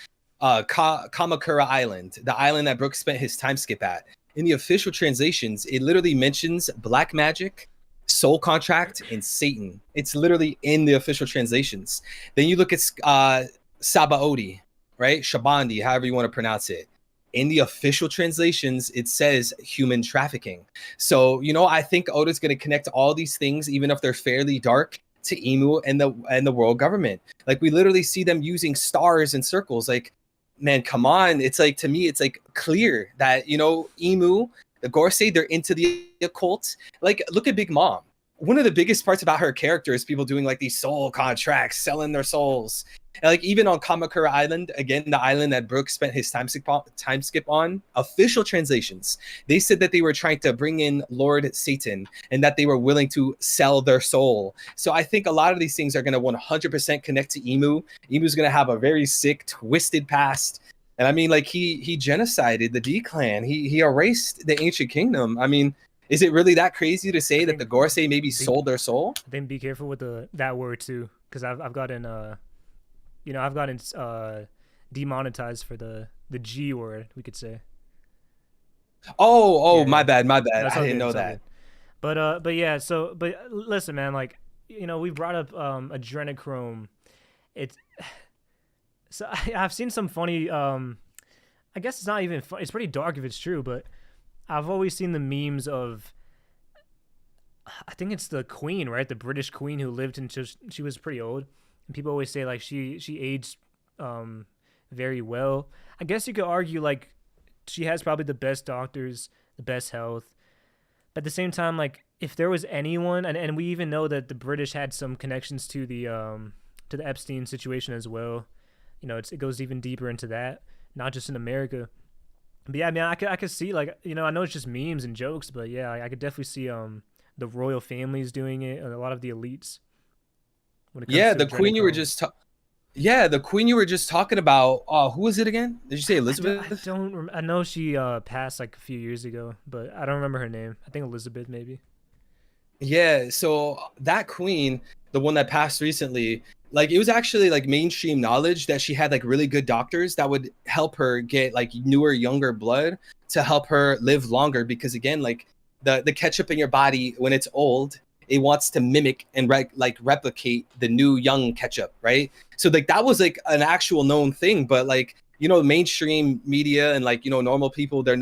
Kamakura Island, the island that Brooks spent his time skip at, in the official translations, it literally mentions black magic, soul contract, and Satan. It's literally in the official translations. Then you look at Sabaody, right? Shabandi, however you want to pronounce it. In the official translations, it says human trafficking. So, I think Oda's going to connect all these things, even if they're fairly dark, to Emu and the world government. Like, we literally see them using stars and circles. Like, man, come on. It's like, to me, it's like clear that, Emu, the Gorsei, they're into the occult. Like, look at Big Mom. One of the biggest parts about her character is people doing like these soul contracts, selling their souls. And like, even on Kamakura Island, again, the island that Brooks spent his time skip on, official translations, they said that they were trying to bring in Lord Satan and that they were willing to sell their soul. So I think a lot of these things are going to 100% connect to Emu. Emu's going to have a very sick, twisted past. And I mean, like, he genocided the D-Clan. He erased the ancient kingdom. I mean, is it really that crazy to say that the Gorsei maybe sold their soul? Then be careful with that word too, because I've gotten I've gotten demonetized for the G word, we could say. Oh, yeah, my bad. I didn't know that. But yeah. So, but listen, man. Like, we brought up Adrenochrome. It's so I've seen some funny I guess it's not even fun. It's pretty dark if it's true, but I've always seen the memes of, I think it's the queen, right? The British queen who lived until she was pretty old. And people always say like she aged um very well. I guess you could argue like she has probably the best doctors, the best health. But at the same time, like if there was anyone, and we even know that the British had some connections to the Epstein situation as well. You know, it goes even deeper into that, not just in America. But yeah, I mean, I could see like, you know, I know it's just memes and jokes, but yeah, I could definitely see the royal families doing it, and a lot of the elites when it comes Yeah, to the queen you were adrenochrome. just yeah, the queen you were just talking about. Who was it again? Did you say I Elizabeth? don't I know she passed like a few years ago, but I don't remember her name. I think Elizabeth maybe. Yeah, so that queen, the one that passed recently, like it was actually like mainstream knowledge that she had like really good doctors that would help her get like newer, younger blood to help her live longer. Because again, like the ketchup in your body when it's old, it wants to mimic and like replicate the new young ketchup, right? So like that was like an actual known thing, but like mainstream media and like normal people, they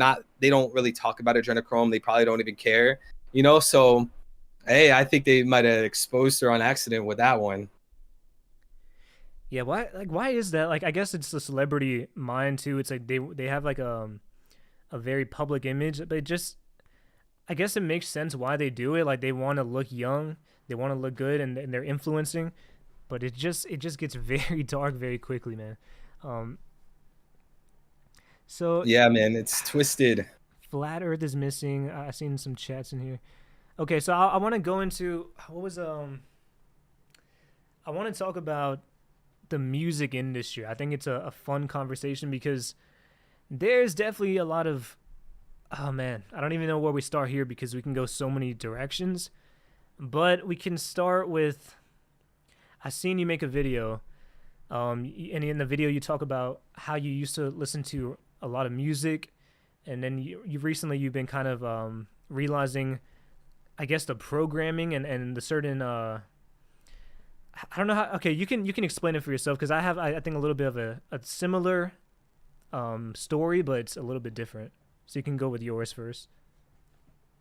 don't really talk about adrenochrome. They probably don't even care, so. Hey, I think they might have exposed her on accident with that one. Yeah, why is that? Like I guess it's the celebrity mind too. It's like they have like a very public image, but it just, I guess it makes sense why they do it. Like they want to look young, they want to look good, and they're influencing. But it just gets very dark very quickly, man. Um, so Yeah, man, it's twisted. flat Earth is missing. I've seen some chats in here. Okay, so I want to go into what was I want to talk about the music industry. I think it's a fun conversation because there's definitely a lot of, oh man, I don't even know where we start here because we can go so many directions. But we can start with, I seen you make a video, and in the video you talk about how you used to listen to a lot of music, and then you recently you've been kind of realizing, I guess, the programming and the certain I don't know how. Okay, you can explain it for yourself because I think a little bit of a similar story, but it's a little bit different. So you can go with yours first.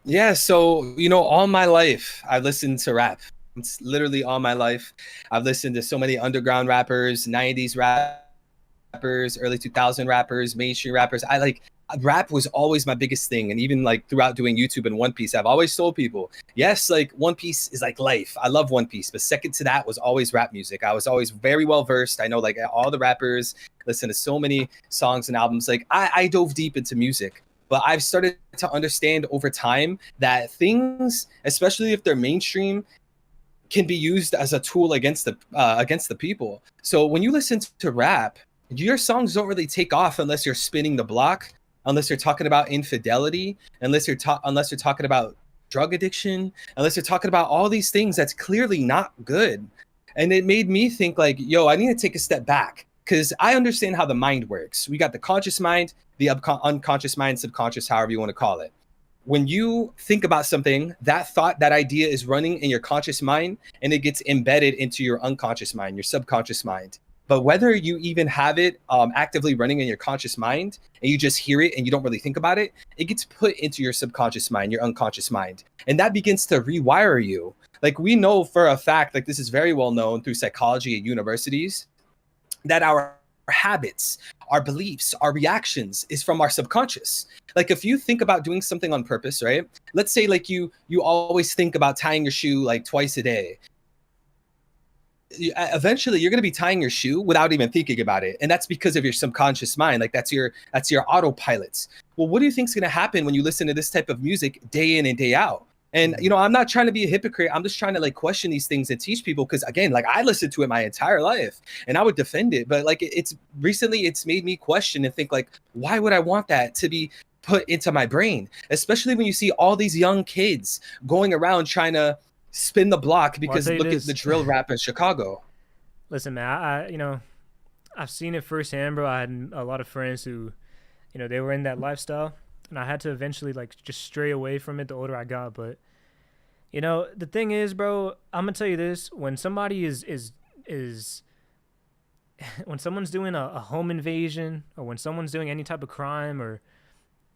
Yeah, so all my life I've listened to rap. It's literally all my life. I've listened to so many underground rappers, 90s rappers, early 2000 rappers, mainstream rappers. I like rap was always my biggest thing. And even like throughout doing YouTube and One Piece, I've always told people, yes, like One Piece is like life. I love One Piece. But second to that was always rap music. I was always very well versed. I know like all the rappers, listen to so many songs and albums. Like I dove deep into music. But I've started to understand over time that things, especially if they're mainstream, can be used as a tool against the people. So when you listen to rap, your songs don't really take off unless you're spinning the block, unless you're talking about infidelity, unless you're talking about drug addiction, unless you're talking about all these things that's clearly not good. And it made me think like, yo, I need to take a step back because I understand how the mind works. We got the conscious mind, the unconscious mind, subconscious, however you want to call it. When you think about something, that thought, that idea is running in your conscious mind and it gets embedded into your unconscious mind, your subconscious mind. But whether you even have it actively running in your conscious mind and you just hear it and you don't really think about it, it gets put into your subconscious mind, your unconscious mind. And that begins to rewire you. Like we know for a fact, like this is very well known through psychology at universities, that our habits, our beliefs, our reactions is from our subconscious. Like if you think about doing something on purpose, right? Let's say like you always think about tying your shoe like twice a day. Eventually you're going to be tying your shoe without even thinking about it, and that's because of your subconscious mind. Like that's your autopilots. Well, what do you think is going to happen when you listen to this type of music day in and day out? And Mm. I'm not trying to be a hypocrite. I'm just trying to like question these things and teach people, because again, like I listened to it my entire life and I would defend it, but like it's recently it's made me question and think like, why would I want that to be put into my brain, especially when you see all these young kids going around trying to spin the block Well, I'll because tell you look at the this. drill rap in Chicago. Listen, man, I've seen it firsthand, bro. I had a lot of friends who, they were in that lifestyle, and I had to eventually like just stray away from it the older I got. But the thing is, bro, I'm gonna tell you this: when somebody is when someone's doing a home invasion, or when someone's doing any type of crime, or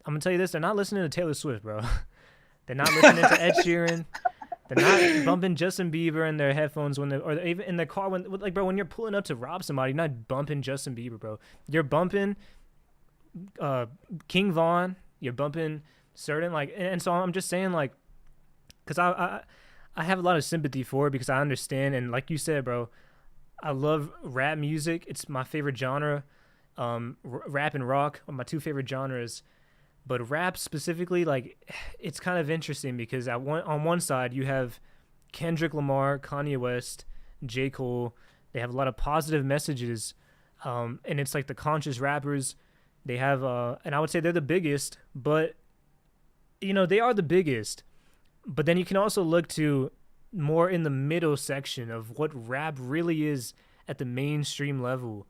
I'm gonna tell you this, they're not listening to Taylor Swift, bro. They're not listening to Ed Sheeran. They're not bumping Justin Bieber in their headphones when they, or even in their car when, like, bro, when you're pulling up to rob somebody, you're not bumping Justin Bieber, bro. You're bumping King Von. You're bumping certain, like, and so I'm just saying, like, because I have a lot of sympathy for it, because I understand, and like you said, bro, I love rap music. It's my favorite genre. Rap and rock are my two favorite genres. But rap specifically, like, it's kind of interesting because on one side you have Kendrick Lamar, Kanye West, J. Cole. They have a lot of positive messages, and it's like the conscious rappers. They have, and I would say they're the biggest, but they are the biggest. But then you can also look to more in the middle section of what rap really is at the mainstream level.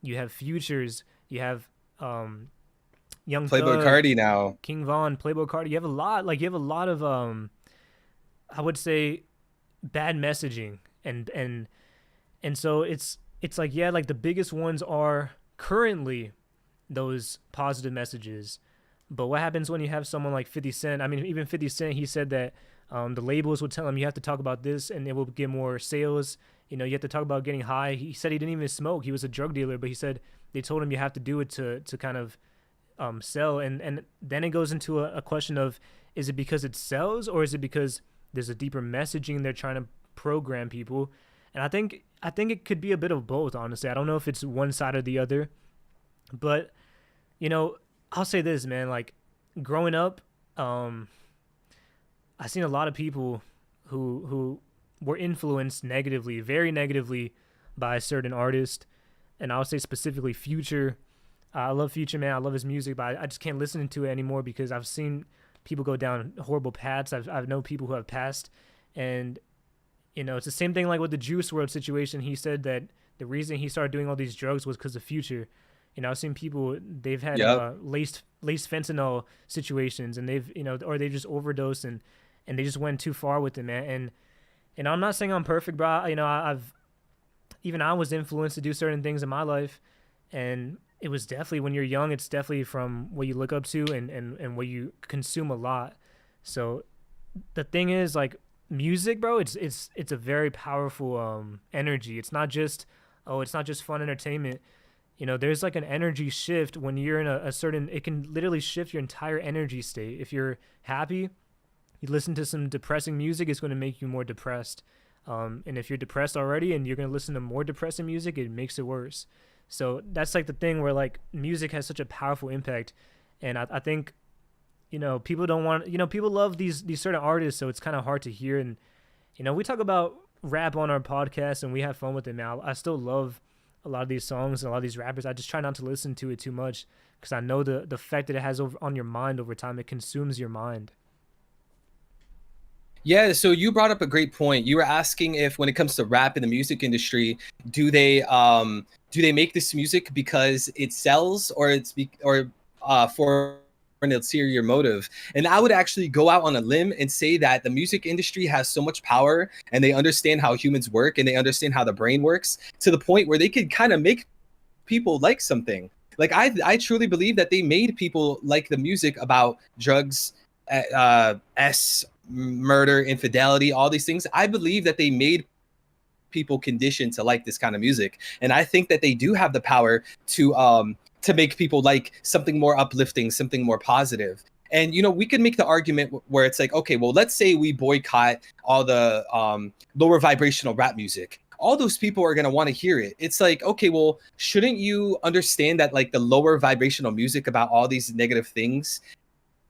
You have Futures, you have Young Playboy Thug, Cardi now. King Von, Playboy Cardi. You have a lot of I would say bad messaging, and so it's like, yeah, like the biggest ones are currently those positive messages. But what happens when you have someone like 50 Cent? I mean, even 50 Cent, he said that the labels would tell him you have to talk about this and it will get more sales. You have to talk about getting high. He said he didn't even smoke. He was a drug dealer, but he said they told him you have to do it to kind of sell. And then it goes into a question of, is it because it sells, or is it because there's a deeper messaging they're trying to program people? And I think it could be a bit of both, honestly. I don't know if it's one side or the other. But, I'll say this, man, like, growing up, I've seen a lot of people who were influenced negatively, very negatively, by a certain artist. And I would say specifically Future. I love Future, man. I love his music, but I just can't listen to it anymore because I've seen people go down horrible paths. I've known people who have passed. And, it's the same thing like with the Juice WRLD situation. He said that the reason he started doing all these drugs was because of Future. I've seen people, they've had laced fentanyl situations, and they've, or they just overdosed and they just went too far with it, man. And I'm not saying I'm perfect, bro. I was influenced to do certain things in my life, and it was definitely, when you're young, it's definitely from what you look up to and what you consume a lot. So the thing is, like, music, bro, it's a very powerful energy. It's not just fun entertainment. There's like an energy shift when you're in a certain, it can literally shift your entire energy state. If you're happy, you listen to some depressing music, it's going to make you more depressed. And if you're depressed already and you're going to listen to more depressing music, it makes it worse. So that's like the thing where, like, music has such a powerful impact. And I think, people don't want, people love these certain artists, so it's kind of hard to hear. And, we talk about rap on our podcast and we have fun with it, man. I still love a lot of these songs and a lot of these rappers. I just try not to listen to it too much because I know the effect that it has on your mind over time. It consumes your mind. Yeah, so you brought up a great point. You were asking if, when it comes to rap in the music industry, do they make this music because it sells, or for an ulterior motive? And I would actually go out on a limb and say that the music industry has so much power, and they understand how humans work, and they understand how the brain works, to the point where they could kind of make people like something. Like, I truly believe that they made people like the music about drugs, murder, infidelity, all these things. I believe that they made people conditioned to like this kind of music, and I think that they do have the power to make people like something more uplifting, something more positive. And we could make the argument where it's like, okay, well, let's say we boycott all the lower vibrational rap music. All those people are going to want to hear it. It's like, okay, well, shouldn't you understand that, like, the lower vibrational music about all these negative things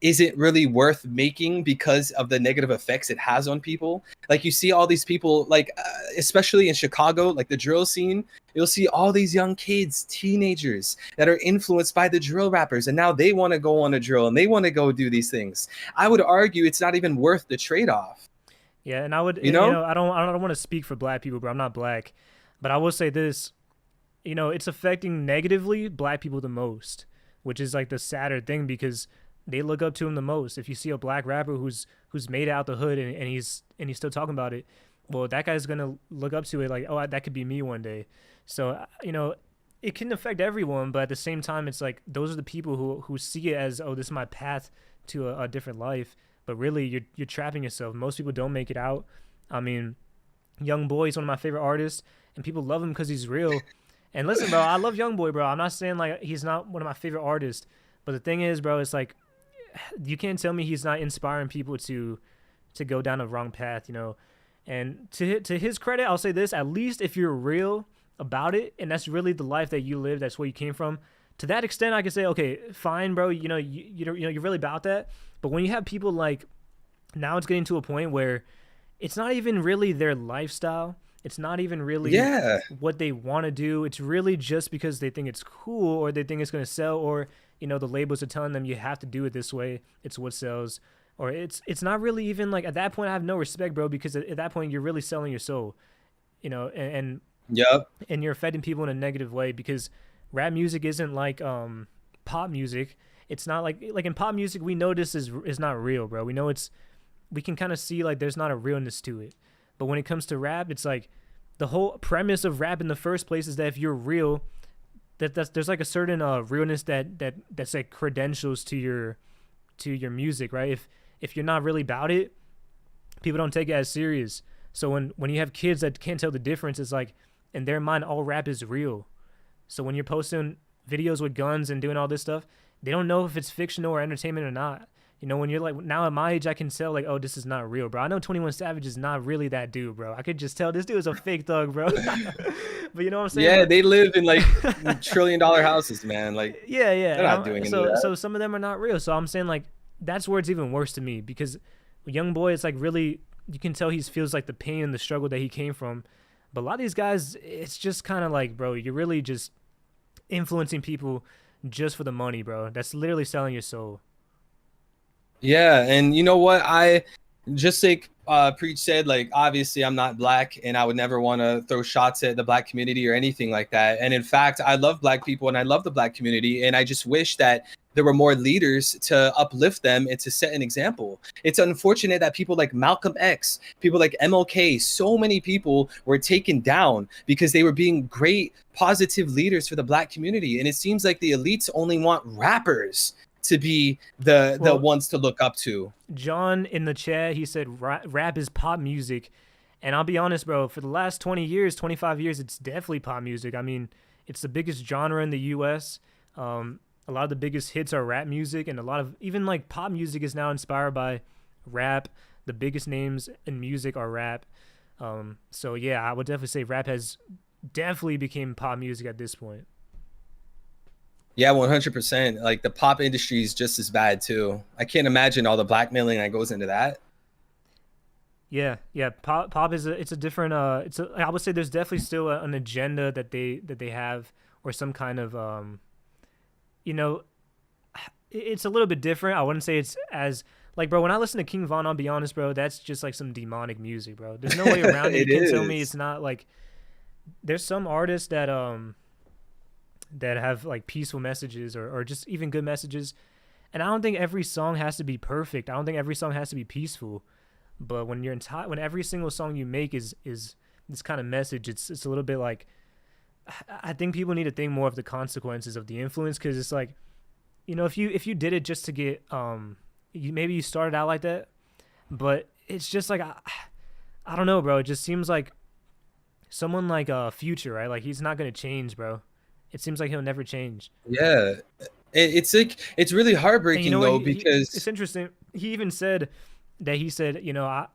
isn't really worth making because of the negative effects it has on people? Like, you see all these people, like, especially in Chicago, like the drill scene, you'll see all these young kids, teenagers, that are influenced by the drill rappers, and now they want to go on a drill and they want to go do these things. I would argue it's not even worth the trade-off. Yeah, and I would, I don't want to speak for black people, but I'm not black. But I will say this, it's affecting negatively black people the most, which is like the sadder thing, because they look up to him the most. If you see a black rapper who's made it out the hood and he's still talking about it, well, that guy's gonna look up to it like, oh, that could be me one day. So it can affect everyone, but at the same time, it's like those are the people who see it as, oh, this is my path to a different life. But really, you're trapping yourself. Most people don't make it out. I mean, Young Boy is one of my favorite artists, and people love him because he's real. And listen, bro, I love Young Boy, bro. I'm not saying like he's not one of my favorite artists, but the thing is, bro, it's like you can't tell me he's not inspiring people to go down a wrong path, And to his credit, I'll say this: at least if you're real about it, and that's really the life that you live, that's where you came from. To that extent, I can say, okay, fine, bro. You're really about that. But when you have people like now, it's getting to a point where it's not even really their lifestyle. It's not even really what they want to do. It's really just because they think it's cool or they think it's going to sell, or the labels are telling them you have to do it this way. It's what sells. Or it's not really even like, at that point I have no respect, bro, because at that point you're really selling your soul, and Yep. and you're affecting people in a negative way, because rap music isn't like pop music. It's not like in pop music we know this is not real, bro. We can kind of see like there's not a realness to it. But when it comes to rap, it's like the whole premise of rap in the first place is that if you're real, there's like a certain realness that's like credentials to your music, right? If you're not really about it, people don't take it as serious. So when you have kids that can't tell the difference, it's like in their mind all rap is real. So when you're posting videos with guns and doing all this stuff, they don't know if it's fictional or entertainment or not. When you're like, now at my age, I can tell like, oh, this is not real, bro. I know 21 Savage is not really that dude, bro. I could just tell this dude is a fake thug, bro. But you know what I'm saying? Yeah, they live in like $1 trillion houses, man. Like, yeah. they're not doing any of that. So some of them are not real. So I'm saying like that's where it's even worse to me, because Young Boy, it's like really, you can tell he feels like the pain and the struggle that he came from. But a lot of these guys, it's just kind of like, bro, you're really just influencing people just for the money, bro. That's literally selling your soul. Yeah, and you know what? I just like Preach said, like obviously I'm not black, and I would never want to throw shots at the black community or anything like that. And in fact, I love black people and I love the black community, and I just wish that there were more leaders to uplift them and to set an example. It's unfortunate that people like Malcolm X, people like MLK, so many people were taken down because they were being great, positive leaders for the black community. And it seems like the elites only want rappers to be the ones to look up to. John in the chat, he said rap is pop music. And I'll be honest, bro, for the last 20 years, 25 years, it's definitely pop music. I mean, it's the biggest genre in the US. A lot of the biggest hits are rap music, and a lot of even like pop music is now inspired by rap. The biggest names in music are rap. So yeah, I would definitely say rap has definitely became pop music at this point. Yeah, 100%. Like the pop industry is just as bad too. I can't imagine all the blackmailing that goes into that. Yeah. Pop is it's a different. I would say there's definitely still an agenda that they have, or some kind of it's a little bit different. I wouldn't say it's as like, bro, when I listen to King Von, I'll be honest, bro, that's just like some demonic music, bro. There's no way around it. You can't tell me it's not like. There's some artists that have like peaceful messages or just even good messages, and I don't think every song has to be perfect. I don't think every song has to be peaceful, but when when every single song you make is this kind of message, it's a little bit like, I think people need to think more of the consequences of the influence, because it's like, if you did it just to get maybe you started out like that, but it's just like I don't know, bro. It just seems like someone like Future, right? Like he's not gonna change, bro. It seems like he'll never change. Yeah, it's like it's really heartbreaking though, because it's interesting. He even said that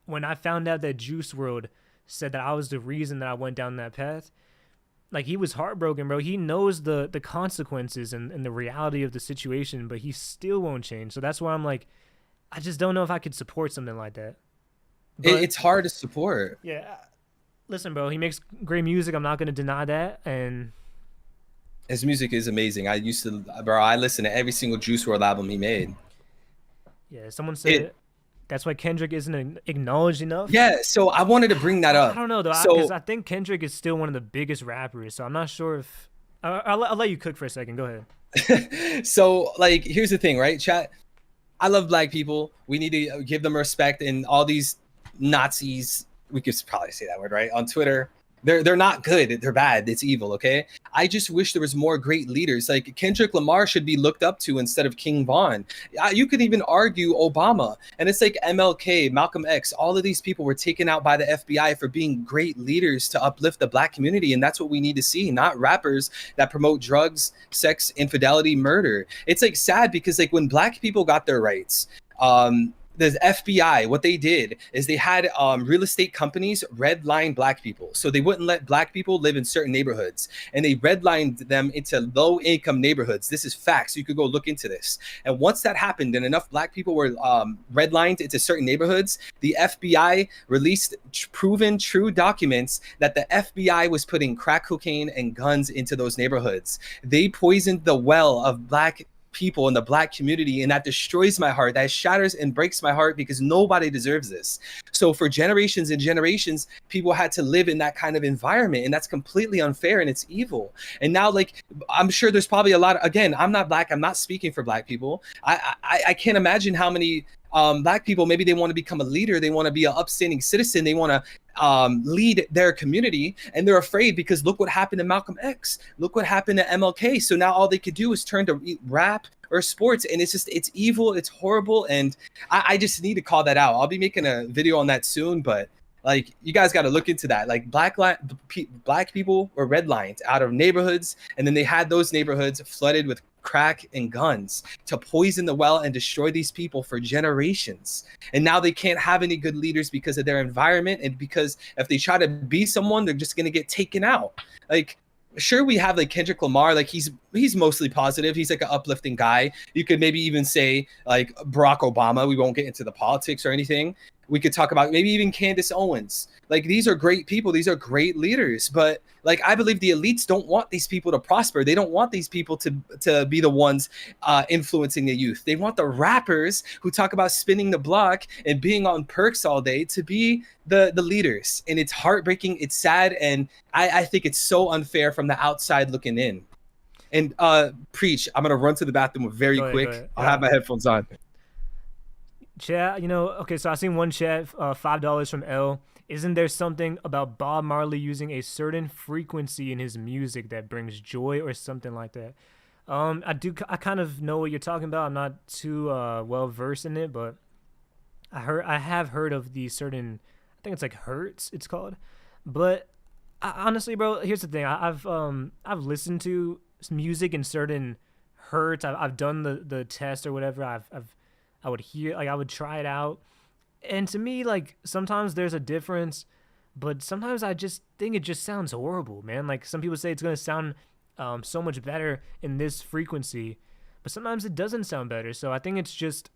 when I found out that Juice WRLD said that I was the reason that I went down that path, like he was heartbroken, bro. He knows the consequences and the reality of the situation, but he still won't change. So that's why I'm like, I just don't know if I could support something like that. But, it's hard to support. Yeah, listen, bro. He makes great music. I'm not gonna deny that, and his music is amazing. I listen to every single Juice WRLD album he made. Yeah, someone said that's why Kendrick isn't acknowledged enough. Yeah, so I wanted to bring that up. I don't know though, because I think Kendrick is still one of the biggest rappers. So I'm not sure if I'll let you cook for a second. Go ahead. So like, here's the thing, right, chat? I love black people. We need to give them respect, and all these Nazis we could probably say that word, right? On Twitter. They're not good. They're bad. It's evil. Okay. I just wish there was more great leaders. Like Kendrick Lamar should be looked up to instead of King Von. You could even argue Obama, and it's like MLK, Malcolm X. All of these people were taken out by the FBI for being great leaders to uplift the Black community, and that's what we need to see. Not rappers that promote drugs, sex, infidelity, murder. It's like sad because like when Black people got their rights, the FBI, what they did is they had real estate companies redline Black people. So they wouldn't let Black people live in certain neighborhoods, and they redlined them into low income neighborhoods. This is facts. You could go look into this. And once that happened and enough Black people were redlined into certain neighborhoods, the FBI released proven true documents that the FBI was putting crack cocaine and guns into those neighborhoods. They poisoned the well of Black people in the Black community, and that destroys my heart. That shatters and breaks my heart because nobody deserves this. So for generations and generations, people had to live in that kind of environment, and that's completely unfair and it's evil. And now, like, I'm sure there's probably a lot of, again, I'm not Black, I'm not speaking for Black people. I can't imagine how many Black people, maybe they want to become a leader, they want to be an upstanding citizen, they want to lead their community, and they're afraid because look what happened to Malcolm X, look what happened to MLK. So now all they could do is turn to rap or sports, and it's evil, it's horrible, and I just need to call that out. I'll be making a video on that soon, but like, you guys got to look into that. Like, Black people were redlined out of neighborhoods, and then they had those neighborhoods flooded with crack and guns to poison the well and destroy these people for generations. And now they can't have any good leaders because of their environment, and because if they try to be someone, they're just going to get taken out. Like, sure, we have like Kendrick Lamar, like he's mostly positive, he's like an uplifting guy. You could maybe even say like Barack Obama. We won't get into the politics or anything. We could talk about maybe even Candace Owens. Like, these are great people, these are great leaders, but like, I believe the elites don't want these people to prosper. They don't want these people to be the ones influencing the youth. They want the rappers who talk about spinning the block and being on perks all day to be the leaders. And it's heartbreaking, it's sad, and I think it's so unfair from the outside looking in. And Preach, I'm gonna run to the bathroom very quick. I'll have my headphones on. Chat, okay, so I seen one chat, $5 from L. Isn't there something about Bob Marley using a certain frequency in his music that brings joy or something like that? I kind of know what you're talking about. I'm not too well versed in it, but I have heard of the certain, I think it's like hertz it's called. But honestly, bro, here's the thing. I've listened to music in certain hertz. I've done the test or whatever. I would hear, like, I would try it out, and to me, like, sometimes there's a difference, but sometimes I just think it just sounds horrible, man. Like, some people say it's gonna sound so much better in this frequency, but sometimes it doesn't sound better. So I think it's just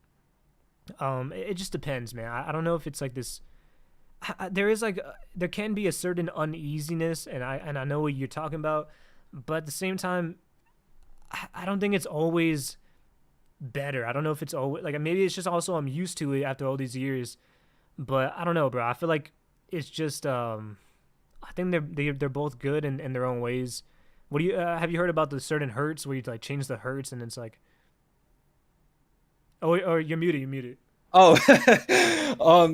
it just depends, man. I don't know if it's like this. There is like there can be a certain uneasiness, and I know what you're talking about, but at the same time, I don't think it's always better. I don't know if it's always like, maybe it's just also I'm used to it after all these years, but I don't know, bro. I feel like it's just I think they're both good in their own ways. What do you have you heard about the certain hertz where you like change the hertz and it's like, oh, or you're muted. Oh,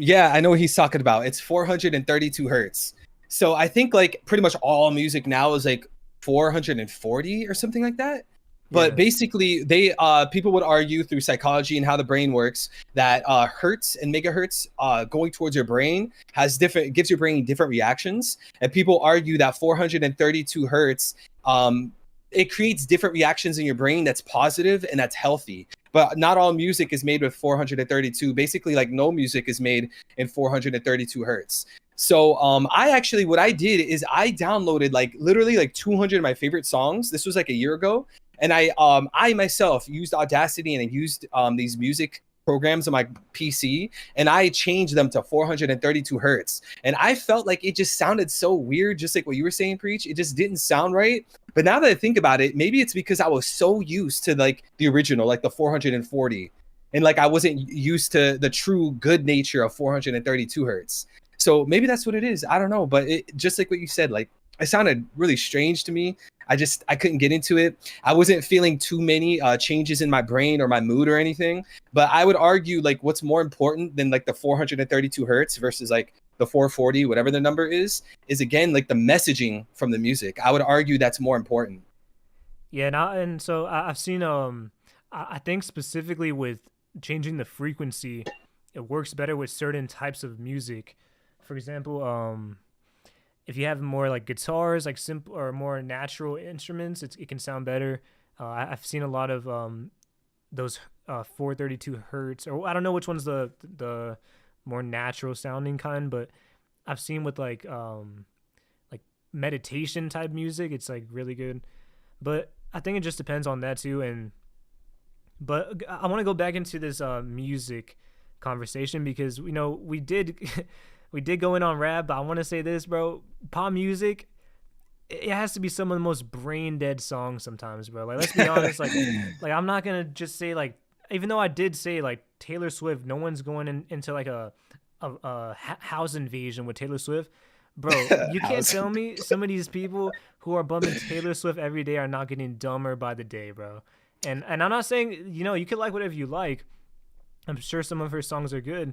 yeah, I know what he's talking about. It's 432 hertz. So I think like pretty much all music now is like 440 or something like that. But basically, they people would argue through psychology and how the brain works that hertz and megahertz going towards your brain gives your brain different reactions. And people argue that 432 hertz it creates different reactions in your brain that's positive and that's healthy. But not all music is made with 432. Basically, like, no music is made in 432 hertz. So what I did is I downloaded like literally like 200 of my favorite songs. This was like a year ago. And I myself used Audacity, and I used these music programs on my PC, and I changed them to 432 hertz. And I felt like it just sounded so weird, just like what you were saying, Preach. It just didn't sound right. But now that I think about it, maybe it's because I was so used to like the original, like the 440. And like I wasn't used to the true good nature of 432 hertz. So maybe that's what it is. I don't know. But it, just like what you said, like, it sounded really strange to me. I couldn't get into it. I wasn't feeling too many changes in my brain or my mood or anything. But I would argue, like, what's more important than like the 432 hertz versus like the 440, whatever the number is again like the messaging from the music. I would argue that's more important. Yeah, and so I've seen I think specifically with changing the frequency, it works better with certain types of music. For example, if you have more like guitars, like simple or more natural instruments, it can sound better. I've seen a lot of those 432 hertz, or I don't know which one's the more natural sounding kind, but I've seen with like meditation type music, it's like really good. But I think it just depends on that too. And but I want to go back into this music conversation because we did we did go in on rap, but I want to say this, bro. Pop music, it has to be some of the most brain dead songs sometimes, bro. Like let's be honest, like I'm not gonna just say like, even though I did say like Taylor Swift, no one's going into like a house invasion with Taylor Swift. Bro, you can't tell me some of these people who are bumping Taylor Swift every day are not getting dumber by the day, bro. And I'm not saying, you could like whatever you like. I'm sure some of her songs are good,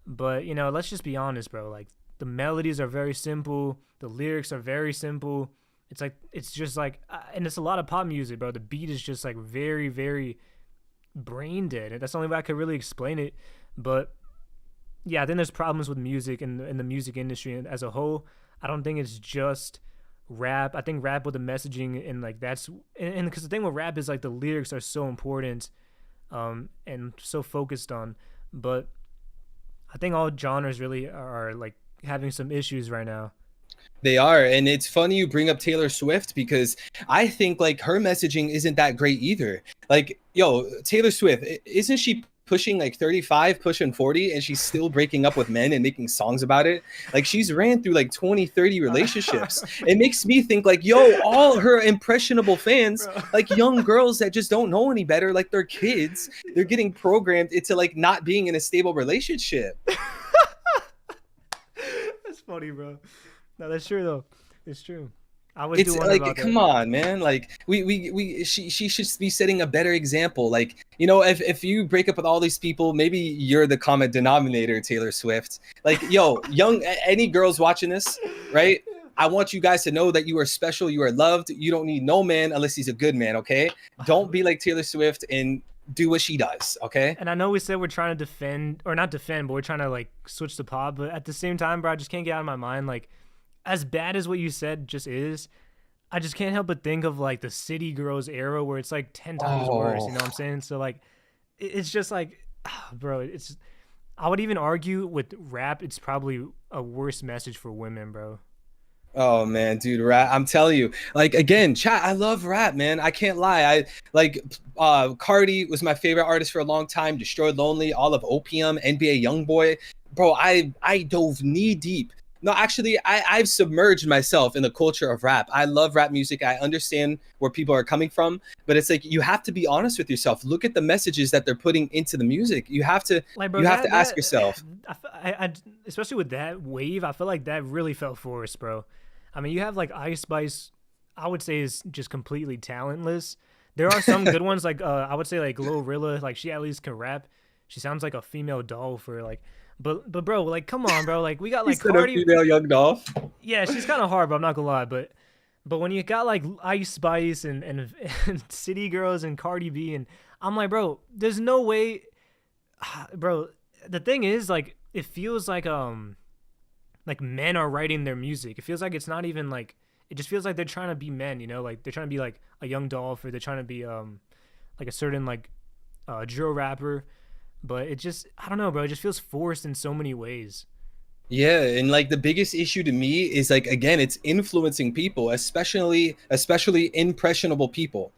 but let's just be honest, bro. Like the melodies are very simple, the lyrics are very simple. It's just like and it's a lot of pop music, bro. The beat is just like very, very brain dead. That's the only way I could really explain it. But yeah, then there's problems with music and in the music industry as a whole. I don't think it's just rap. I think rap with the messaging and like that's and because the thing with rap is like the lyrics are so important, and so focused on. But I think all genres really are like having some issues right now. They are. And it's funny you bring up Taylor Swift because I think like her messaging isn't that great either. Like, yo, Taylor Swift, isn't she pushing like 35, pushing 40, and she's still breaking up with men and making songs about it? Like she's ran through like 20, 30 relationships. It makes me think like, yo, all her impressionable fans, like young girls that just don't know any better, like they're kids, they're getting programmed into like not being in a stable relationship. That's funny, bro. No, that's true though. It's true. I would It's do one like, about come that. on, man. Like she should be setting a better example. Like, if you break up with all these people, maybe you're the common denominator, Taylor Swift. Like, yo, any girls watching this, right? I want you guys to know that you are special, you are loved. You don't need no man unless he's a good man, okay? Don't be like Taylor Swift and do what she does, okay? And I know we said we're trying to defend, or not defend, but we're trying to like switch the pod. But at the same time, bro, I just can't get out of my mind. Like, as bad as what you said just is, I just can't help but think of like the City Girls era where it's like 10 times worse. You know what I'm saying? So like, it's just like, bro, I would even argue with rap, it's probably a worse message for women, bro. Oh man, dude, rap. I'm telling you, like again, chat. I love rap, man. I can't lie. I like Cardi was my favorite artist for a long time. Destroyed Lonely, all of Opium, NBA YoungBoy. Bro, I dove knee deep. No, actually, I've submerged myself in the culture of rap. I love rap music. I understand where people are coming from, but it's like you have to be honest with yourself. Look at the messages that they're putting into the music. You have to, Like, bro, you have to ask yourself. especially with that wave, I feel like that really felt forced, bro. I mean, you have like Ice Spice, I would say is just completely talentless. There are some good ones, like I would say like Glorilla, like she at least can rap. She sounds like a female doll for like, but bro, like come on, bro, like we got like Instead of Cardi. female young doll. Yeah, she's kind of hard, but I'm not gonna lie. But when you got like Ice Spice and City Girls and Cardi B, and I'm like, bro, there's no way, bro. The thing is, like, it feels like men are writing their music. It feels like it's not even like, it just feels like they're trying to be men, like they're trying to be like a young Dolph, or they're trying to be like a certain like drill rapper. But it just, I don't know, bro. It just feels forced in so many ways. Yeah, and like the biggest issue to me is like again, it's influencing people, especially impressionable people.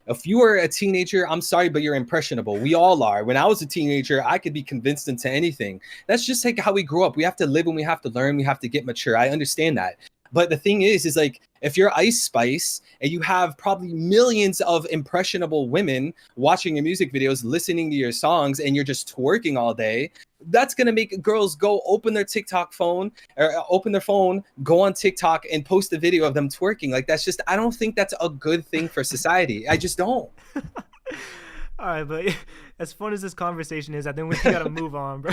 If you are a teenager, I'm sorry, but you're impressionable. We all are. When I was a teenager, I could be convinced into anything. That's just like how we grow up. We have to live and we have to learn. We have to get mature. I understand that. But the thing is like, if you're Ice Spice and you have probably millions of impressionable women watching your music videos, listening to your songs, and you're just twerking all day, that's going to make girls go open their TikTok phone or open their phone, go on TikTok and post a video of them twerking. Like, that's just, I don't think that's a good thing for society. I just don't. All right, but as fun as this conversation is, I think we gotta move on, bro.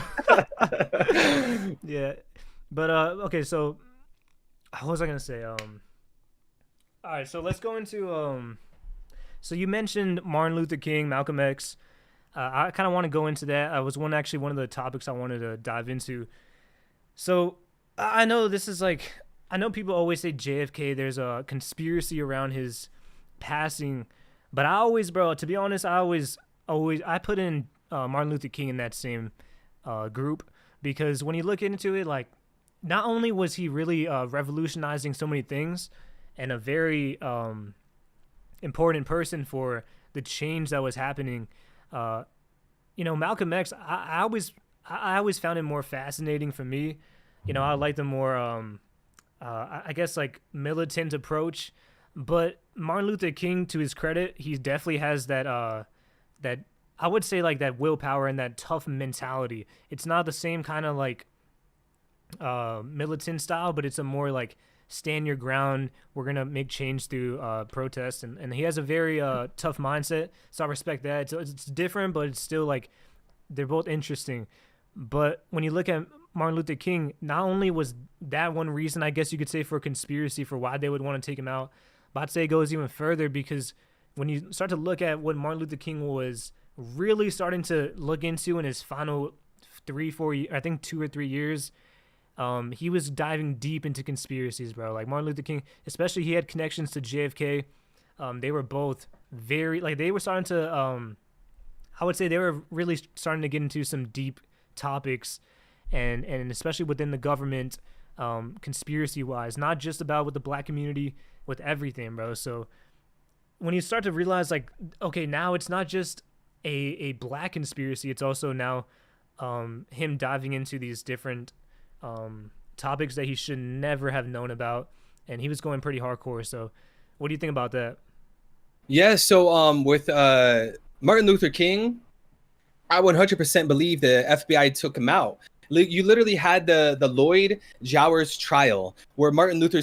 Yeah, but okay, so what was I gonna say? All right, so let's go into So you mentioned Martin Luther King, Malcolm X. I kind of want to go into that. I was one of the topics I wanted to dive into. So I know this is like, I know people always say JFK. There's a conspiracy around his passing, but I always, bro, to be honest, I put in Martin Luther King in that same group, because when you look into it, like, not only was he really revolutionizing so many things and a very important person for the change that was happening. Malcolm X, I always found him more fascinating for me. I like the more, I guess, like, militant approach. But Martin Luther King, to his credit, he definitely has that I would say, like, that willpower and that tough mentality. It's not the same kind of like militant style, but it's a more like stand your ground. We're gonna make change through protest, and he has a very tough mindset. So I respect that. It's different, but it's still like they're both interesting. But when you look at Martin Luther King, not only was that one reason, I guess you could say, for a conspiracy for why they would want to take him out, but I'd say it goes even further, because when you start to look at what Martin Luther King was really starting to look into in his final 3-4 I think 2 or 3 years, he was diving deep into conspiracies, bro. Like, Martin Luther King, especially, he had connections to JFK. They were both very, like, they were starting to I would say they were really starting to get into some deep topics, and especially within the government, conspiracy wise, not just about with the black community, with everything, bro. So when you start to realize, like, okay, now it's not just a black conspiracy, it's also now him diving into these different topics that he should never have known about, and he was going pretty hardcore. So what do you think about that? Yeah, so with Martin Luther King, I 100% believe the FBI took him out. You literally had the Lloyd Jowers trial, where Martin Luther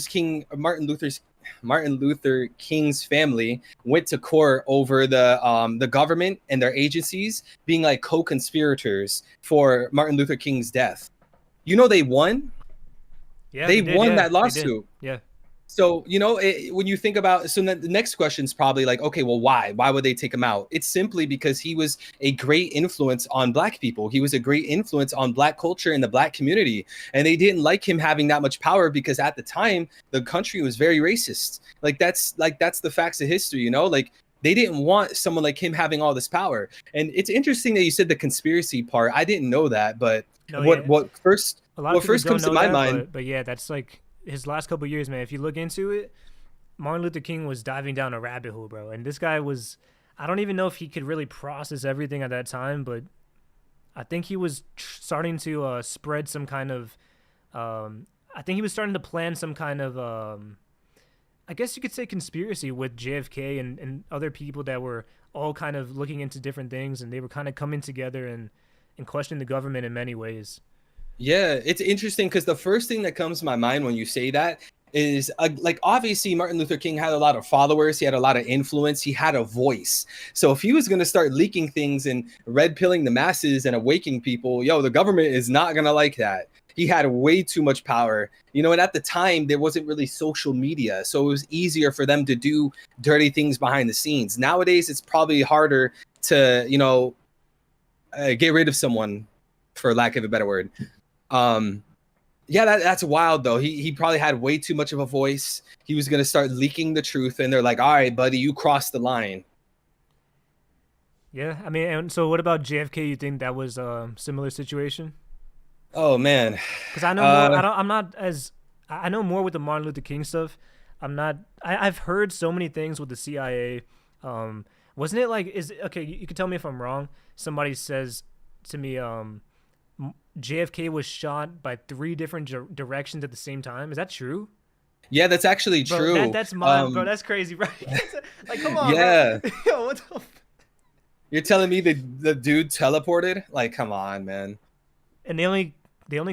King's family went to court over the government and their agencies being like co-conspirators for Martin Luther King's death. They won. Yeah, They did, won yeah, that they did. lawsuit. Yeah. So, when you think about, so the next question is probably like, okay, well, why? Why would they take him out? It's simply because he was a great influence on black people. He was a great influence on black culture and the black community. And they didn't like him having that much power, because at the time, the country was very racist. That's the facts of history, Like, they didn't want someone like him having all this power. And it's interesting that you said the conspiracy part. I didn't know that, but No, what yeah. what first A lot what of people first don't comes to know my that, mind. but yeah, that's like his last couple of years, man. If you look into it, Martin Luther King was diving down a rabbit hole, bro. And this guy was, I don't even know if he could really process everything at that time, but I think he was starting to spread some kind of, I think he was starting to plan some kind of, I guess you could say, conspiracy with JFK and other people that were all kind of looking into different things, and they were kind of coming together and questioning the government in many ways. Yeah, it's interesting because the first thing that comes to my mind when you say that is like, obviously Martin Luther King had a lot of followers, he had a lot of influence, he had a voice. So if he was going to start leaking things and red pilling the masses and awakening people, the government is not going to like that. He had way too much power, and at the time there wasn't really social media, so it was easier for them to do dirty things behind the scenes. Nowadays it's probably harder to get rid of someone, for lack of a better word. Yeah, that's wild though. He probably had way too much of a voice. He was gonna start leaking the truth, and they're like, "All right, buddy, you crossed the line." Yeah, I mean, and so what about JFK? You think that was a similar situation? Oh man, Because I know more. I'm not as. I know more with the Martin Luther King stuff. I'm not. I've heard so many things with the CIA. Wasn't it like? Okay? You can tell me if I'm wrong. Somebody says to me, JFK was shot by 3 different directions at the same time. Is that true? yeah, that's actually Bro, true. that's mine, bro. That's crazy, bro. Like, come on, Yeah, bro. Yo, what the? you're telling me the dude teleported? Like, come on, man. And they only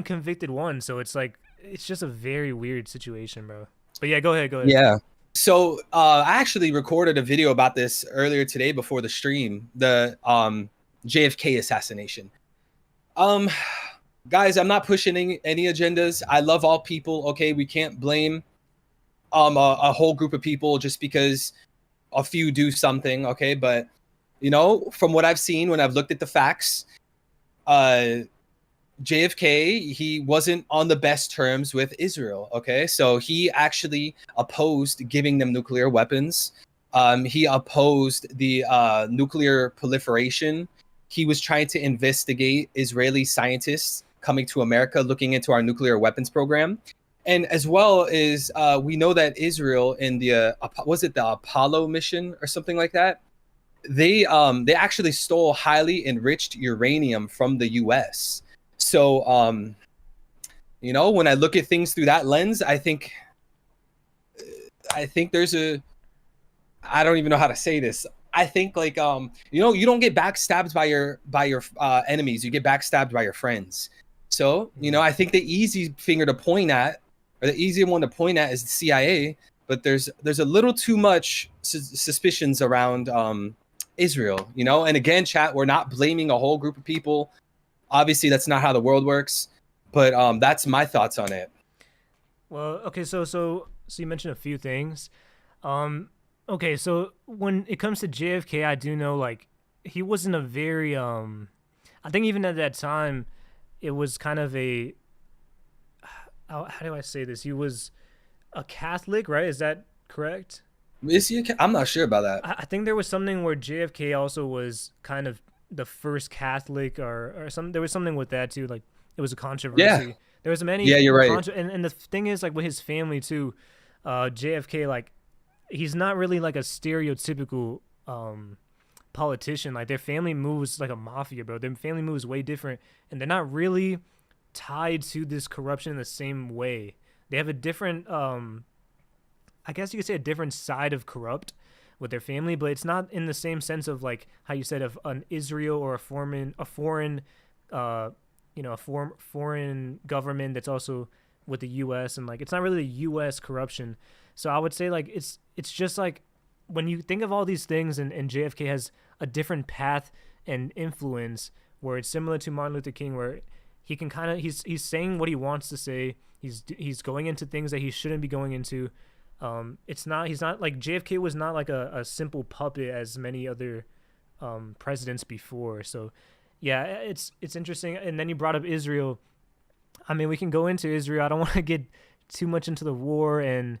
convicted one, so it's like it's just a very weird situation, bro. But yeah, go ahead, go ahead. Yeah. So I actually recorded a video about this earlier today before the stream, the JFK assassination. Um, guys, I'm not pushing any agendas. I love all people. Okay, we can't blame a whole group of people just because a few do something. Okay, but you know, from what I've seen when I've looked at the facts, uh, JFK, he wasn't on the best terms with Israel. Okay, so he actually opposed giving them nuclear weapons. He opposed the nuclear proliferation. He was trying to investigate Israeli scientists coming to America, looking into our nuclear weapons program. And as well as we know that Israel in the was it the Apollo mission or something like that? They actually stole highly enriched uranium from the U.S. So you know, when I look at things through that lens, I think there's a, I don't even know how to say this. I think like you know, you don't get backstabbed by your enemies. You get backstabbed by your friends. So you know, I think the easy finger to point at, or the easier one to point at, is the CIA. But there's a little too much suspicions around Israel. You know, and again, chat, we're not blaming a whole group of people. Obviously, that's not how the world works. But that's my thoughts on it. Well, okay, so you mentioned a few things. Um, okay, so when it comes to JFK, I do know like he wasn't a very I think even at that time, it was kind of a how do I say this? He was a Catholic, right? Is that correct? Is he? I'm not sure about that. I think there was something where JFK also was kind of the first Catholic, or some. There was something with that too. Like it was a controversy. Yeah. There was many. Yeah, you're right. And the thing is, like with his family too, JFK, like he's not really like a stereotypical politician. Like their family moves like a mafia, bro. Their family moves way different, and they're not really tied to this corruption in the same way. They have a different I guess you could say a different side of corrupt with their family, but it's not in the same sense of like how you said of an Israel or a foreign foreign government that's also with the U.S. and like it's not really the U.S. corruption. So I would say like it's just like when you think of all these things, and JFK has a different path and influence where it's similar to Martin Luther King, where he can kind of he's saying what he wants to say. He's going into things that he shouldn't be going into. He's not like JFK was not like a simple puppet as many other presidents before. So yeah, it's interesting. And then you brought up Israel. I mean, we can go into Israel. I don't want to get too much into the war, and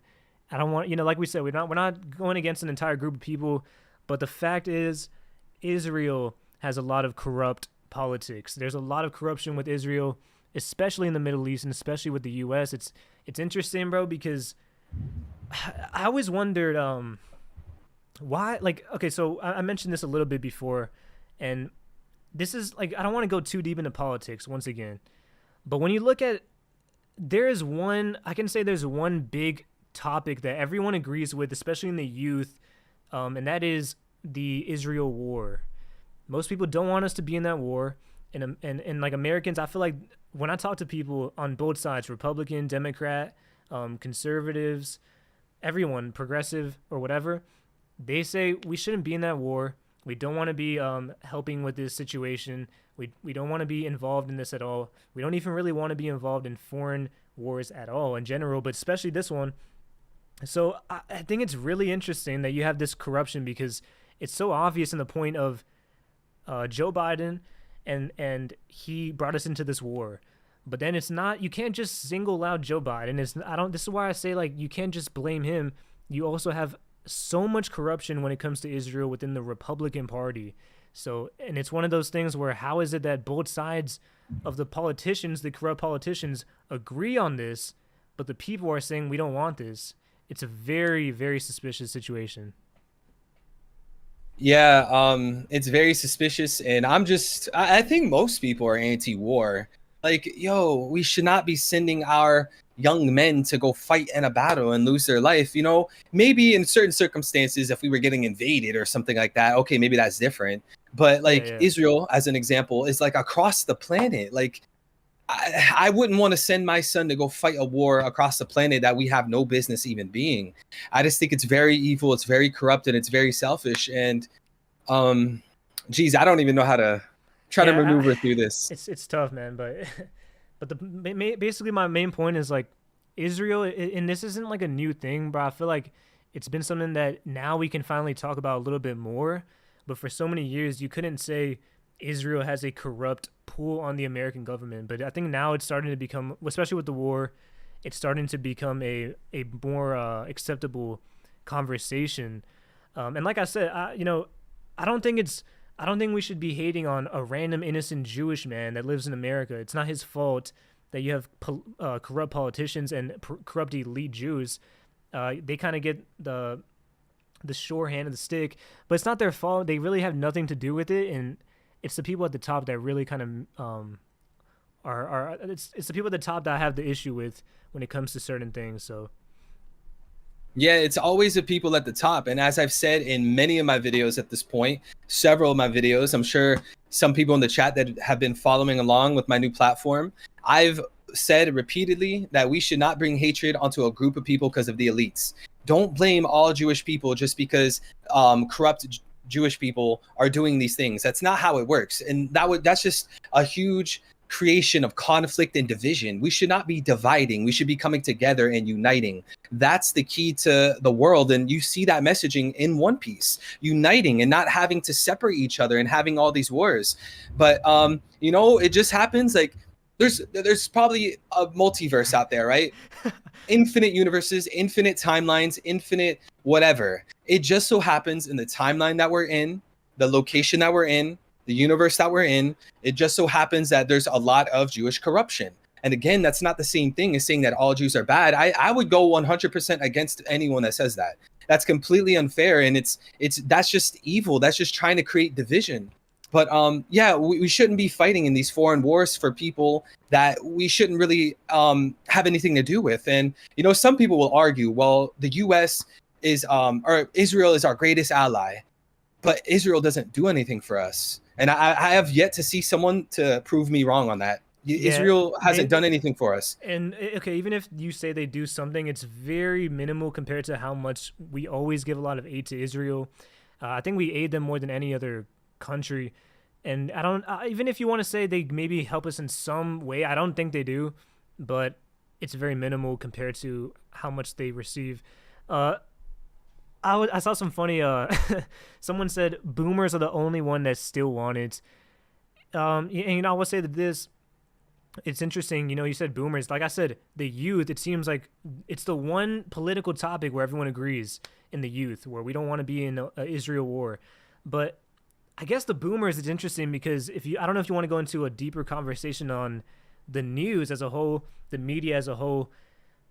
I don't want, like we said, we're not going against an entire group of people, but the fact is Israel has a lot of corrupt politics. There's a lot of corruption with Israel, especially in the Middle East and especially with the US. It's interesting, bro, because I always wondered why, like, okay, so I mentioned this a little bit before, and this is like, I don't want to go too deep into politics once again, but when you look at, there's one big topic that everyone agrees with, especially in the youth, and that is the Israel war. Most people don't want us to be in that war, and like Americans, I feel like when I talk to people on both sides, Republican, Democrat, conservatives, everyone, progressive or whatever, they say we shouldn't be in that war. We don't want to be helping with this situation. We don't want to be involved in this at all. We don't even really want to be involved in foreign wars at all in general, but especially this one. So I think it's really interesting that you have this corruption, because it's so obvious in the point of Joe Biden, and he brought us into this war. But then it's not, you can't just single out Joe Biden. This is why I say, like, you can't just blame him. You also have so much corruption when it comes to Israel within the Republican Party. So, and it's one of those things where how is it that both sides of the politicians, the corrupt politicians, agree on this, but the people are saying we don't want this? It's a very, very suspicious situation. Yeah, it's very suspicious, and I think most people are anti-war. Like, yo, we should not be sending our young men to go fight in a battle and lose their life. You know, maybe in certain circumstances, if we were getting invaded or something like that, okay, maybe that's different. But like Yeah. Israel, as an example, is like across the planet. Like, I wouldn't want to send my son to go fight a war across the planet that we have no business even being. I just think it's very evil, it's very corrupt, and it's very selfish. And geez, I don't even know how to try to Yeah, maneuver through this. it's tough, man. But But basically my main point is like Israel, and this isn't like a new thing, but I feel like it's been something that now we can finally talk about a little bit more. But for so many years, you couldn't say Israel has a corrupt pull on the American government. But I think now it's starting to become, especially with the war, it's starting to become a more acceptable conversation. And like I said, I don't think it's I don't think we should be hating on a random innocent Jewish man that lives in America. It's not his fault that you have corrupt politicians and corrupt elite Jews. They kind of get the short hand of the stick, but it's not their fault. They really have nothing to do with it, and it's the people at the top that really kind of it's the people at the top that I have the issue with when it comes to certain things. So Yeah, it's always the people at the top. And as I've said in many of my videos at this point, several of my videos, I'm sure some people in the chat that have been following along with my new platform, I've said repeatedly that we should not bring hatred onto a group of people because of the elites. Don't blame all Jewish people just because corrupt Jewish people are doing these things. That's not how it works. And that's just a huge creation of conflict and division. We should not be dividing. We should be coming together and uniting. That's the key to the world. And you see that messaging in One Piece, uniting and not having to separate each other and having all these wars. But it just happens like there's probably a multiverse out there, right? Infinite universes, infinite timelines, infinite whatever. It just so happens in the timeline that we're in, the location that we're in, the universe that we're in, it just so happens that there's a lot of Jewish corruption. And again, that's not the same thing as saying that all Jews are bad. I would go 100% against anyone that says that. That's completely unfair, and that's just evil. That's just trying to create division. But we shouldn't be fighting in these foreign wars for people that we shouldn't really have anything to do with. And some people will argue, well, the U.S. is or Israel is our greatest ally, but Israel doesn't do anything for us. And I have yet to see someone to prove me wrong on that. Yeah, Israel hasn't done anything for us. And okay, even if you say they do something, it's very minimal compared to how much we always give a lot of aid to Israel. I think we aid them more than any other country. And I don't, even if you want to say they maybe help us in some way, I don't think they do, but it's very minimal compared to how much they receive. I saw some funny, someone said boomers are the only one that still want it. And I will say that it's interesting, you said boomers. Like I said, the youth, it seems like it's the one political topic where everyone agrees in the youth, where we don't want to be in an Israel war. But I guess the boomers, it's interesting because I don't know if you want to go into a deeper conversation on the news as a whole, the media as a whole,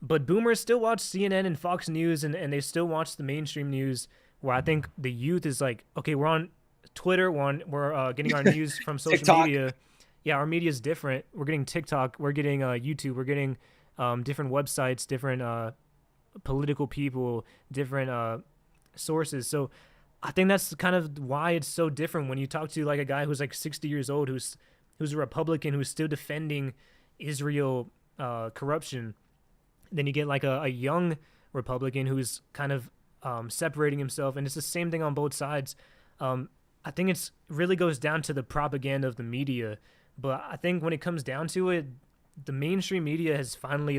but boomers still watch CNN and Fox News, and they still watch the mainstream news, where I think the youth is like, okay, we're on Twitter, we're getting our news from social media. Yeah, our media is different. We're getting TikTok, we're getting YouTube, we're getting different websites, different political people, different sources. So I think that's kind of why it's so different when you talk to like a guy who's like 60 years old, who's a Republican, who's still defending Israel corruption. Then you get like a young Republican who's kind of separating himself, and it's the same thing on both sides. I think it's really goes down to the propaganda of the media, but I think when it comes down to it, the mainstream media has finally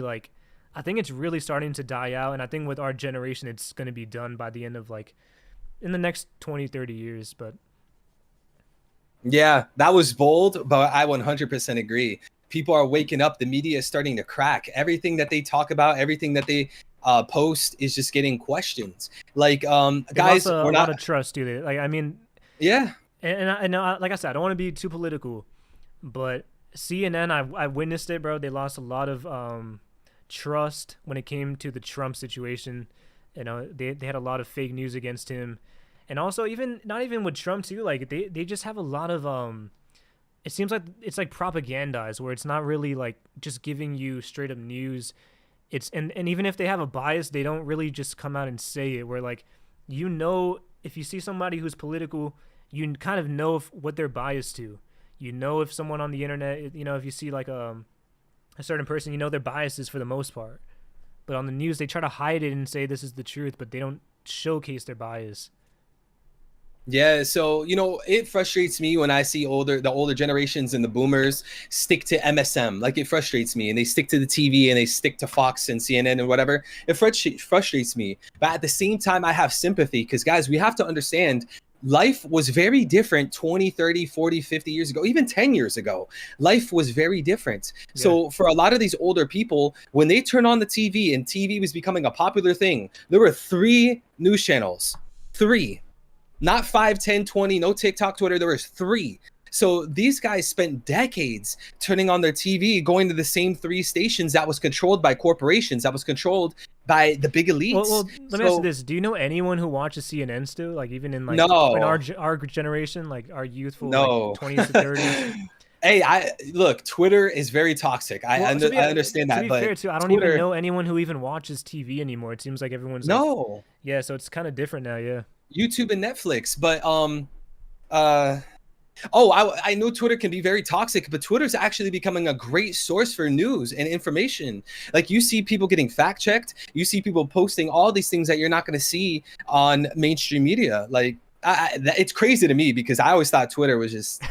I think it's really starting to die out, and I think with our generation, it's going to be done by the end of in the next 20, 30 years. But yeah, that was bold, but I 100% agree. People are waking up. The media is starting to crack. Everything that they talk about, everything that they post is just getting questions. Guys, we're not a lot of trust, do they? I mean, yeah. And like I said, I don't want to be too political, but CNN, I witnessed it, bro. They lost a lot of trust when it came to the Trump situation. They had a lot of fake news against him, and also not even with Trump too. They just have a lot of it seems like it's like propagandized, where it's not really just giving you straight up news. It's and even if they have a bias, they don't really just come out and say it. Where if you see somebody who's political, you kind of know what they're biased to. If someone on the internet, if you see a certain person, their biases for the most part. But on the news, they try to hide it and say this is the truth, but they don't showcase their bias. Yeah, so it frustrates me when I see the older generations and the boomers stick to MSM. Like, it frustrates me, and they stick to the TV and they stick to Fox and CNN and whatever. It frustrates me. But at the same time, I have sympathy because, guys, we have to understand life was very different 20, 30, 40, 50 years ago, even 10 years ago. Life was very different. Yeah. So for a lot of these older people, when they turn on the TV and TV was becoming a popular thing, there were 3 news channels. 3. Not 5, 10, 20, no TikTok, Twitter. There was 3. So these guys spent decades turning on their TV, going to the same 3 stations that was controlled by corporations, that was controlled by the big elites. Well, let me ask you this: do you know anyone who watches CNN still? Like, even in in our generation, like our youthful, like 20s to 30s. Hey, look, Twitter is very toxic. I understand that. To be fair, too, I don't even know anyone who even watches TV anymore. It seems like everyone's yeah. So it's kind of different now. Yeah. YouTube and Netflix, but I know Twitter can be very toxic, but Twitter's actually becoming a great source for news and information. Like, you see people getting fact checked, you see people posting all these things that you're not going to see on mainstream media. Like, it's crazy to me because I always thought Twitter was just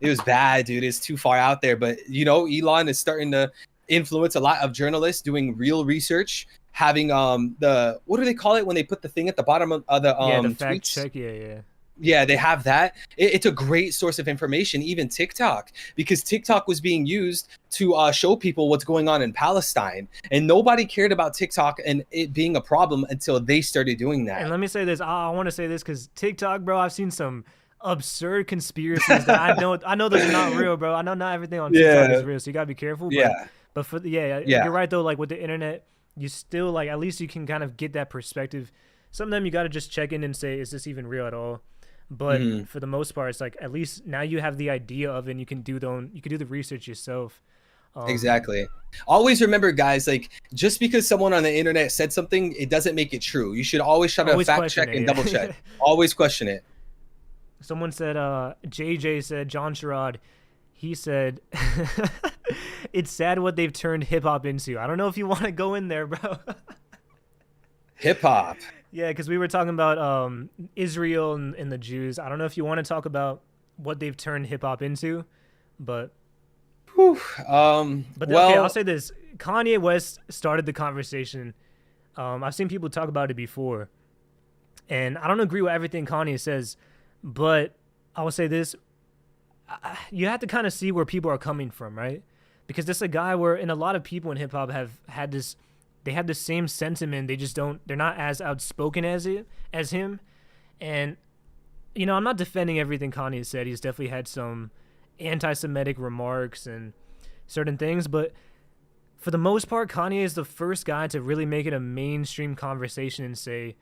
it was bad, dude. It's too far out there. But Elon is starting to influence a lot of journalists doing real research, having the, what do they call it when they put the thing at the bottom of the the fact tweets? check. Yeah. Yeah, they have that. It's a great source of information, even TikTok, because TikTok was being used to show people what's going on in Palestine. And nobody cared about TikTok and it being a problem until they started doing that. And let me say this. I want to say this because TikTok, bro, I've seen some absurd conspiracies that I know those are not real, bro. I know not everything on TikTok is real, so you got to be careful. But you're right, though. Like, with the internet, you still, like, at least you can kind of get that perspective. Some of them you got to just check in and say, is this even real at all? But for the most part, it's like, at least now you have the idea of it and you can do the research yourself. Exactly. Always remember, guys, like, just because someone on the internet said something, it doesn't make it true. You should always try to fact check and double check. Always question it. Someone said, JJ said, John Sherrod, he said, it's sad what they've turned hip hop into. I don't know if you want to go in there, bro. Hip hop. Yeah, because we were talking about Israel and the Jews. I don't know if you want to talk about what they've turned hip hop into, but okay, I'll say this: Kanye West started the conversation. I've seen people talk about it before, and I don't agree with everything Kanye says, but I will say this: you have to kind of see where people are coming from, right? Because this is a guy and a lot of people in hip hop have had this. They have the same sentiment. They're not as outspoken as him. And, I'm not defending everything Kanye said. He's definitely had some anti-Semitic remarks and certain things. But for the most part, Kanye is the first guy to really make it a mainstream conversation and say,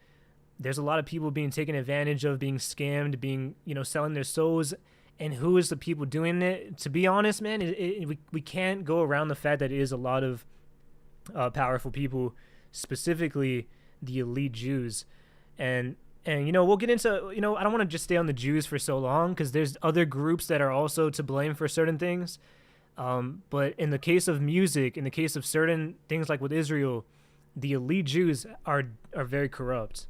there's a lot of people being taken advantage of, being scammed, being, selling their souls. And who is the people doing it? To be honest, man, we can't go around the fact that it is a lot of powerful people, specifically the elite Jews, and we'll get into I don't want to just stay on the Jews for so long because there's other groups that are also to blame for certain things, but in the case of music, in the case of certain things like with Israel, the elite Jews are very corrupt.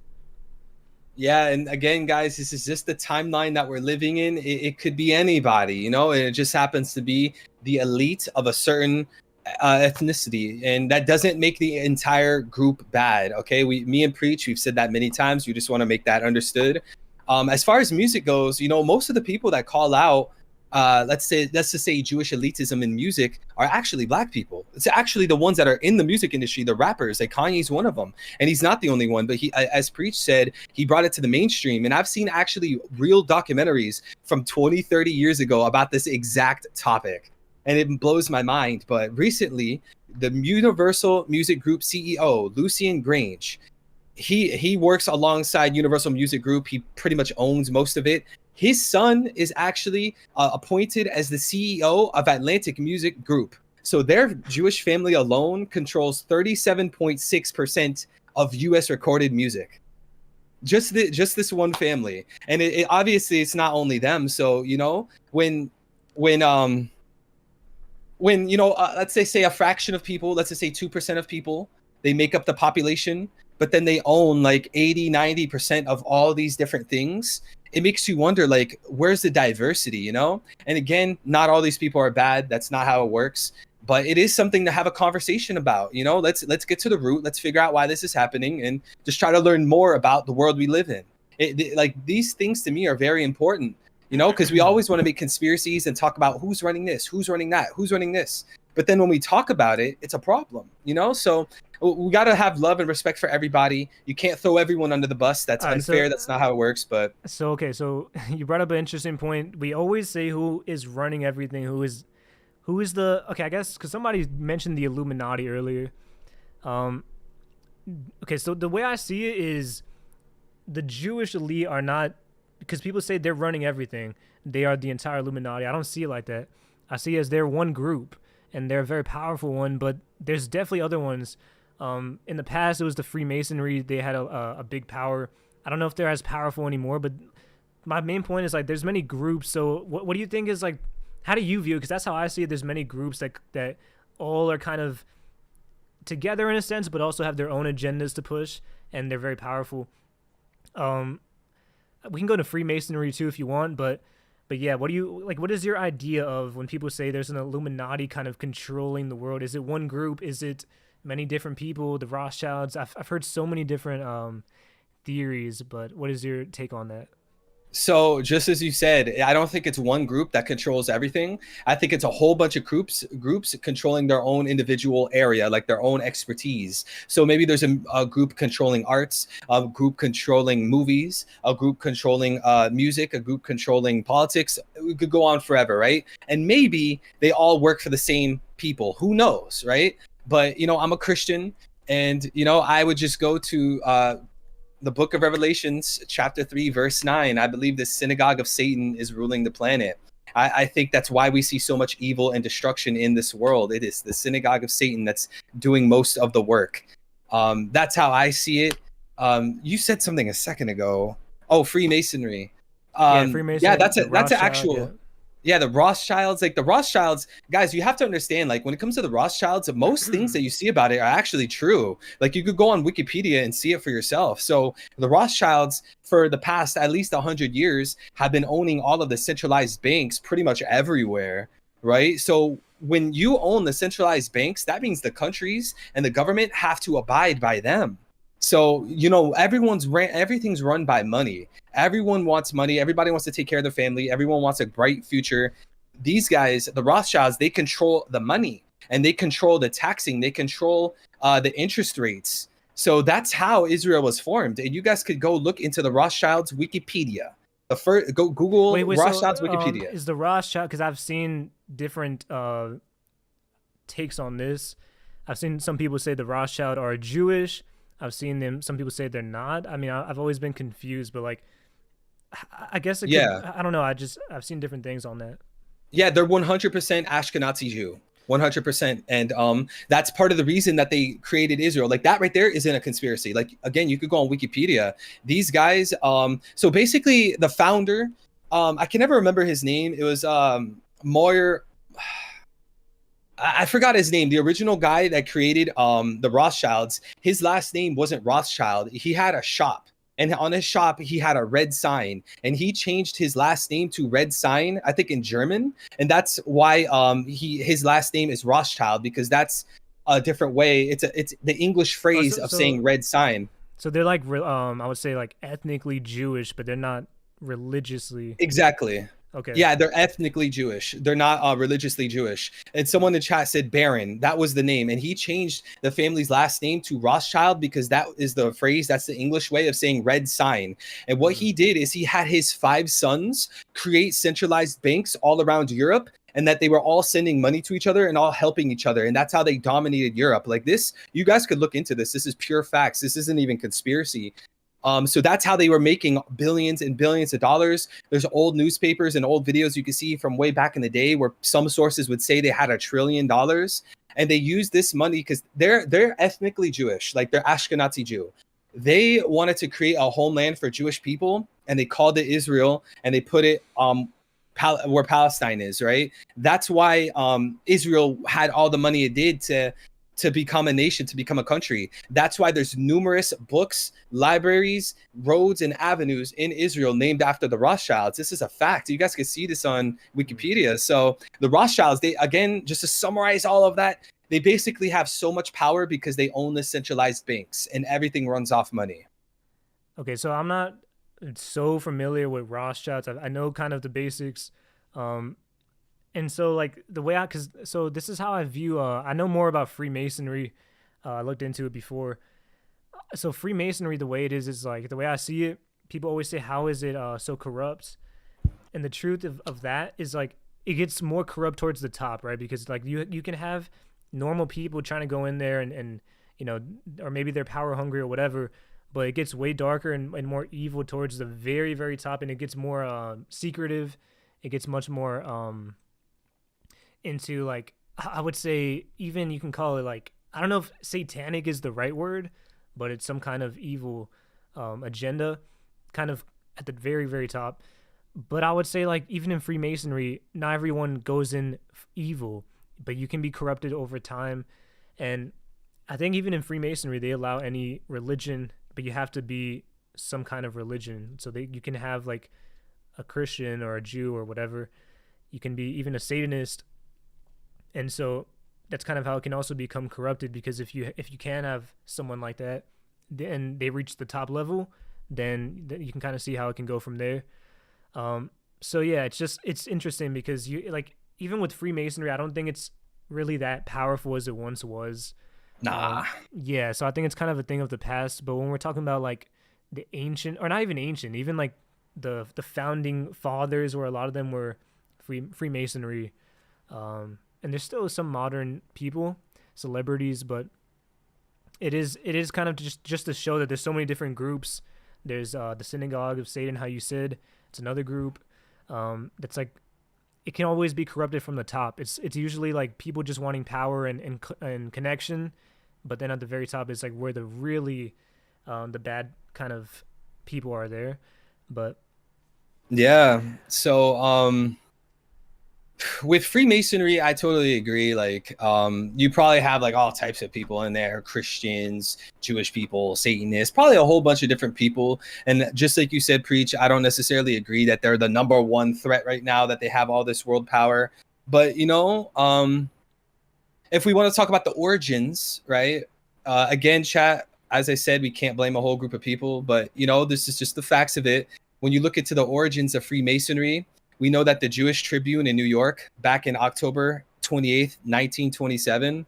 Yeah, and again, guys, this is just the timeline that we're living in. It could be anybody, and it just happens to be the elite of a certain ethnicity, and that doesn't make the entire group bad. Okay, me and Preach, we've said that many times. We just want to make that understood. As far as music goes, most of the people that call out let's just say Jewish elitism in music are actually black people. It's actually the ones that are in the music industry, the rappers. Like, Kanye's one of them, and he's not the only one, but he, as Preach said, he brought it to the mainstream. And I've seen actually real documentaries from 20, 30 years ago about this exact topic. And it blows my mind. But recently, the Universal Music Group CEO, Lucian Grange, he works alongside Universal Music Group. He pretty much owns most of it. His son is actually appointed as the CEO of Atlantic Music Group. So their Jewish family alone controls 37.6% of U.S. recorded music. Just this one family. And it obviously it's not only them. So, when let's say a fraction of people, let's just say 2% of people, they make up the population, but then they own like 80, 90% of all these different things. it makes you wonder, like, where's the diversity, you know? And again, not all these people are bad. That's not how it works. But it is something to have a conversation about, you know. Let's get to the root. Let's figure out why this is happening, and just try to learn more about the world we live in. Like, these things to me are very important, you know, because we always want to make conspiracies and talk about who's running this, who's running that, who's running this. But then when we talk about it, it's a problem, you know. So we got to have love and respect for everybody. You can't throw everyone under the bus. That's unfair. That's not how it works. But okay, so you brought up an interesting point. We always say who is running everything, who is the, okay, I guess because somebody mentioned the Illuminati earlier. Okay, so the way I see it is the Jewish elite are not, because people say they're running everything, they are the entire Illuminati. I don't see it like that. I see it as they're one group, and they're a very powerful one, but there's definitely other ones. In the past, it was the Freemasonry. They had a big power. I don't know if they're as powerful anymore, but my main point is, like, there's many groups. So what do you think is, like, how do you view it? Because that's how I see it. There's many groups that all are kind of together in a sense, but also have their own agendas to push, and they're very powerful. We can go to Freemasonry too if you want, but yeah, what is your idea of when people say there's an Illuminati kind of controlling the world? Is it one group? Is it many different people? The Rothschilds? I've heard so many different theories, but what is your take on that? so, just as you said, I don't think it's one group that controls everything. I think it's a whole bunch of groups controlling their own individual area, like their own expertise. So maybe there's a group controlling arts, a group controlling movies, a group controlling music, a group controlling politics. We could go on forever, right? And maybe they all work for the same people. Who knows, right? But, you know, I'm a Christian, and, you know, I would just go to the book of Revelations, chapter 3, verse 9. I believe the synagogue of Satan is ruling the planet. I think that's why we see so much evil and destruction in this world. It is the synagogue of Satan that's doing most of the work. That's how I see it. You said something a second ago. Oh, Freemasonry. Freemasonry. Yeah, that's an actual. Yeah. Yeah, the Rothschilds, like the Rothschilds, guys, you have to understand, like, when it comes to the Rothschilds, most things that you see about it are actually true. Like, you could go on Wikipedia and see it for yourself. So the Rothschilds, for the past at least 100 years, have been owning all of the centralized banks pretty much everywhere, right? So when you own the centralized banks, that means the countries and the government have to abide by them. So, you know, everything's run by money. Everyone wants money. Everybody wants to take care of their family. Everyone wants a bright future. These guys, the Rothschilds, they control the money, and they control the taxing. They control the interest rates. So that's how Israel was formed. And you guys could go look into the Rothschilds Wikipedia. Go Google Rothschilds Wikipedia. Is the Rothschild, because I've seen different takes on this. I've seen some people say the Rothschild are Jewish. I've seen some people say they're not. I mean, I've always been confused, but, like, I guess I don't know. I've seen different things on that. Yeah, they're 100% Ashkenazi Jew. 100%. And that's part of the reason that they created Israel. Like, that right there isn't a conspiracy. Like, again, you could go on Wikipedia. These guys, so basically the founder, I can never remember his name. It was Moyer. I forgot his name. The original guy that created the Rothschilds, his last name wasn't Rothschild. He had a shop, and on his shop he had a red sign, and he changed his last name to Red Sign, I think, in German, and that's why his last name is Rothschild, because that's a different way. It's the English phrase of saying red sign. So they're like I would say, like, ethnically Jewish, but they're not religiously. Exactly. Okay. Yeah, they're ethnically Jewish. They're not religiously Jewish. And someone in the chat said Baron. That was the name. And he changed the family's last name to Rothschild because that is the phrase. That's the English way of saying red sign. And what he did is he had his 5 sons create centralized banks all around Europe, and that they were all sending money to each other and all helping each other. And that's how they dominated Europe. Like this, you guys could look into this. This is pure facts. This isn't even conspiracy. So that's how they were making billions and billions of dollars. There's old newspapers and old videos you can see from way back in the day where some sources would say they had $1 trillion, and they used this money because they're ethnically Jewish, like they're Ashkenazi Jew. They wanted to create a homeland for Jewish people, and they called it Israel, and they put it where Palestine is, right? That's why Israel had all the money it did to to become a nation, to become a country. That's why there's numerous books, libraries, roads, and avenues in Israel named after the Rothschilds. This is a fact. You guys can see this on Wikipedia. So the Rothschilds, they, again, just to summarize all of that, they basically have so much power because they own the centralized banks and everything runs off money. Okay, so I'm not so familiar with Rothschilds. I know kind of the basics. And so like the way cause so this is how I view, I know more about Freemasonry. I looked into it before. So Freemasonry, the way it is like the way I see it, people always say, how is it so corrupt? And the truth of that is like, it gets more corrupt towards the top, right? Because like you can have normal people trying to go in there and, you know, or maybe they're power hungry or whatever, but it gets way darker and more evil towards the very, very top. And it gets more secretive. It gets much more into like, I would say, even you can call it like, I don't know if satanic is the right word, but it's some kind of evil agenda kind of at the very, very top. But I would say like even in Freemasonry, not everyone goes in evil, but you can be corrupted over time. And I think even in Freemasonry, they allow any religion, but you have to be some kind of religion. So you can have like a Christian or a Jew or whatever. You can be even a Satanist. And so that's kind of how it can also become corrupted, because if you can have someone like that, then they reach the top level, then you can kind of see how it can go from there. So yeah, it's interesting because you like, even with Freemasonry, I don't think it's really that powerful as it once was. Nah. Yeah, so I think it's kind of a thing of the past. But when we're talking about like the ancient, or not even ancient, even like the founding fathers, where a lot of them were Freemasonry, and there's still some modern people, celebrities, but it is kind of just to show that there's so many different groups. There's the Synagogue of Satan, how you said, it's another group that's like, it can always be corrupted from the top. It's usually like people just wanting power and connection, but then at the very top is like where the really the bad kind of people are there. But yeah, so with Freemasonry, I totally agree. Like, you probably have like all types of people in there: Christians, Jewish people, Satanists, probably a whole bunch of different people. And just like you said, Preach, I don't necessarily agree that they're the number one threat right now, that they have all this world power. But you know, if we want to talk about the origins, right? Again, chat, as I said, we can't blame a whole group of people, but you know, this is just the facts of it. When you look into the origins of Freemasonry, we know that the Jewish Tribune in New York, back in October 28th, 1927,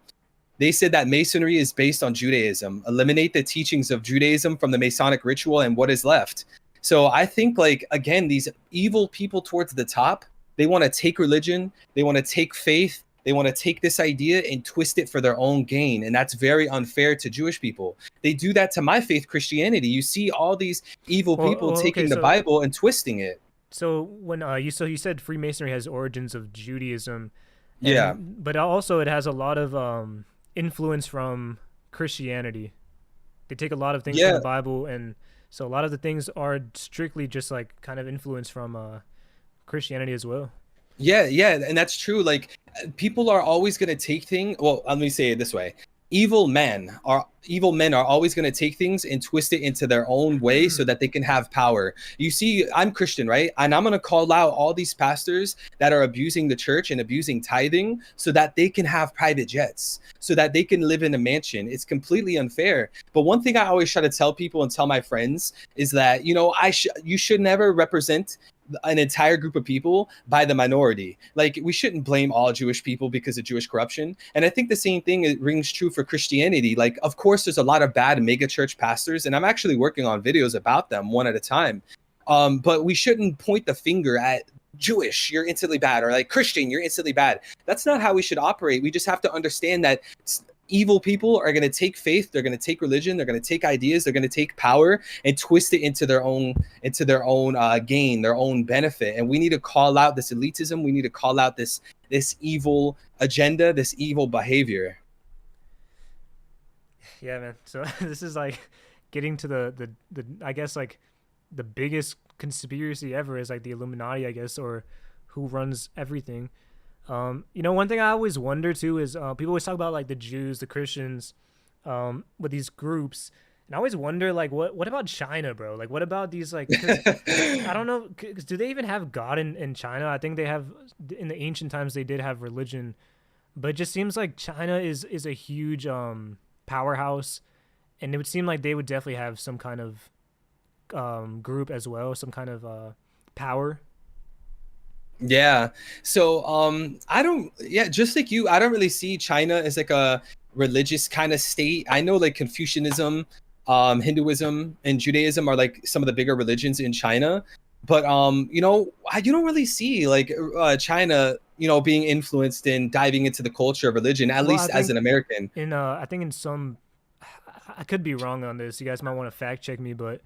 they said that Masonry is based on Judaism. Eliminate the teachings of Judaism from the Masonic ritual and what is left. So I think, like, again, these evil people towards the top, they want to take religion, they want to take faith, they want to take this idea and twist it for their own gain. And that's very unfair to Jewish people. They do that to my faith, Christianity. You see all these evil people taking the Bible and twisting it. So when you said Freemasonry has origins of Judaism, yeah, but also it has a lot of influence from Christianity. They take a lot of things from the Bible, and so a lot of the things are strictly just like kind of influence from Christianity as well. Yeah, and that's true. Like, people are always going to take things. Well, let me say it this way: evil men are always going to take things and twist it into their own way so that they can have power. You see, I'm Christian, right? And I'm going to call out all these pastors that are abusing the church and abusing tithing so that they can have private jets, so that they can live in a mansion. It's completely unfair. But one thing I always try to tell people and tell my friends is that, you know, you should never represent an entire group of people by the minority. Like, we shouldn't blame all Jewish people because of Jewish corruption. And I think the same thing rings true for Christianity. Like, of course, there's a lot of bad mega church pastors, and I'm actually working on videos about them one at a time. But we shouldn't point the finger at Jewish, you're instantly bad, or like Christian, you're instantly bad. That's not how we should operate. We just have to understand that evil people are going to take faith, they're going to take religion, they're going to take ideas, they're going to take power and twist it into their own gain, their own benefit. And we need to call out this elitism. We need to call out this evil agenda, this evil behavior. Yeah, man. So this is like getting to the I guess like the biggest conspiracy ever is like the Illuminati, I guess, or who runs everything. One thing I always wonder too is people always talk about like the Jews, the Christians, with these groups, and I always wonder like what about China, bro? Like what about these like because I don't know, 'cause do they even have God in China? I think they have in the ancient times they did have religion, but it just seems like China is a huge powerhouse, and it would seem like they would definitely have some kind of group as well, some kind of power. Yeah. So I don't yeah, just like you, I don't really see China as like a religious kind of state. I know like Confucianism, Hinduism and Judaism are like some of the bigger religions in China. But you don't really see like China, being influenced and diving into the culture of religion, at Well, I least as think an American. I think in some, I could be wrong on this. You guys might want to fact check me, but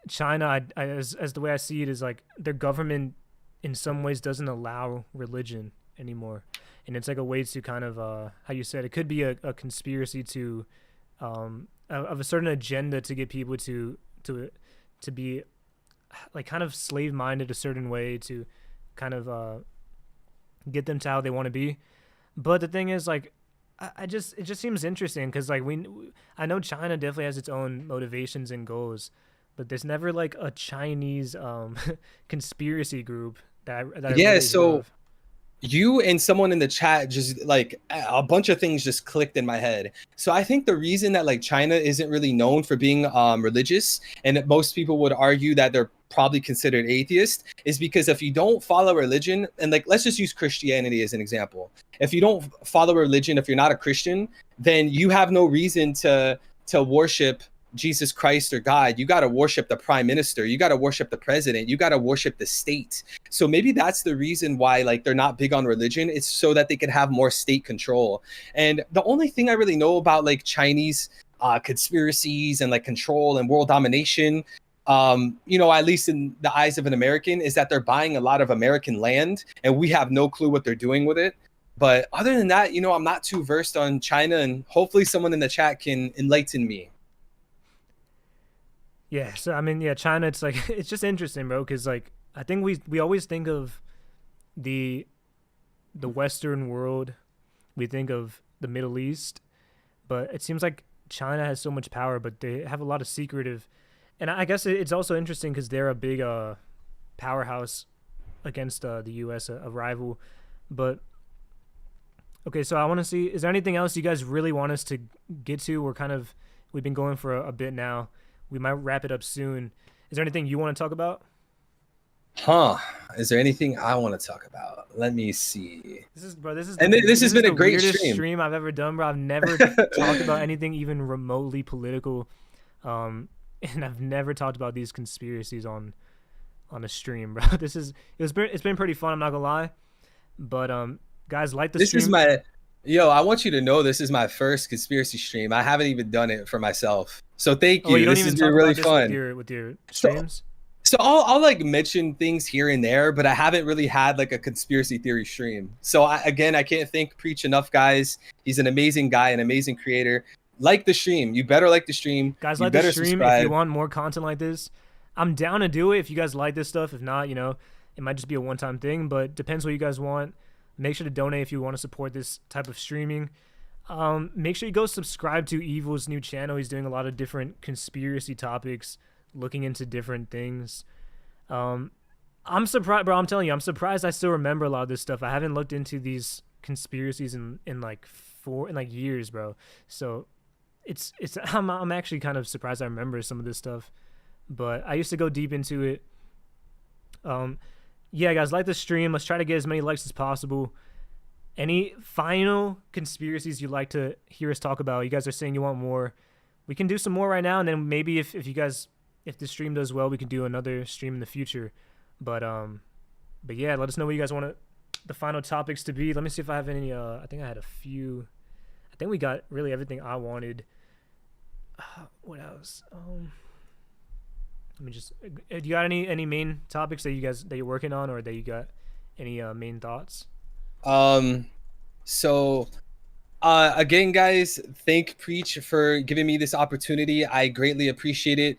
China, as the way I see it, is like their government in some ways doesn't allow religion anymore, and it's like a way to kind of how you said it could be a conspiracy to of a certain agenda to get people to be like kind of slave minded a certain way to kind of get them to how they want to be. But the thing is, like, I just it just seems interesting because like I know China definitely has its own motivations and goals, but there's never like a Chinese conspiracy group that I Yeah, really hear so of. you and someone in the chat just like a bunch of things just clicked in my head. So I think the reason that like China isn't really known for being religious, and that most people would argue that they're probably considered atheist, is because if you don't follow religion, and like let's just use Christianity as an example. If you don't follow religion, if you're not a Christian, then you have no reason to worship Jesus Christ or God. You got to worship the prime minister, you got to worship the president, you got to worship the state. So maybe that's the reason why like they're not big on religion. It's so that they can have more state control. And the only thing I really know about like Chinese conspiracies and like control and world domination, at least in the eyes of an American, is that they're buying a lot of American land and we have no clue what they're doing with it. But other than that, I'm not too versed on China, and hopefully someone in the chat can enlighten me. Yeah, so I mean, yeah, China. It's like it's just interesting, bro, because like I think we always think of the the Western world, we think of the Middle East, but it seems like China has so much power, but they have a lot of secretive. And I guess it's also interesting because they're a big powerhouse against the U.S., a rival. But okay, so I want to see. Is there anything else you guys really want us to get to? We've been going for a bit now. We might wrap it up soon. Is there anything you want to talk about? Huh. Is there anything I want to talk about? Let me see. This This has is been a the great weirdest stream. stream I've ever done, bro. I've never talked about anything even remotely political, and I've never talked about these conspiracies on a stream, bro. It's been pretty fun. I'm not gonna lie, but guys, like the This is stream. my Yo, I want you to know this is my first conspiracy stream. I haven't even done it for myself. So thank Oh, you you. don't This even has been talk really about this fun. with your So streams. so I'll like mention things here and there, but I haven't really had like a conspiracy theory stream. So I can't thank Preach enough, guys. He's an amazing guy, an amazing creator. Like the stream. You better like the stream. Guys, You like the better stream. If you subscribe. want more content like this, I'm down to do it. If you guys like this stuff, if not, it might just be a one-time thing. But depends what you guys want. Make sure to donate if you want to support this type of streaming. Make sure you go subscribe to Evil's new channel. He's doing a lot of different conspiracy topics, looking into different things. I'm surprised, bro. I'm telling you, I'm surprised I still remember a lot of this stuff. I haven't looked into these conspiracies in like years, bro. So it's I'm actually kind of surprised I remember some of this stuff. But I used to go deep into it. Um, yeah, guys, like the stream. Let's try to get as many likes as possible. Any final conspiracies you'd like to hear us talk about? You guys are saying you want more. We can do some more right now, and then maybe if you guys if the stream does well, we can do another stream in the future. But yeah, let us know what you guys want the final topics to be. Let me see if I have any. I think I had a few. I think we got really everything I wanted. What else? Let me just. Do you got any main topics that you're working on, or that you got any main thoughts? So again, guys, thank Preach for giving me this opportunity. I greatly appreciate it.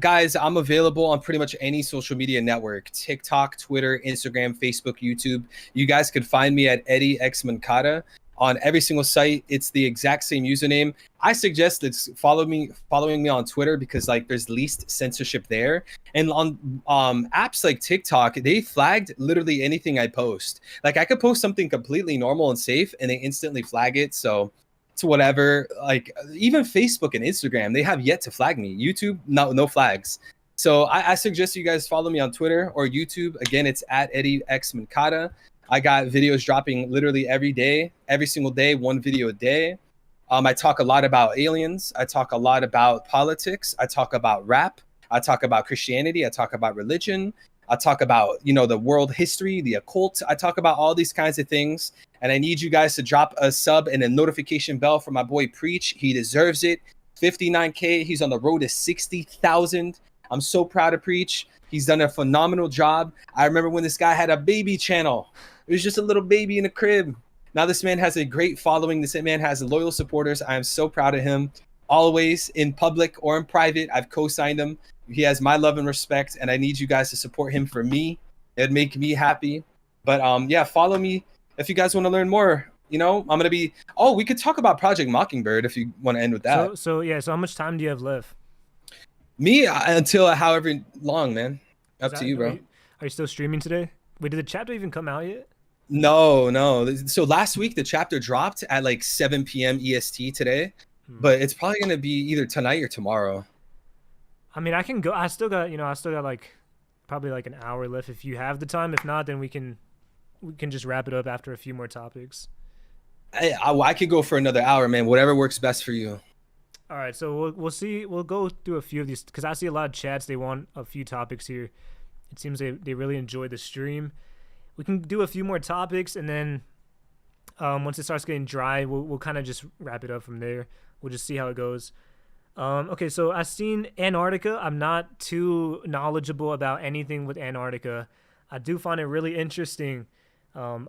Guys, I'm available on pretty much any social media network: TikTok, Twitter, Instagram, Facebook, YouTube. You guys could find me at Eddie X Mancata on every single site. It's the exact same username. I suggest it's following me on Twitter, because like there's least censorship there. And on apps like TikTok, they flagged literally anything I post. Like I could post something completely normal and safe and they instantly flag it. So to whatever, like even Facebook and Instagram, they have yet to flag me. YouTube, no flags. So I suggest you guys follow me on Twitter or YouTube. Again, it's at Eddie X Mancata. I got videos dropping literally every day, every single day, one video a day. I talk a lot about aliens. I talk a lot about politics. I talk about rap. I talk about Christianity. I talk about religion. I talk about, the world history, the occult. I talk about all these kinds of things. And I need you guys to drop a sub and a notification bell for my boy Preach. He deserves it. 59K. He's on the road to 60,000. I'm so proud of Preach. He's done a phenomenal job. I remember when this guy had a baby channel. It was just a little baby in a crib. Now this man has a great following. This man has loyal supporters. I am so proud of him. Always, in public or in private, I've co-signed him. He has my love and respect, and I need you guys to support him for me. It'd make me happy. But yeah, follow me if you guys want to learn more. I'm gonna be. Oh, we could talk about Project Mockingbird if you want to end with that. So how much time do you have left? Me until however long, man. Up to you, bro. Are you still streaming today? Wait, did the chapter even come out yet? No. So last week the chapter dropped at like 7 p.m. EST today, but it's probably gonna be either tonight or tomorrow. I mean, I can go. I still got like probably like an hour left if you have the time. If not, then we can just wrap it up after a few more topics. I could go for another hour, man. Whatever works best for you. All right, so we'll see. We'll go through a few of these because I see a lot of chats. They want a few topics here. It seems they really enjoy the stream. We can do a few more topics, and then once it starts getting dry, we'll kind of just wrap it up from there. We'll just see how it goes. Okay, so I've seen Antarctica. I'm not too knowledgeable about anything with Antarctica. I do find it really interesting. I'm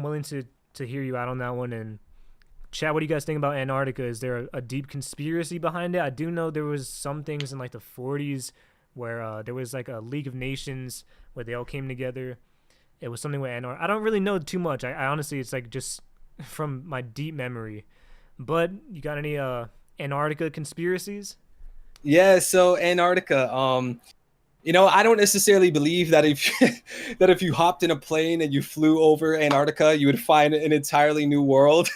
willing to hear you out on that one. And chat, what do you guys think about Antarctica? Is there a deep conspiracy behind it? I do know there was some things in like the 40s where there was like a League of Nations where they all came together. It was something with Antarctica. I don't really know too much. I honestly, it's like just from my deep memory. But you got any Antarctica conspiracies? Yeah, so Antarctica. I don't necessarily believe that if you hopped in a plane and you flew over Antarctica, you would find an entirely new world.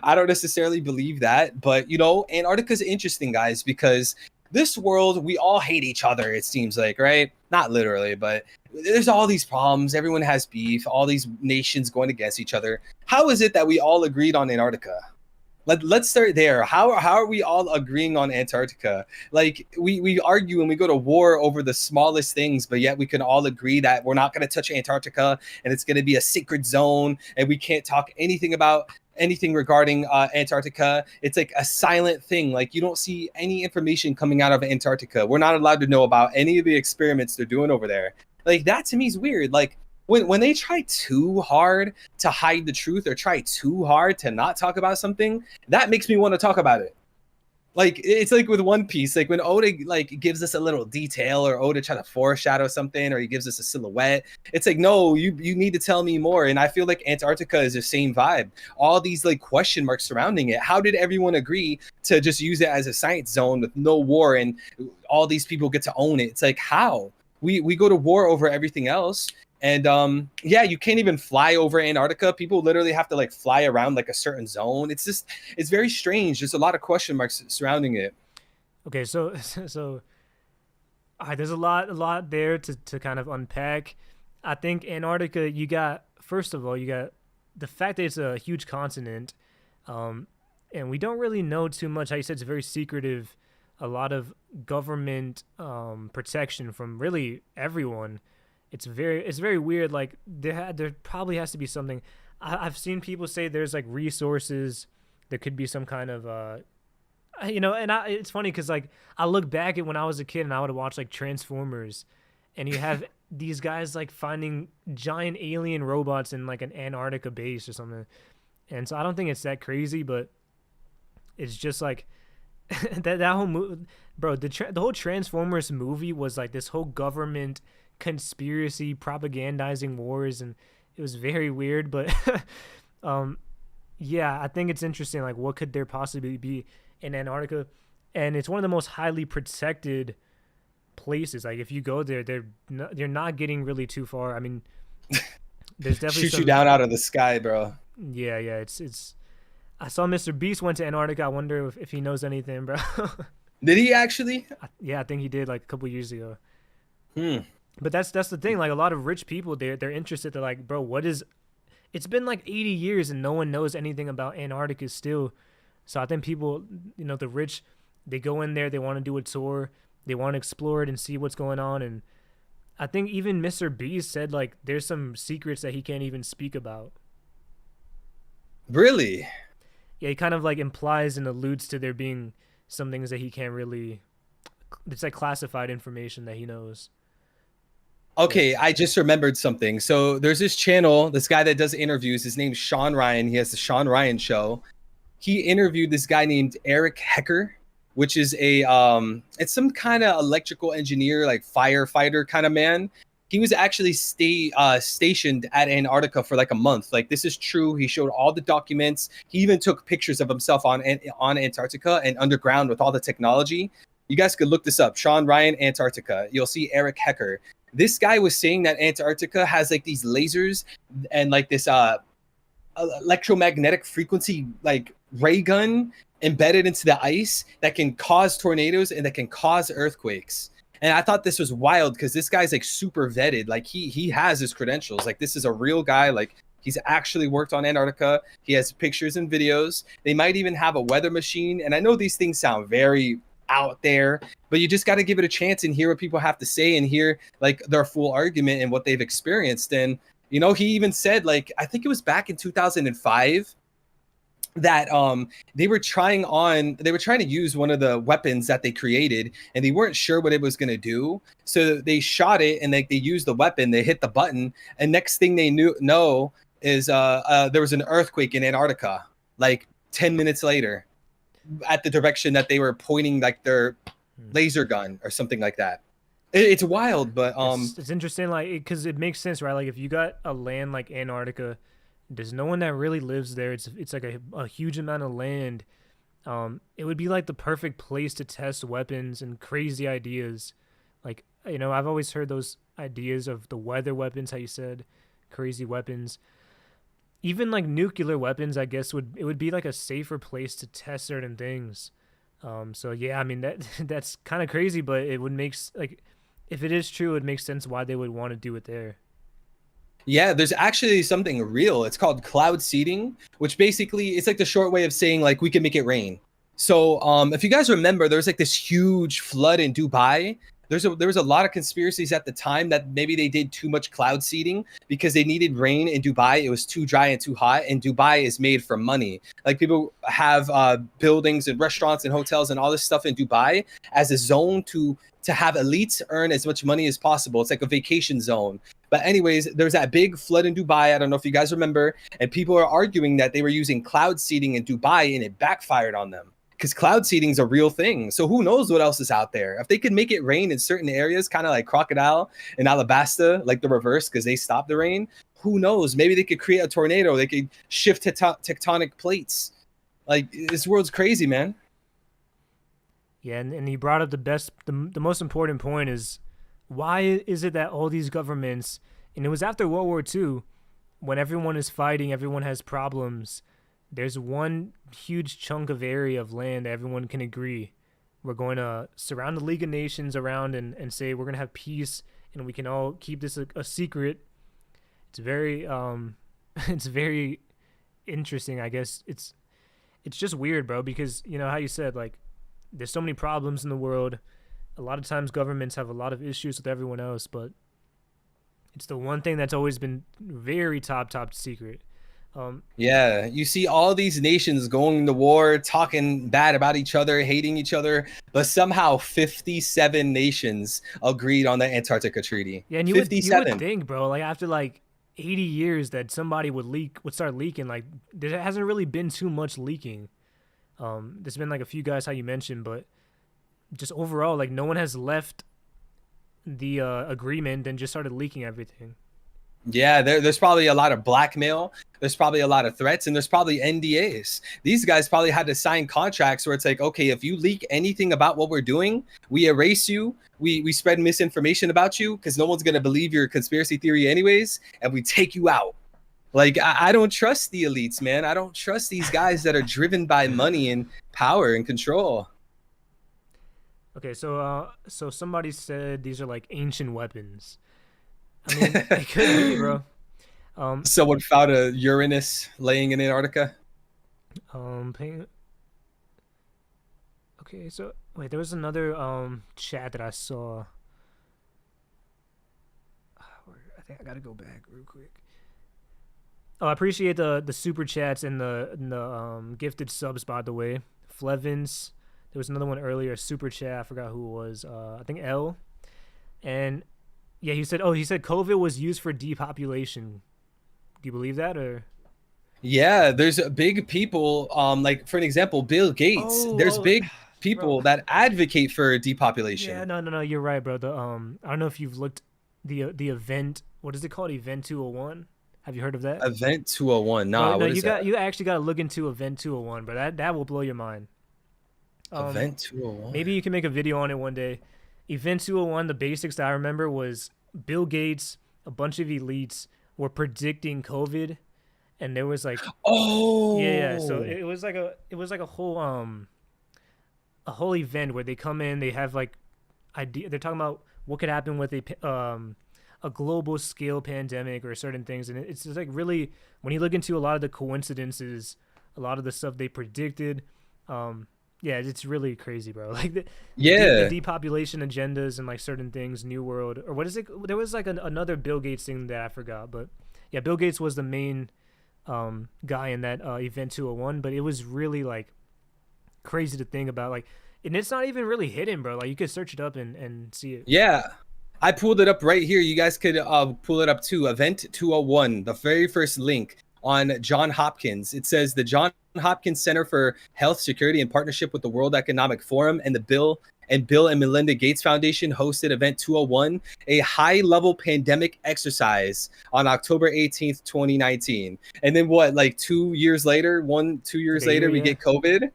I don't necessarily believe that, but Antarctica is interesting, guys, because this world, we all hate each other, it seems like, right? Not literally, but there's all these problems. Everyone has beef, all these nations going against each other. How is it that we all agreed on Antarctica? Let's start there. How are we all agreeing on Antarctica? Like we argue and we go to war over the smallest things, but yet we can all agree that we're not going to touch Antarctica and it's going to be a sacred zone and we can't talk anything about anything regarding Antarctica. It's like a silent thing. Like you don't see any information coming out of Antarctica. We're not allowed to know about any of the experiments they're doing over there. Like that to me is weird. Like when they try too hard to hide the truth or try too hard to not talk about something, that makes me want to talk about it. Like it's like with One Piece, like when Oda like gives us a little detail or Oda try to foreshadow something or he gives us a silhouette, it's like, no, you need to tell me more. And I feel like Antarctica is the same vibe. All these like question marks surrounding it. How did everyone agree to just use it as a science zone with no war and all these people get to own it? It's like, how? We go to war over everything else. And you can't even fly over Antarctica. People literally have to like fly around like a certain zone. It's very strange. There's a lot of question marks surrounding it. Okay, so there's a lot there to kind of unpack. I think Antarctica, first of all, you got the fact that it's a huge continent, and we don't really know too much. How you said it's very secretive, a lot of government protection from really everyone. It's very weird. Like there probably has to be something. I've seen people say there's like resources. There could be some kind of it's funny because like I look back at when I was a kid and I would watch like Transformers, and you have these guys like finding giant alien robots in like an Antarctica base or something. And so I don't think it's that crazy, but it's just like that whole movie, bro. The whole Transformers movie was like this whole government conspiracy propagandizing wars, and it was very weird. But um, yeah, I think it's interesting. Like, what could there possibly be in Antarctica? And it's one of the most highly protected places. Like, if you go there, you're not getting really too far. I mean, there's definitely Shoot you some. down out of the sky, bro. Yeah, yeah. It's. I saw Mr. Beast went to Antarctica. I wonder if he knows anything, bro. Did he actually? Yeah, I think he did like a couple years ago. Hmm. But that's the thing. Like a lot of rich people, they're interested. They're like, bro, what is? It's been like 80 years and no one knows anything about Antarctica still. So I think people, the rich, they go in there. They want to do a tour. They want to explore it and see what's going on. And I think even Mr. Beast said like there's some secrets that he can't even speak about. Really? Yeah, he kind of like implies and alludes to there being some things that he can't really. It's like classified information that he knows. Okay, I just remembered something. So there's this channel, this guy that does interviews. His name's Sean Ryan. He has the Sean Ryan Show. He interviewed this guy named Eric Hecker, which is it's some kind of electrical engineer, like firefighter kind of man. He was actually stationed at Antarctica for like a month. Like, this is true. He showed all the documents. He even took pictures of himself on Antarctica and underground with all the technology. You guys could look this up. Sean Ryan, Antarctica. You'll see Eric Hecker. This guy was saying that Antarctica has like these lasers and like this electromagnetic frequency like ray gun embedded into the ice that can cause tornadoes and that can cause earthquakes. And I thought this was wild because this guy's like super vetted. Like he has his credentials. Like, this is a real guy. Like, he's actually worked on Antarctica. He has pictures and videos. They might even have a weather machine. And I know these things sound very out there, but you just got to give it a chance and hear what people have to say and hear like their full argument and what they've experienced. And he even said, like, I think it was back in 2005 that they were trying to use one of the weapons that they created, and they weren't sure what it was going to do, so they shot it, and they used the weapon, they hit the button, and next thing they know is there was an earthquake in Antarctica like 10 minutes later at the direction that they were pointing like their laser gun or something like that. It's wild, but it's interesting, like, because it makes sense, right? Like, if you got a land like Antarctica, there's no one that really lives there. It's like a huge amount of land. It would be like the perfect place to test weapons and crazy ideas. Like, I've always heard those ideas of the weather weapons, how you said, crazy weapons. Even like nuclear weapons, I guess it would be like a safer place to test certain things. So yeah, I mean that's kind of crazy, but it would make like, if it is true, it makes sense why they would want to do it there. yeah, there's actually something real. It's called cloud seeding, which basically it's like the short way of saying like we can make it rain. So if you guys remember, there was like this huge flood in Dubai. There was a lot of conspiracies at the time that maybe they did too much cloud seeding because they needed rain in Dubai. It was too dry and too hot, and Dubai is made for money. Like, people have buildings and restaurants and hotels and all this stuff in Dubai as a zone to have elites earn as much money as possible. It's like a vacation zone. But anyways, there's that big flood in Dubai. I don't know if you guys remember, and people are arguing that they were using cloud seeding in Dubai and it backfired on them. Because cloud seeding is a real thing. So who knows what else is out there? If they could make it rain in certain areas, kind of like Crocodile and Alabasta, like the reverse, because they stopped the rain, who knows? Maybe they could create a tornado. They could shift tectonic plates. Like, this world's crazy, man. Yeah, and he brought up the most important point is, why is it that all these governments, and it was after World War II, when everyone is fighting, everyone has problems, there's one huge chunk of area of land that everyone can agree we're going to surround the League of Nations around and say we're going to have peace and we can all keep this a secret. It's very it's very interesting, I guess. It's just weird, bro, because how you said, like, there's so many problems in the world. A lot of times governments have a lot of issues with everyone else, but it's the one thing that's always been very top secret. Yeah, you see all these nations going to war, talking bad about each other, hating each other, but somehow 57 nations agreed on the Antarctica Treaty. Yeah, and you would think, bro, like, after like 80 years that somebody would start leaking. Like, there hasn't really been too much leaking. There's been like a few guys how you mentioned, but just overall, like no one has left the agreement and just started leaking everything. Yeah, there's probably a lot of blackmail. There's probably a lot of threats, and there's probably NDAs. These guys probably had to sign contracts where it's like, okay, if you leak anything about what we're doing, we erase you. We spread misinformation about you because no one's gonna believe your conspiracy theory anyways, and we take you out. Like I don't trust the elites, man. I don't trust these guys that are driven by money and power and control. Okay, so somebody said these are like ancient weapons. I mean, it could be, bro. Someone found a Uranus laying in Antarctica. Paying. Okay, so wait, there was another chat that I saw. I think I gotta go back real quick. Oh, I appreciate the super chats and the gifted subs, by the way. Flevins. There was another one earlier, super chat. I forgot who it was. I think L. And yeah, he said COVID was used for depopulation. Do you believe that, or? Yeah, there's big people. Like for an example, Bill Gates. There's big people that advocate for depopulation. Yeah, no, you're right, bro. The I don't know if you've looked the event. What is it called? Event 201. Have you heard of that? Event 201. Nah, no, what is that? You actually got to look into Event 201, bro. That will blow your mind. Event 201. Maybe you can make a video on it one day. Event 201, the basics that I remember was Bill Gates, a bunch of elites were predicting COVID, and there was like, yeah. So it was like a whole event where they come in, they have like idea. They're talking about what could happen with a global scale pandemic or certain things, and it's just like really when you look into a lot of the coincidences, a lot of the stuff they predicted. Yeah, it's really crazy, bro. Like the depopulation agendas and like certain things, New World, or what is it? There was like another Bill Gates thing that I forgot, but yeah, Bill Gates was the main guy in that Event 201, but it was really like crazy to think about, like, and it's not even really hidden, bro. Like you could search it up and see it. Yeah, I pulled it up right here. You guys could pull it up too. Event 201, the very first link on John Hopkins. It says the John Hopkins Center for Health Security in partnership with the World Economic Forum and the Bill and Melinda Gates Foundation hosted Event 201, a high-level pandemic exercise on October 18th, 2019. And then what, like 2 years later, 2 years later, we get COVID?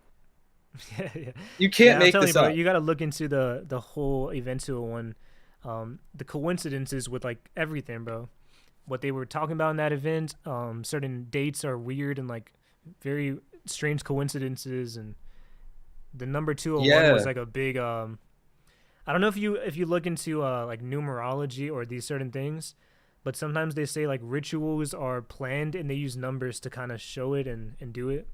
Yeah. You can't make this up. Bro, you got to look into the whole Event 201, the coincidences with like everything, bro. What they were talking about in that event, certain dates are weird and like very strange coincidences, and the number 201 was like a big I don't know if you look into like numerology or these certain things, but sometimes they say like rituals are planned and they use numbers to kind of show it and do it.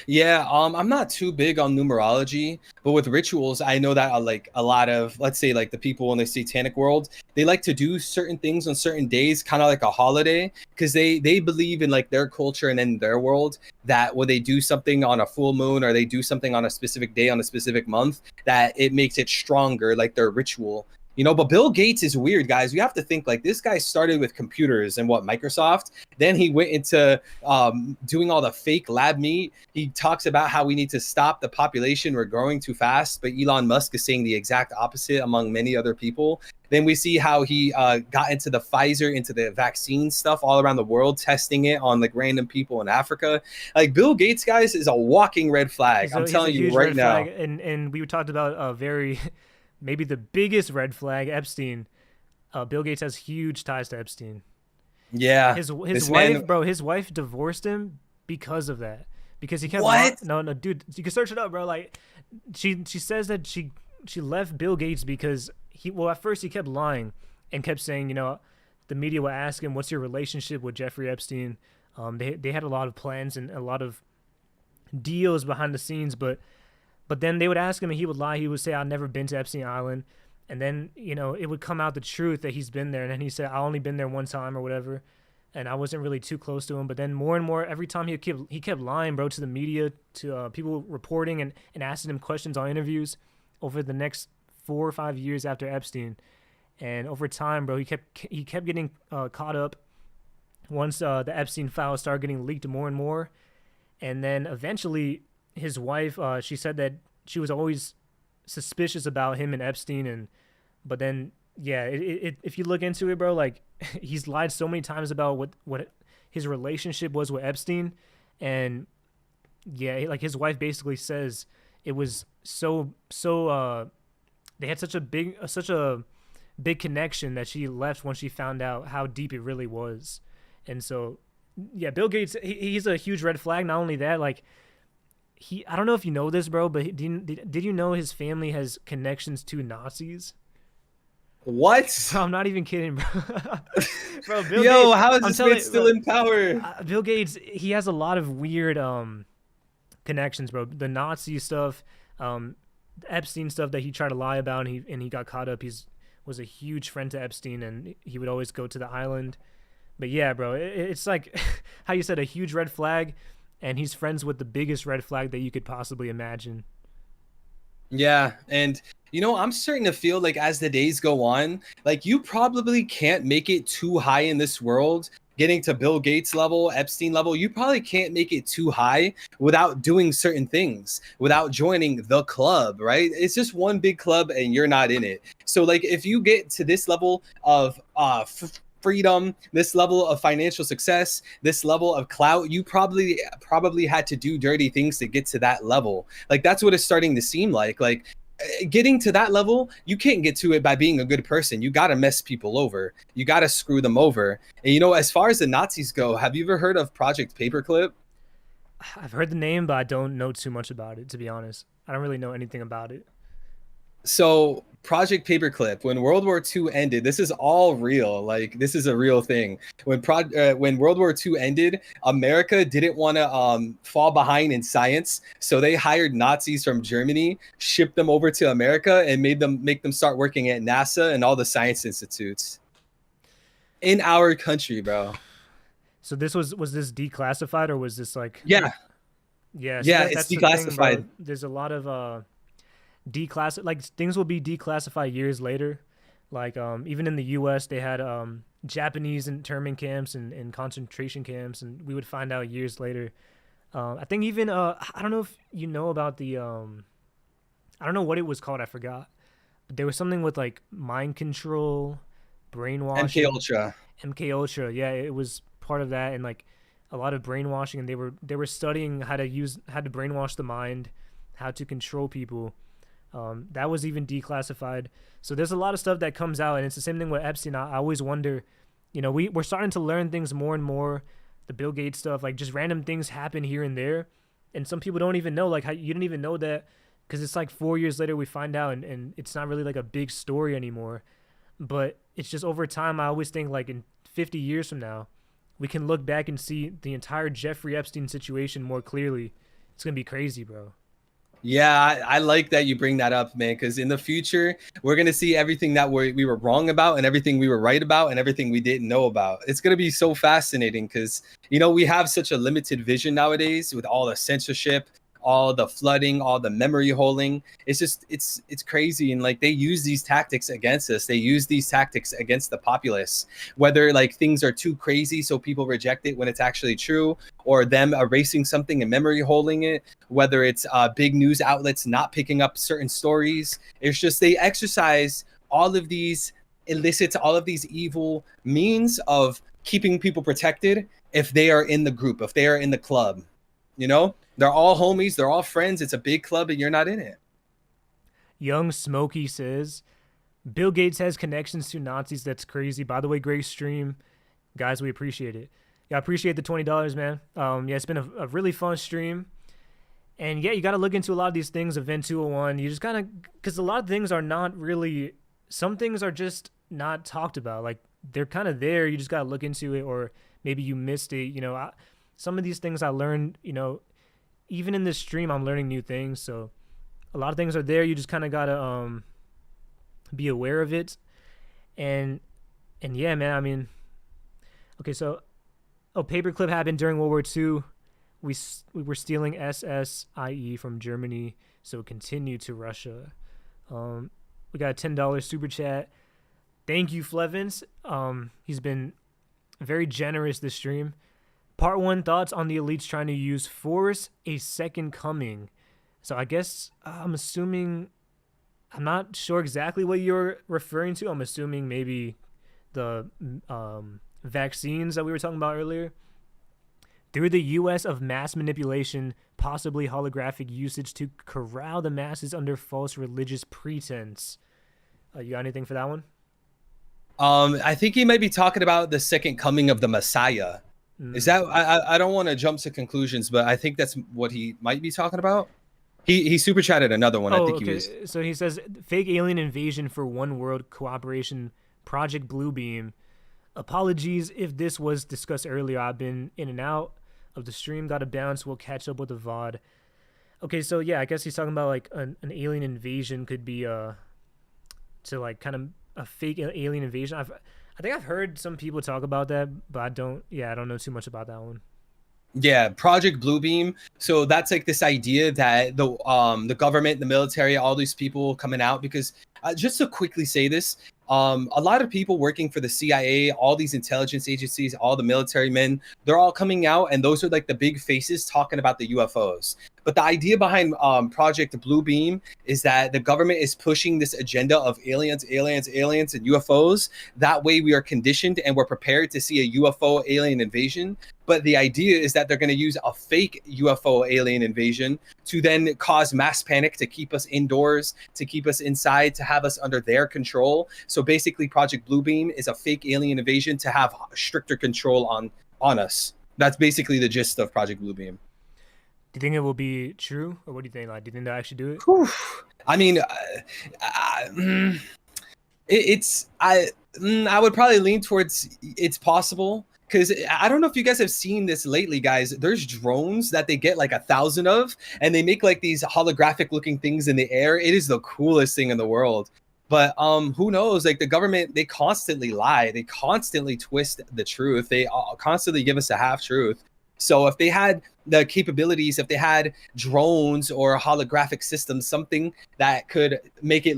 Yeah, I'm not too big on numerology, but with rituals, I know that like a lot of, let's say like the people in the satanic world, they like to do certain things on certain days, kind of like a holiday, because they believe in like their culture and in their world that when they do something on a full moon or they do something on a specific day on a specific month, that it makes it stronger, like their ritual. You know, but Bill Gates is weird, guys. You have to think like this guy started with computers and Microsoft. Then he went into doing all the fake lab meat. He talks about how we need to stop the population. We're growing too fast. But Elon Musk is saying the exact opposite among many other people. Then we see how he got into the Pfizer, into the vaccine stuff all around the world, testing it on like random people in Africa. Like Bill Gates, guys, is a walking red flag. I'm telling you right now. And we talked about a very... maybe the biggest red flag, Epstein. Bill Gates has huge ties to Epstein. Yeah. His wife, bro, his wife divorced him because of that. Because he kept no, dude, you can search it up, bro. Like she says that she left Bill Gates because at first he kept lying and kept saying, you know, the media would ask him, what's your relationship with Jeffrey Epstein? They had a lot of plans and a lot of deals behind the scenes, but then they would ask him and he would lie. He would say, I've never been to Epstein Island. And then, you know, it would come out the truth that he's been there. And then he said, I only been there one time or whatever. And I wasn't really too close to him. But then more and more, every time he kept lying, bro, to the media, to people reporting and asking him questions on interviews over the next 4 or 5 years after Epstein. And over time, bro, he kept getting caught up once the Epstein files started getting leaked more and more. And then eventually his wife, she said that she was always suspicious about him and Epstein, and but then yeah, if you look into it, bro, like he's lied so many times about what his relationship was with Epstein, and yeah, like his wife basically says it was they had such a big connection that she left when she found out how deep it really was. And so yeah, Bill Gates, he's a huge red flag. Not only that, like I don't know if you know this, bro, but did you know his family has connections to Nazis? What? Bro, I'm not even kidding, bro. Bro, Bill Yo, Gates, how is I'm this telling man you, still bro, in power? Bill Gates, he has a lot of weird connections, bro. The Nazi stuff, the Epstein stuff that he tried to lie about, and he got caught up. Was a huge friend to Epstein, and he would always go to the island. But yeah, bro, it's like how you said, a huge red flag, and he's friends with the biggest red flag that you could possibly imagine. Yeah, and I'm starting to feel like as the days go on, like you probably can't make it too high in this world. Getting to Bill Gates level, Epstein level, you probably can't make it too high without doing certain things, without joining the club, right? It's just one big club and you're not in it. So like if you get to this level of freedom, this level of financial success, this level of clout, you probably had to do dirty things to get to that level. Like that's what it's starting to seem like. Like getting to that level, you can't get to it by being a good person. You got to mess people over. You got to screw them over. And as far as the Nazis go, have you ever heard of Project Paperclip? I've heard the name, but I don't know too much about it, to be honest. I don't really know anything about it. So Project Paperclip, when World War II ended, this is all real. Like this is a real thing. When World War II ended, America didn't want to fall behind in science, so they hired Nazis from Germany, shipped them over to America, and make them start working at NASA and all the science institutes in our country, bro. So this was this declassified, or was this like Yeah, yeah, see yeah, it's that's the thing, bro. declassified. There's a lot of like things will be declassified years later. Like even in the US they had Japanese internment camps and concentration camps, and we would find out years later. I think even I don't know if you know about the I don't know what it was called, I forgot. But there was something with like mind control, MK brainwashing, Ultra. MK Ultra. Yeah, it was part of that, and like a lot of brainwashing, and they were studying how to brainwash the mind, how to control people. That was even declassified. So there's a lot of stuff that comes out, and it's the same thing with Epstein. I always wonder, we're starting to learn things more and more. The Bill Gates stuff, like just random things happen here and there, and some people don't even know. Like how you didn't even know that, because it's like 4 years later we find out, and it's not really like a big story anymore. But it's just over time. I always think like in 50 years from now, we can look back and see the entire Jeffrey Epstein situation more clearly. It's gonna be crazy, bro. Yeah, I like that you bring that up, man, because in the future, we're going to see everything that we were wrong about and everything we were right about and everything we didn't know about. It's going to be so fascinating because, we have such a limited vision nowadays with all the censorship, all the flooding, all the memory holding. It's just, it's crazy. And like they use these tactics against us. They use these tactics against the populace, whether like things are too crazy so people reject it when it's actually true, or them erasing something and memory holding it, whether it's big news outlets not picking up certain stories. It's just they exercise all of these elicits all of these evil means of keeping people protected if they are in the group, if they are in the club. They're all homies, they're all friends. It's a big club and you're not in it. Young Smokey says, Bill Gates has connections to Nazis. That's crazy. By the way, great stream. Guys, we appreciate it. Yeah, I appreciate the $20, man. Yeah, it's been a really fun stream. And yeah, you got to look into a lot of these things, Event 201. You just kind of, because a lot of things are not really, some things are just not talked about. Like, they're kind of there. You just got to look into it, or maybe you missed it. Some of these things I learned, even in this stream, I'm learning new things. So a lot of things are there. You just kind of got to be aware of it. And yeah, man, I mean, okay, so, paperclip happened during World War II. We were stealing SSIE from Germany, so continue to Russia. We got a $10 super chat. Thank you, Flevins. He's been very generous this stream. Part one: thoughts on the elites trying to use force, a second coming. So I guess I'm assuming, I'm not sure exactly what you're referring to. I'm assuming maybe the vaccines that we were talking about earlier. Through the U.S. of mass manipulation, possibly holographic usage to corral the masses under false religious pretense. You got anything for that one? I think he might be talking about the second coming of the Messiah. Is that I don't want to jump to conclusions, but I think that's what he might be talking about. He super chatted another one. I think okay. he was. So he says fake alien invasion for one world cooperation, Project Bluebeam. Apologies if this was discussed earlier. I've been in and out of the stream. Got to bounce. We'll catch up with the VOD. Okay, so yeah, I guess he's talking about like an alien invasion could be to like kind of a fake alien invasion. I think I've heard some people talk about that, but I don't know too much about that one. Yeah, Project Bluebeam. So that's like this idea that the government, the military, all these people coming out, because just to quickly say this, a lot of people working for the CIA, all these intelligence agencies, all the military men, they're all coming out, and those are like the big faces talking about the UFOs. But the idea behind Project Bluebeam is that the government is pushing this agenda of aliens, and UFOs. That way we are conditioned and we're prepared to see a UFO alien invasion. But the idea is that they're going to use a fake UFO alien invasion to then cause mass panic, to keep us indoors, to keep us inside, to have us under their control. So basically, Project Bluebeam is a fake alien invasion to have stricter control on us. That's basically the gist of Project Bluebeam. Do you think it will be true, or what do you think? Like, do you think they'll actually do it? Whew. I mean, I would probably lean towards it's possible. Because I don't know if you guys have seen this lately, guys. There's drones that they get like 1,000 of, and they make like these holographic looking things in the air. It is the coolest thing in the world. But who knows? Like the government, they constantly lie. They constantly twist the truth. They constantly give us a half truth. So if they had the capabilities, if they had drones or holographic systems, something that could make it,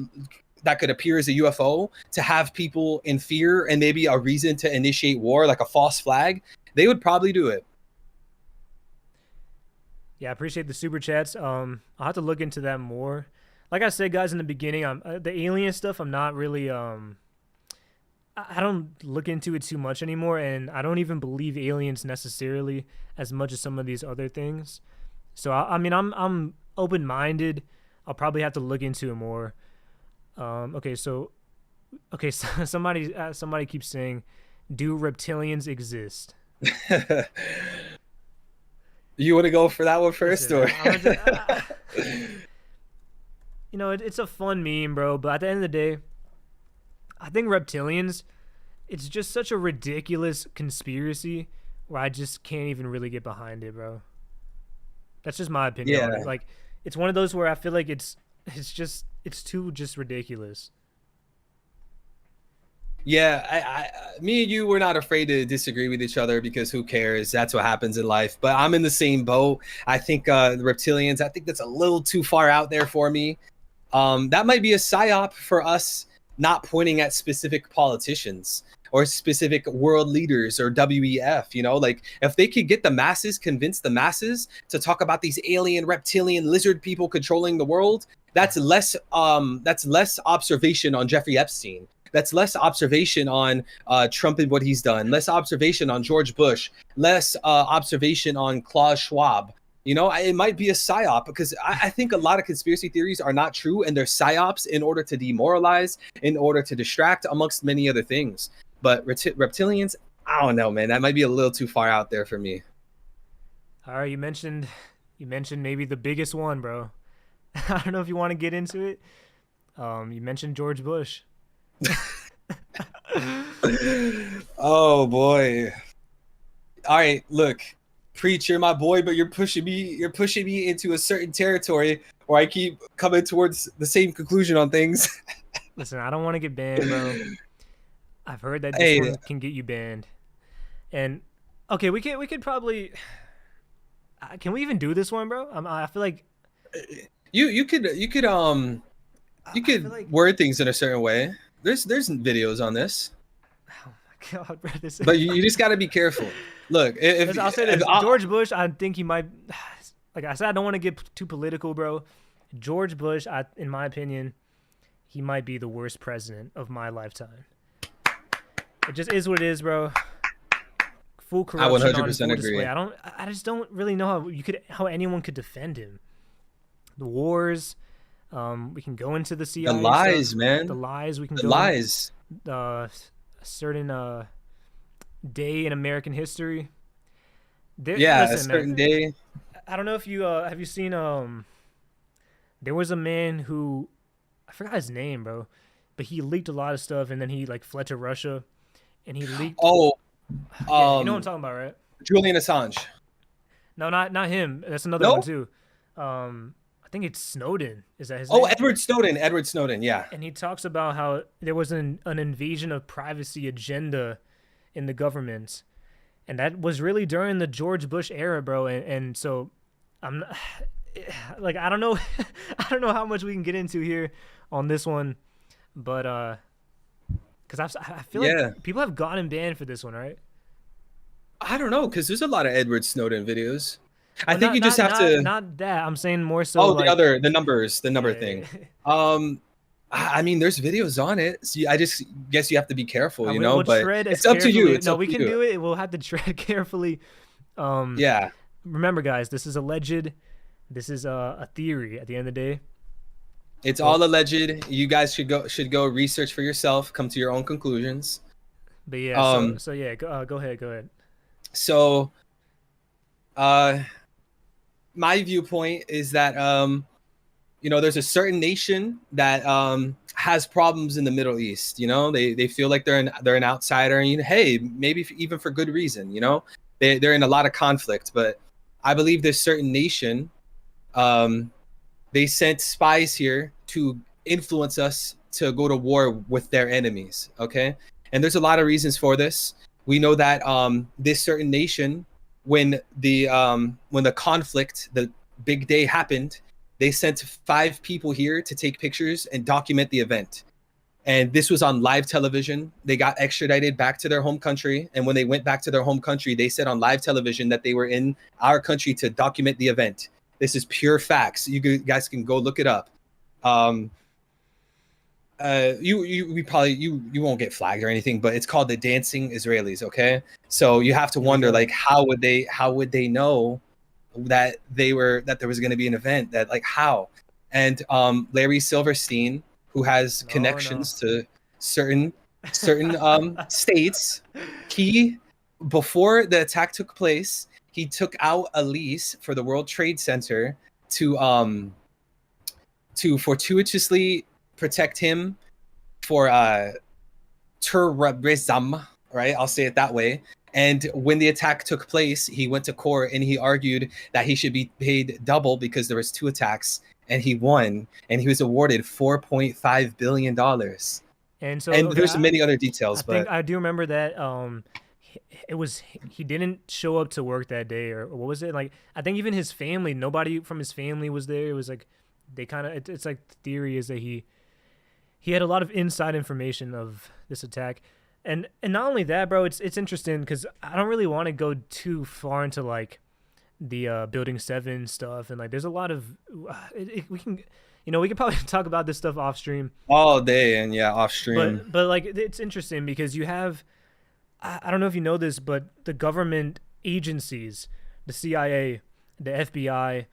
that could appear as a UFO to have people in fear and maybe a reason to initiate war, like a false flag, they would probably do it. Yeah, I appreciate the super chats. I'll have to look into that more. Like I said, guys, in the beginning, the alien stuff, I'm not really, I don't look into it too much anymore, and I don't even believe aliens necessarily as much as some of these other things. So I mean, I'm open-minded. I'll probably have to look into it more. Okay, so somebody keeps saying, do reptilians exist? You want to go for that one first? Listen, or you know, it's a fun meme, bro, but at the end of the day, I think reptilians, it's just such a ridiculous conspiracy where I just can't even really get behind it, bro. That's just my opinion on it. Like, it's one of those where I feel like it's too just ridiculous. Yeah, me and you, we're not afraid to disagree with each other because who cares? That's what happens in life. But I'm in the same boat. I think the reptilians, I think that's a little too far out there for me. That might be a psyop for us not pointing at specific politicians or specific world leaders or WEF, you know, like if they could get the masses, convince the masses to talk about these alien, reptilian, lizard people controlling the world, that's less observation on Jeffrey Epstein. That's less observation on Trump and what he's done, less observation on George Bush, less observation on Klaus Schwab. You know, it might be a psyop because I think a lot of conspiracy theories are not true and they're psyops in order to demoralize, in order to distract, amongst many other things. But reptilians, I don't know, man. That might be a little too far out there for me. All right, you mentioned maybe the biggest one, bro. I don't know if you want to get into it. You mentioned George Bush. Oh boy. All right, look. Preach, you're my boy, but you're pushing me into a certain territory where I keep coming towards the same conclusion on things. Listen, I don't want to get banned, bro. I've heard that this one can get you banned. And okay, we could probably can we even do this one, bro? I feel like you could like, word things in a certain way. There's videos on this. Oh my God, bro, But you just got to be careful. Look, I'll say this: George Bush, I think he might. Like I said, I don't want to get too political, bro. George Bush, in my opinion, he might be the worst president of my lifetime. It just is what it is, bro. Full I corruption on 100% full agree. display. I just don't really know how anyone could defend him. The wars. We can go into the CIA. The lies, stuff. man. The lies. We can The go lies. A certain day in American history. Yeah, listen, a certain man, day. I don't know if you have you seen there was a man who I forgot his name, bro, but he leaked a lot of stuff and then he like fled to Russia and he leaked. Oh, yeah, you know what I'm talking about, right? Julian Assange. No, not him. That's another No? one too. I think it's Snowden. Is that his name? Oh, Edward Snowden. Edward Snowden. Yeah. And he talks about how there was an invasion of privacy agenda in the government, and that was really during the George Bush era, bro. And so I'm like, I don't know, I don't know how much we can get into here on this one, but because I feel like people have gotten banned for this one, right? I don't know, because there's a lot of Edward Snowden videos. Well, I think you just have to. Not that. I'm saying more so. Oh, like, the number thing. I mean, there's videos on it. So I just guess you have to be careful, you know. But it's up to you. It's no, we can do it. We'll have to tread carefully. Yeah. Remember, guys, this is alleged. This is a theory. At the end of the day, it's all alleged. You guys should go research for yourself. Come to your own conclusions. But yeah, so yeah, go ahead. So, my viewpoint is that you know, there's a certain nation that has problems in the Middle East. You know, they feel like they're an outsider, and hey, maybe even for good reason. You know, they're in a lot of conflict. But I believe this certain nation, they sent spies here to influence us to go to war with their enemies. Okay, and there's a lot of reasons for this. We know that this certain nation, when the conflict, the big day happened, they sent 5 people here to take pictures and document the event. And this was on live television. They got extradited back to their home country. And when they went back to their home country, they said on live television that they were in our country to document the event. This is pure facts. You guys can go look it up. You won't get flagged or anything, but it's called the Dancing Israelis. Okay, so you have to wonder, like, how would they know that there was going to be an event, that, like, how? And Larry Silverstein, who has connections to certain states, he, before the attack took place, he took out a lease for the World Trade Center to fortuitously protect him for terrorism, right? I'll say it that way. And when the attack took place, he went to court and he argued that he should be paid double because there was 2 attacks, and he won, and he was awarded $4.5 billion. And so, there's many other details, but I do remember that he didn't show up to work that day, or what was it? Like, I think even his family, nobody from his family was there. It was like they kind of, it's like the theory is that he had a lot of inside information of this attack. And not only that, bro, it's interesting because I don't really want to go too far into like the Building 7 stuff, and like there's a lot of we can, you know, we could probably talk about this stuff off stream all day, and off stream. But like it's interesting because you have, I don't know if you know this, but the government agencies, the CIA, the FBI,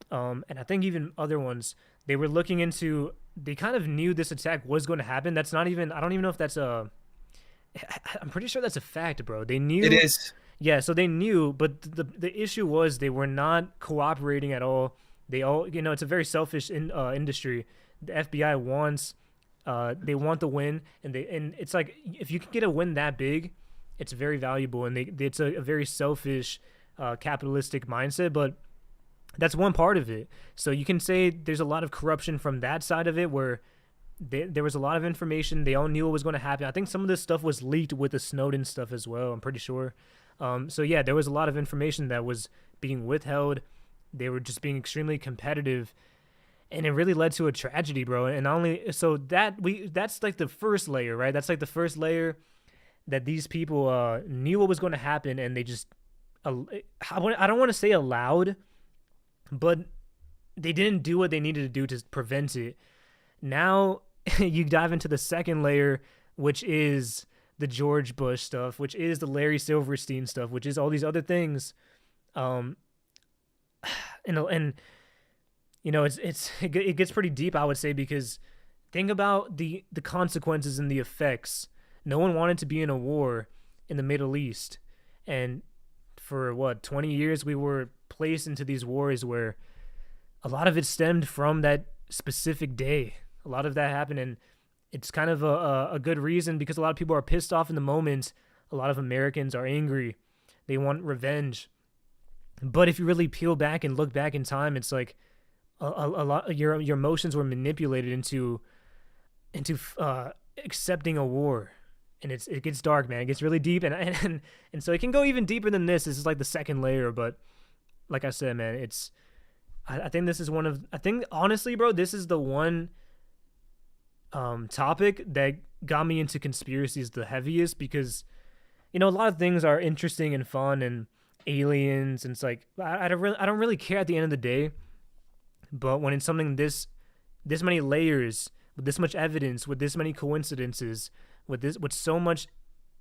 and I think even other ones, they were looking into. They kind of knew this attack was going to happen. That's not even. I don't even know if that's a. I'm pretty sure that's a fact, bro. They knew. It is. Yeah, so they knew, but the issue was they were not cooperating at all. They all, you know, it's a very selfish industry. The FBI wants, they want the win, and it's like if you can get a win that big, it's very valuable, and it's a very selfish, capitalistic mindset. But that's one part of it. So you can say there's a lot of corruption from that side of it, where there was a lot of information. They all knew what was going to happen. I think some of this stuff was leaked with the Snowden stuff as well. I'm pretty sure. So yeah, there was a lot of information that was being withheld. They were just being extremely competitive, and it really led to a tragedy, bro. And not only so that's like the first layer, right? That's like the first layer. that these people knew what was going to happen, and they just I don't want to say allowed, but they didn't do what they needed to do to prevent it. Now you dive into the second layer, which is the George Bush stuff, which is the Larry Silverstein stuff, which is all these other things. Um, and you know, it gets pretty deep, I would say, because think about the consequences and the effects. No one wanted to be in a war in the Middle East, and for what 20 years we were placed into these wars where a lot of it stemmed from that specific day. A lot of that happened, and it's kind of a good reason because a lot of people are pissed off in the moment. A lot of Americans are angry. They want revenge. But if you really peel back and look back in time, it's like a lot of your emotions were manipulated into accepting a war. And it gets dark, man. It gets really deep, and so it can go even deeper than this. This is like the second layer, but like I said, man, it's I think this is I think honestly, bro, this is the one topic that got me into conspiracies the heaviest, because you know a lot of things are interesting and fun and aliens, and it's like I don't really care at the end of the day, but when it's something this many layers, with this much evidence, with this many coincidences, with so much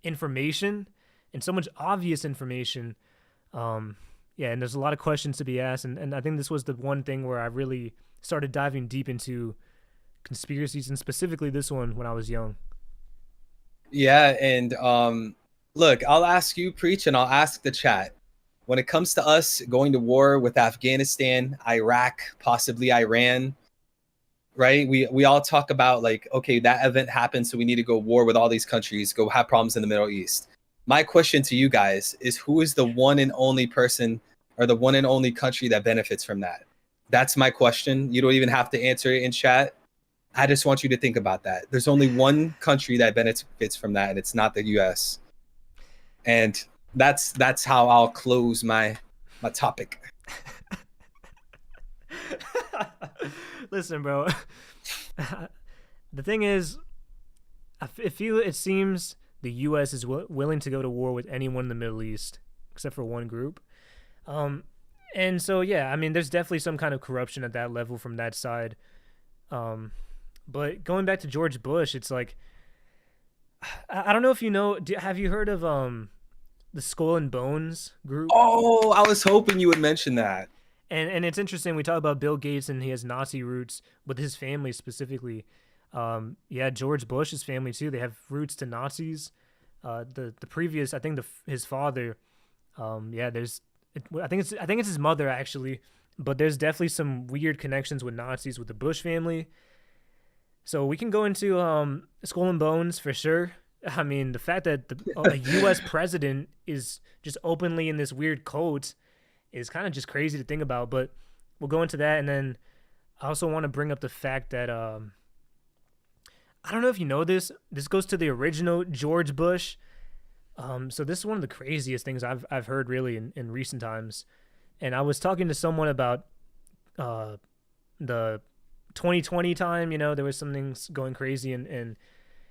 information and so much obvious information, yeah, and there's a lot of questions to be asked, and I think this was the one thing where I really started diving deep into conspiracies, and specifically this one when I was young. Yeah, and look, I'll ask you, Preach, and I'll ask the chat. When it comes to us going to war with Afghanistan, Iraq, possibly Iran, right? We all talk about like, okay, that event happened, so we need to go war with all these countries, go have problems in the Middle East. My question to you guys is, who is the one and only person or the one and only country that benefits from that? That's my question. You don't even have to answer it in chat. I just want you to think about that. There's only one country that benefits from that, and it's not the US. And that's how I'll close my topic. Listen, bro. The thing is, it seems the U.S. is willing to go to war with anyone in the Middle East, except for one group. And so, yeah, I mean, there's definitely some kind of corruption at that level from that side. But going back to George Bush, it's like, I don't know if you know, have you heard of the Skull and Bones group? Oh, I was hoping you would mention that. And it's interesting, we talk about Bill Gates and he has Nazi roots with his family specifically. Yeah, George Bush's family too, they have roots to Nazis. The previous, I think his father, yeah, I think it's his mother actually, but there's definitely some weird connections with Nazis with the Bush family. So we can go into Skull and Bones for sure. I mean, the fact that a U.S. president is just openly in this weird cult is kind of just crazy to think about, but we'll go into that. And then I also want to bring up the fact that I don't know if you know this goes to the original George Bush. So this is one of the craziest things I've heard really in recent times. And I was talking to someone about the 2020 time, you know, there was some things going crazy in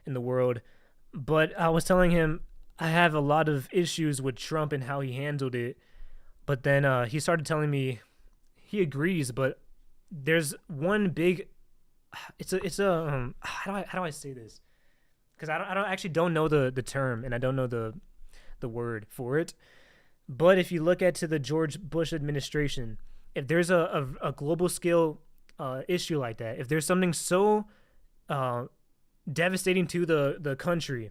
the world, but I was telling him I have a lot of issues with Trump and how he handled it. But then he started telling me he agrees, but there's one big. It's a how do I say this? Because I don't know the term, and I don't know the word for it. But if you look at to the George Bush administration, if there's a global scale issue like that, if there's something so devastating to the country,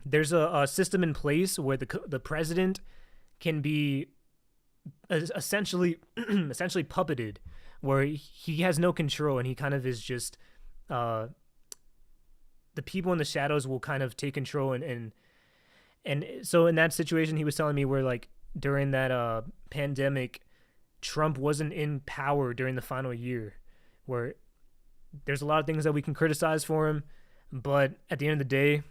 there's a system in place where the president can be essentially puppeted, where he has no control and he kind of is just the people in the shadows will kind of take control, and so in that situation he was telling me where like during that pandemic, Trump wasn't in power during the final year, where there's a lot of things that we can criticize for him, but at the end of the day,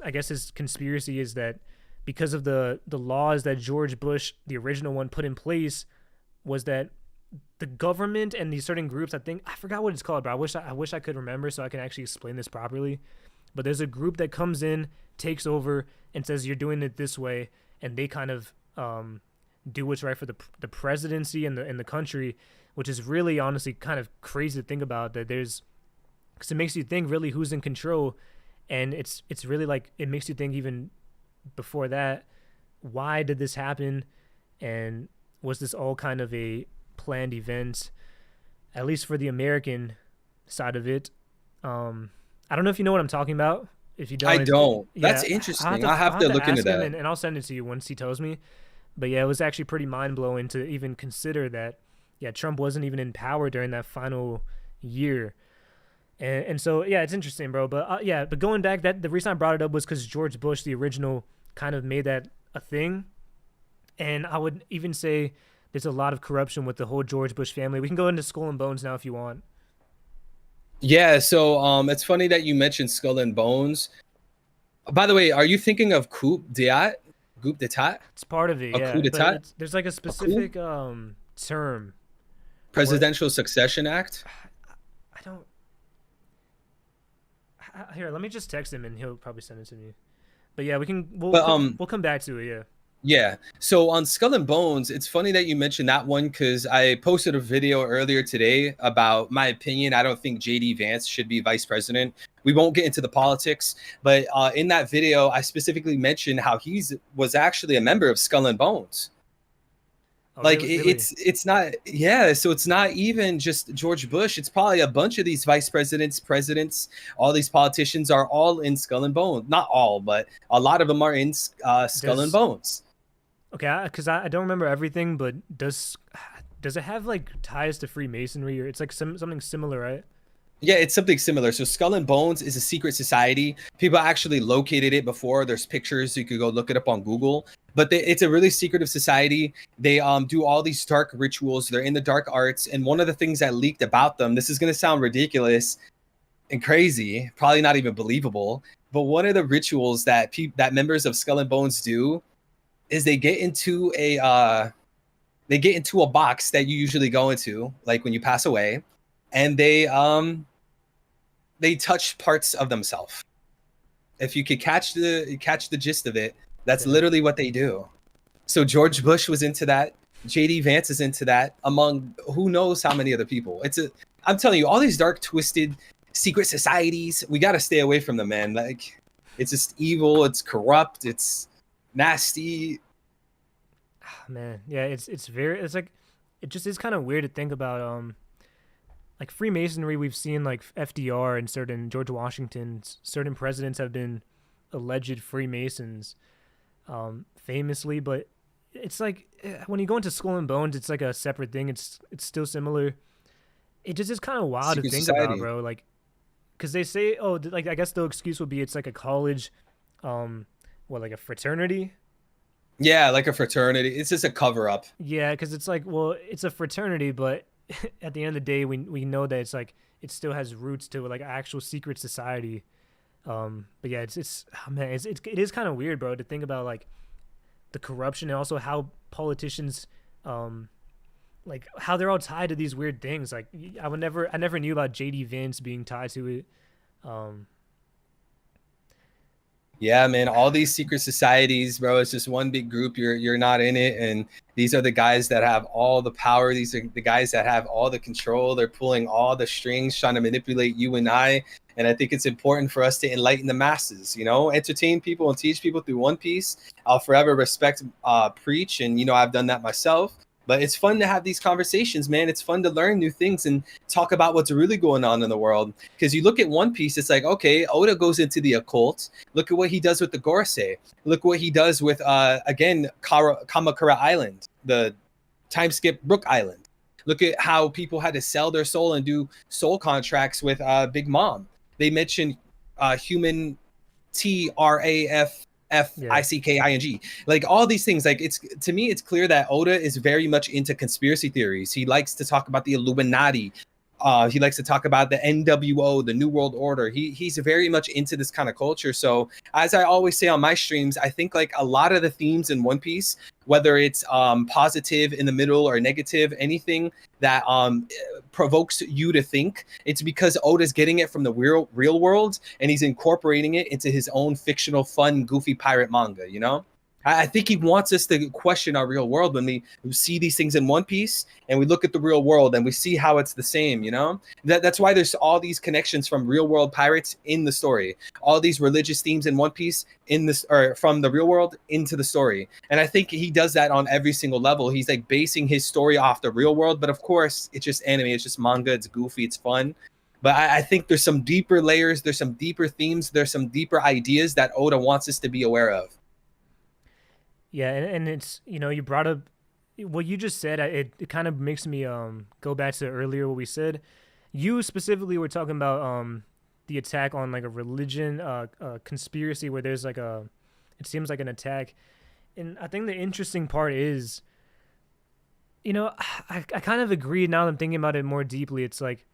I guess his conspiracy is that because of the laws that George Bush, the original one, put in place, was that the government and these certain groups, I forgot what it's called, but I wish I could remember so I can actually explain this properly. but there's a group that comes in, takes over, and says you're doing it this way, and they kind of do what's right for the presidency and the country, which is really honestly kind of crazy to think about. That there's, because it makes you think really who's in control, and it's really like it makes you think even before that, why did this happen, and was this all kind of a planned event, at least for the American side of it. I don't know if you know what I'm talking about. If you don't, I don't. yeah, That's interesting. I'll have to look into ask him, that. and I'll send it to you once he tells me. But yeah, it was actually pretty mind blowing to even consider that. Yeah, Trump wasn't even in power during that final year, and so yeah, it's interesting, bro. But yeah, but going back, that the reason I brought it up was because George Bush, the original, kind of made that a thing, and I would even say there's a lot of corruption with the whole George Bush family. We can go into Skull and Bones now if you want. Yeah, so it's funny that you mentioned Skull and Bones. By the way, are you thinking of coup d'etat? Coup d'etat? It's part of it, A yeah. coup d'etat? There's like a specific term. Presidential Succession Act? I don't. Here, let me just text him and he'll probably send it to me. But yeah, we'll come back to it. Yeah. Yeah. So on Skull and Bones, it's funny that you mentioned that one because I posted a video earlier today about my opinion. I don't think JD Vance should be vice president. We won't get into the politics, but in that video, I specifically mentioned how was actually a member of Skull and Bones. Oh, Like really? it's not, yeah, so it's not even just George Bush. It's probably a bunch of these vice presidents, all these politicians are all in Skull and Bones. Not all, but a lot of them are in Skull and Bones. Okay, because I don't remember everything, but does it have like ties to Freemasonry, or it's like something similar, right? Yeah, it's something similar. So Skull and Bones is a secret society. People actually located it before. There's pictures. You could go look it up on Google. But it's a really secretive society. They do all these dark rituals. They're in the dark arts. And one of the things that leaked about them, this is going to sound ridiculous and crazy, probably not even believable, but one of the rituals that members of Skull and Bones do is they get into a box that you usually go into, like when you pass away, and they touch parts of themselves. If you could catch the gist of it, that's literally what they do. So George Bush was into that. JD Vance is into that, among who knows how many other people. I'm telling you, all these dark, twisted, secret societies, we got to stay away from them, man. Like, it's just evil. It's corrupt. It's nasty. Man, yeah, it's like, it just is kind of weird to think about. Like Freemasonry, we've seen like FDR and George Washington, certain presidents have been alleged Freemasons, famously. But it's like when you go into Skull and Bones, it's like a separate thing. It's still similar. It just is kind of wild to think about, bro. Like, because they say, oh, like I guess the excuse would be it's like a college, like a fraternity. Yeah, like a fraternity. It's just a cover up. Yeah, because it's like, well, it's a fraternity, but at the end of the day, we know that it's like it still has roots to like an actual secret society. But yeah, it's oh man, it is kind of weird, bro, to think about like the corruption and also how politicians, like how they're all tied to these weird things. Like I never knew about JD Vance being tied to it. Yeah, man, all these secret societies, bro, it's just one big group. You're not in it, and these are the guys that have all the power. These are the guys that have all the control. They're pulling all the strings, trying to manipulate you and I. And I think it's important for us to enlighten the masses, entertain people and teach people through One Piece. I'll forever respect preach, and I've done that myself. But it's fun to have these conversations, man. It's fun to learn new things and talk about what's really going on in the world. Because you look at One Piece, it's like, okay, Oda goes into the occult. Look at what he does with the Gorosei. Look what he does with, again, Kamakura Island, the time skip Brook Island. Look at how people had to sell their soul and do soul contracts with Big Mom. They mentioned human TRAFFICKING, like all these things. Like, to me, it's clear that Oda is very much into conspiracy theories. He likes to talk about the Illuminati, He likes to talk about the NWO, the New World Order. He's very much into this kind of culture. So as I always say on my streams, I think like a lot of the themes in One Piece, whether it's positive in the middle or negative, anything that provokes you to think, it's because Oda's getting it from the real world and he's incorporating it into his own fictional, fun, goofy pirate manga. You know. I think he wants us to question our real world when we see these things in One Piece and we look at the real world and we see how it's the same, you know? That's why there's all these connections from real world pirates in the story, all these religious themes in One Piece in this, or from the real world into the story. And I think he does that on every single level. He's like basing his story off the real world, but of course it's just anime, it's just manga, it's goofy, it's fun. But I think there's some deeper layers, there's some deeper themes, there's some deeper ideas that Oda wants us to be aware of. Yeah, and it's, you brought up what you just said. It kind of makes me go back to earlier what we said. You specifically were talking about the attack on like a religion conspiracy where there's like it seems like an attack. And I think the interesting part is, I kind of agree now that I'm thinking about it more deeply. It's like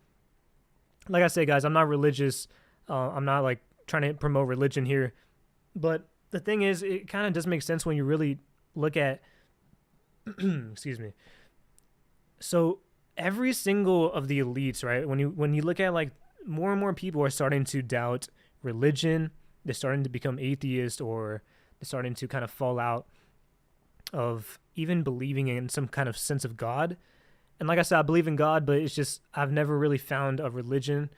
I said, guys, I'm not religious. I'm not like trying to promote religion here, but the thing is, it kind of does make sense when you really look at, excuse me. So every single of the elites, right? When you look at like more and more people are starting to doubt religion, they're starting to become atheist, or they're starting to kind of fall out of even believing in some kind of sense of God. And like I said, I believe in God, but it's just I've never really found a religion.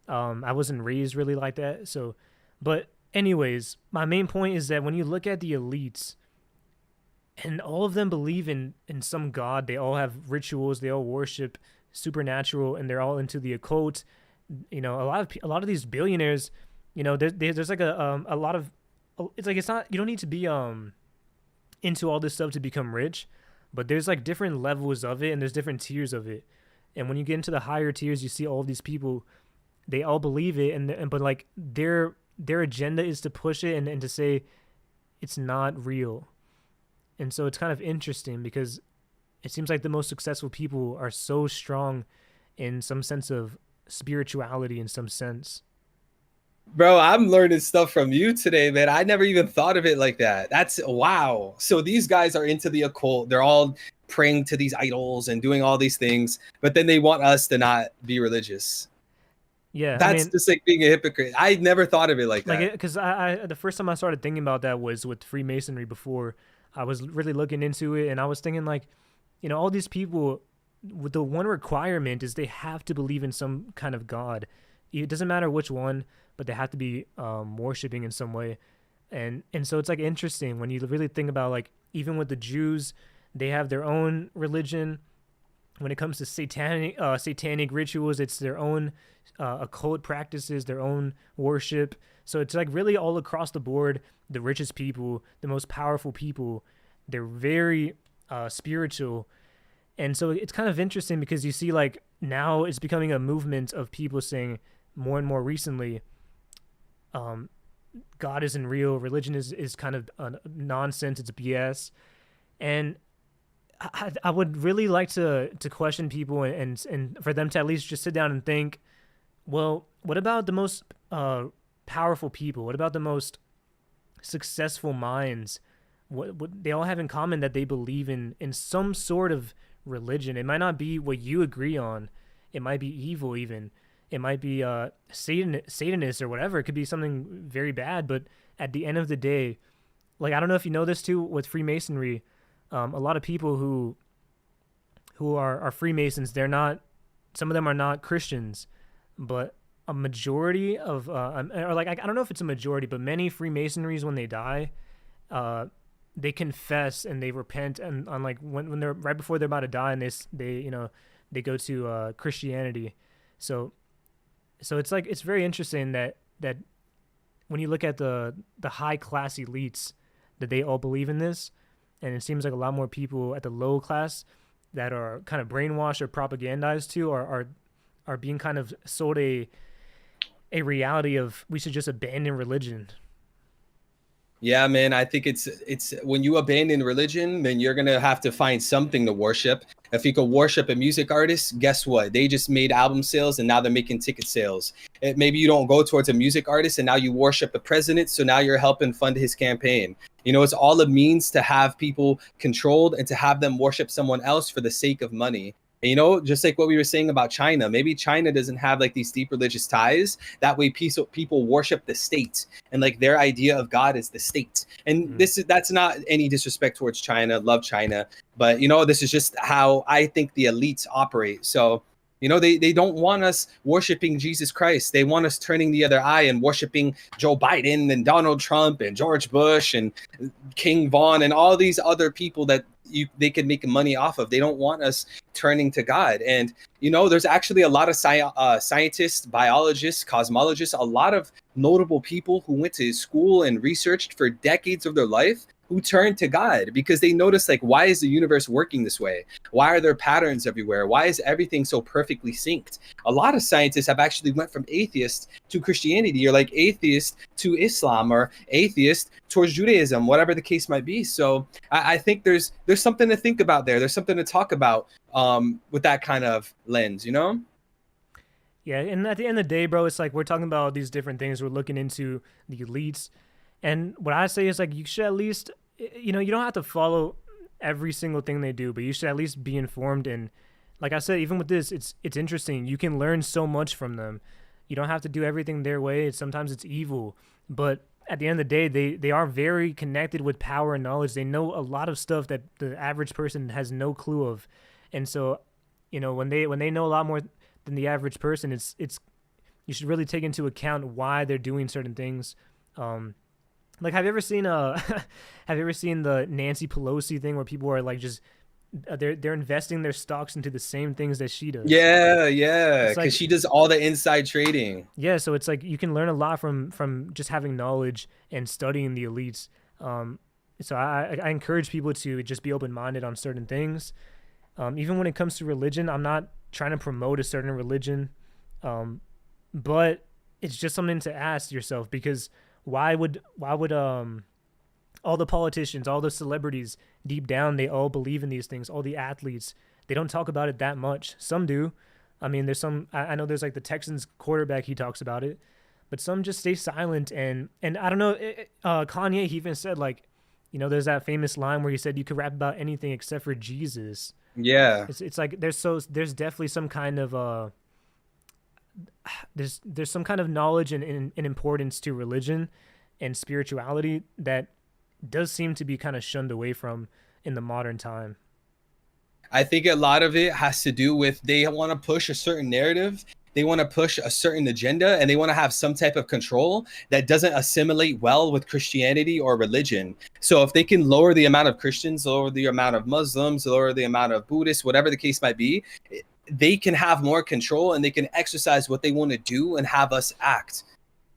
I wasn't raised really like that. So, but anyways, my main point is that when you look at the elites, and all of them believe in some god, they all have rituals, they all worship supernatural, and they're all into the occult. A lot of these billionaires, there's like a lot of, it's like, it's not, you don't need to be into all this stuff to become rich, but there's like different levels of it, and there's different tiers of it. And when you get into the higher tiers, you see all these people, they all believe it, but like their agenda is to push it and to say it's not real. And so it's kind of interesting because it seems like the most successful people are so strong in some sense of spirituality in some sense. Bro, I'm learning stuff from you today, man. I never even thought of it like that. That's wow. So these guys are into the occult. They're all praying to these idols and doing all these things, but then they want us to not be religious. Yeah, That's just like being a hypocrite. I never thought of it like that. Because I the first time I started thinking about that was with Freemasonry. Before I was really looking into it, and I was thinking like, all these people, with the one requirement is they have to believe in some kind of god. It doesn't matter which one, but they have to be worshiping in some way. And so it's like interesting when you really think about like even with the Jews, they have their own religion. When it comes to satanic rituals, it's their own occult practices, their own worship. So it's like really all across the board, the richest people, the most powerful people, they're very spiritual. And so it's kind of interesting because you see like now it's becoming a movement of people saying more and more recently, God isn't real, religion is kind of nonsense, it's BS. And I would really like to question people and for them to at least just sit down and think, well, what about the most powerful people? What about the most successful minds? What they all have in common that they believe in some sort of religion. It might not be what you agree on. It might be evil even. It might be Satanist or whatever. It could be something very bad. But at the end of the day, like I don't know if you know this too with Freemasonry. A lot of people who are Freemasons, they're not. Some of them are not Christians, but a majority of, or like I don't know if it's a majority, but many Freemasonries when they die, they confess and they repent, and on like when they're right before they're about to die, and they go to Christianity. So it's like it's very interesting that when you look at the high class elites, that they all believe in this. And it seems like a lot more people at the low class that are kind of brainwashed or propagandized to are being kind of sold a reality of we should just abandon religion. Yeah, man, I think it's when you abandon religion, then you're gonna have to find something to worship. If you could worship a music artist, guess what? They just made album sales and now they're making ticket sales. Maybe you don't go towards a music artist and now you worship the president, so now you're helping fund his campaign. You know, it's all a means to have people controlled and to have them worship someone else for the sake of money. And, you know, just like what we were saying about China, maybe China doesn't have like these deep religious ties. That way, people worship the state, and like their idea of God is the state. And that's not any disrespect towards China. Love China, but you know, this is just how I think the elites operate. So, you know, they don't want us worshiping Jesus Christ. They want us turning the other eye and worshiping Joe Biden and Donald Trump and George Bush and King Vaughn and all these other people that they can make money off of. They don't want us turning to God. And, you know, there's actually a lot of scientists, biologists, cosmologists, a lot of notable people who went to school and researched for decades of their life who turned to God because they noticed, like, why is the universe working this way? Why are there patterns everywhere? Why is everything so perfectly synced? A lot of scientists have actually went from atheist to Christianity, or like atheist to Islam, or atheist towards Judaism, whatever the case might be. So I think there's something to think about there. There's something to talk about with that kind of lens, you know? Yeah, and at the end of the day, bro, it's like we're talking about these different things. We're looking into the elites. And what I say is, like, you should at least, you know, you don't have to follow every single thing they do, but you should at least be informed. And like I said, even with this, it's interesting. You can learn so much from them. You don't have to do everything their way. Sometimes it's evil. But at the end of the day, they are very connected with power and knowledge. They know a lot of stuff that the average person has no clue of. And so, you know, when they know a lot more than the average person, it's you should really take into account why they're doing certain things. Like, have you ever seen the Nancy Pelosi thing where people are like just they're investing their stocks into the same things that she does? Yeah, because like, she does all the inside trading. Yeah, so it's like you can learn a lot from just having knowledge and studying the elites. So I encourage people to just be open-minded on certain things. Even when it comes to religion, I'm not trying to promote a certain religion, but it's just something to ask yourself, because why would all the politicians, all the celebrities, deep down, they all believe in these things. All the athletes, they don't talk about it that much. Some do. I mean, there's some, I know there's like the Texans quarterback, he talks about it, but some just stay silent. And I don't know, Kanye, he even said, like, you know, there's that famous line where he said you could rap about anything except for Jesus. Yeah. It's like there's definitely some kind of there's some kind of knowledge and importance to religion and spirituality that does seem to be kind of shunned away from in the modern time. I think a lot of it has to do with they want to push a certain narrative. They want to push a certain agenda, and they want to have some type of control that doesn't assimilate well with Christianity or religion. So if they can lower the amount of Christians, lower the amount of Muslims, lower the amount of Buddhists, whatever the case might be, they can have more control and they can exercise what they want to do and have us act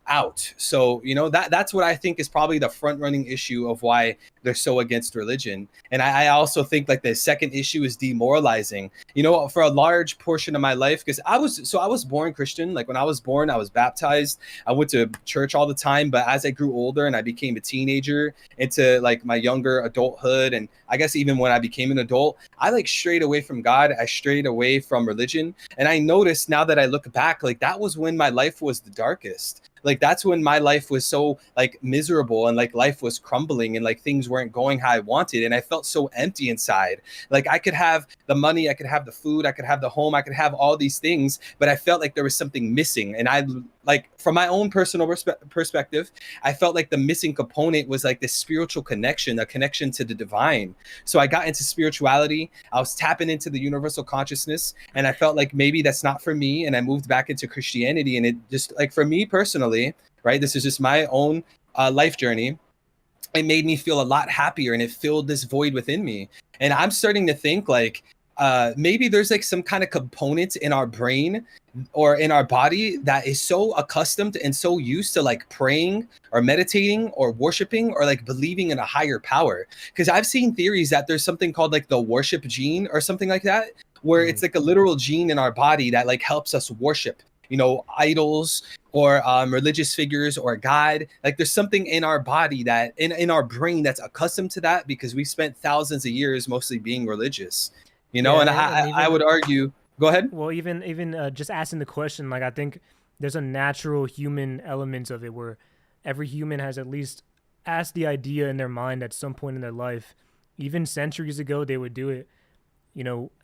out. So, you know, that's what I think is probably the front running issue of why they're so against religion. And I also think like the second issue is demoralizing, you know, for a large portion of my life, because I was born Christian. Like when I was born, I was baptized. I went to church all the time. But as I grew older and I became a teenager into like my younger adulthood, and I guess even when I became an adult, I like strayed away from God. I strayed away from religion. And I noticed now that I look back, like that was when my life was the darkest. Like that's when my life was so like miserable, and like life was crumbling, and like things weren't going how I wanted, and I felt so empty inside. Like I could have the money, I could have the food, I could have the home, I could have all these things, but I felt like there was something missing. And I, like, from my own personal perspective, I felt like the missing component was like this spiritual connection, a connection to the divine. So I got into spirituality. I was tapping into the universal consciousness, and I felt like maybe that's not for me, and I moved back into Christianity. And it just, like, for me personally, right, this is just my own life journey, it made me feel a lot happier, and it filled this void within me. And I'm starting to think like maybe there's like some kind of component in our brain or in our body that is so accustomed and so used to like praying or meditating or worshiping or like believing in a higher power. Because I've seen theories that there's something called like the worship gene or something like that, where it's like a literal gene in our body that like helps us worship. idols or religious figures or God. Like there's something in our body that in our brain that's accustomed to that because we spent thousands of years mostly being religious, Yeah, and and I even would argue, go ahead. well, even just asking the question, like I think there's a natural human element of it where every human has at least asked the idea in their mind at some point in their life. Even centuries ago, they would do it.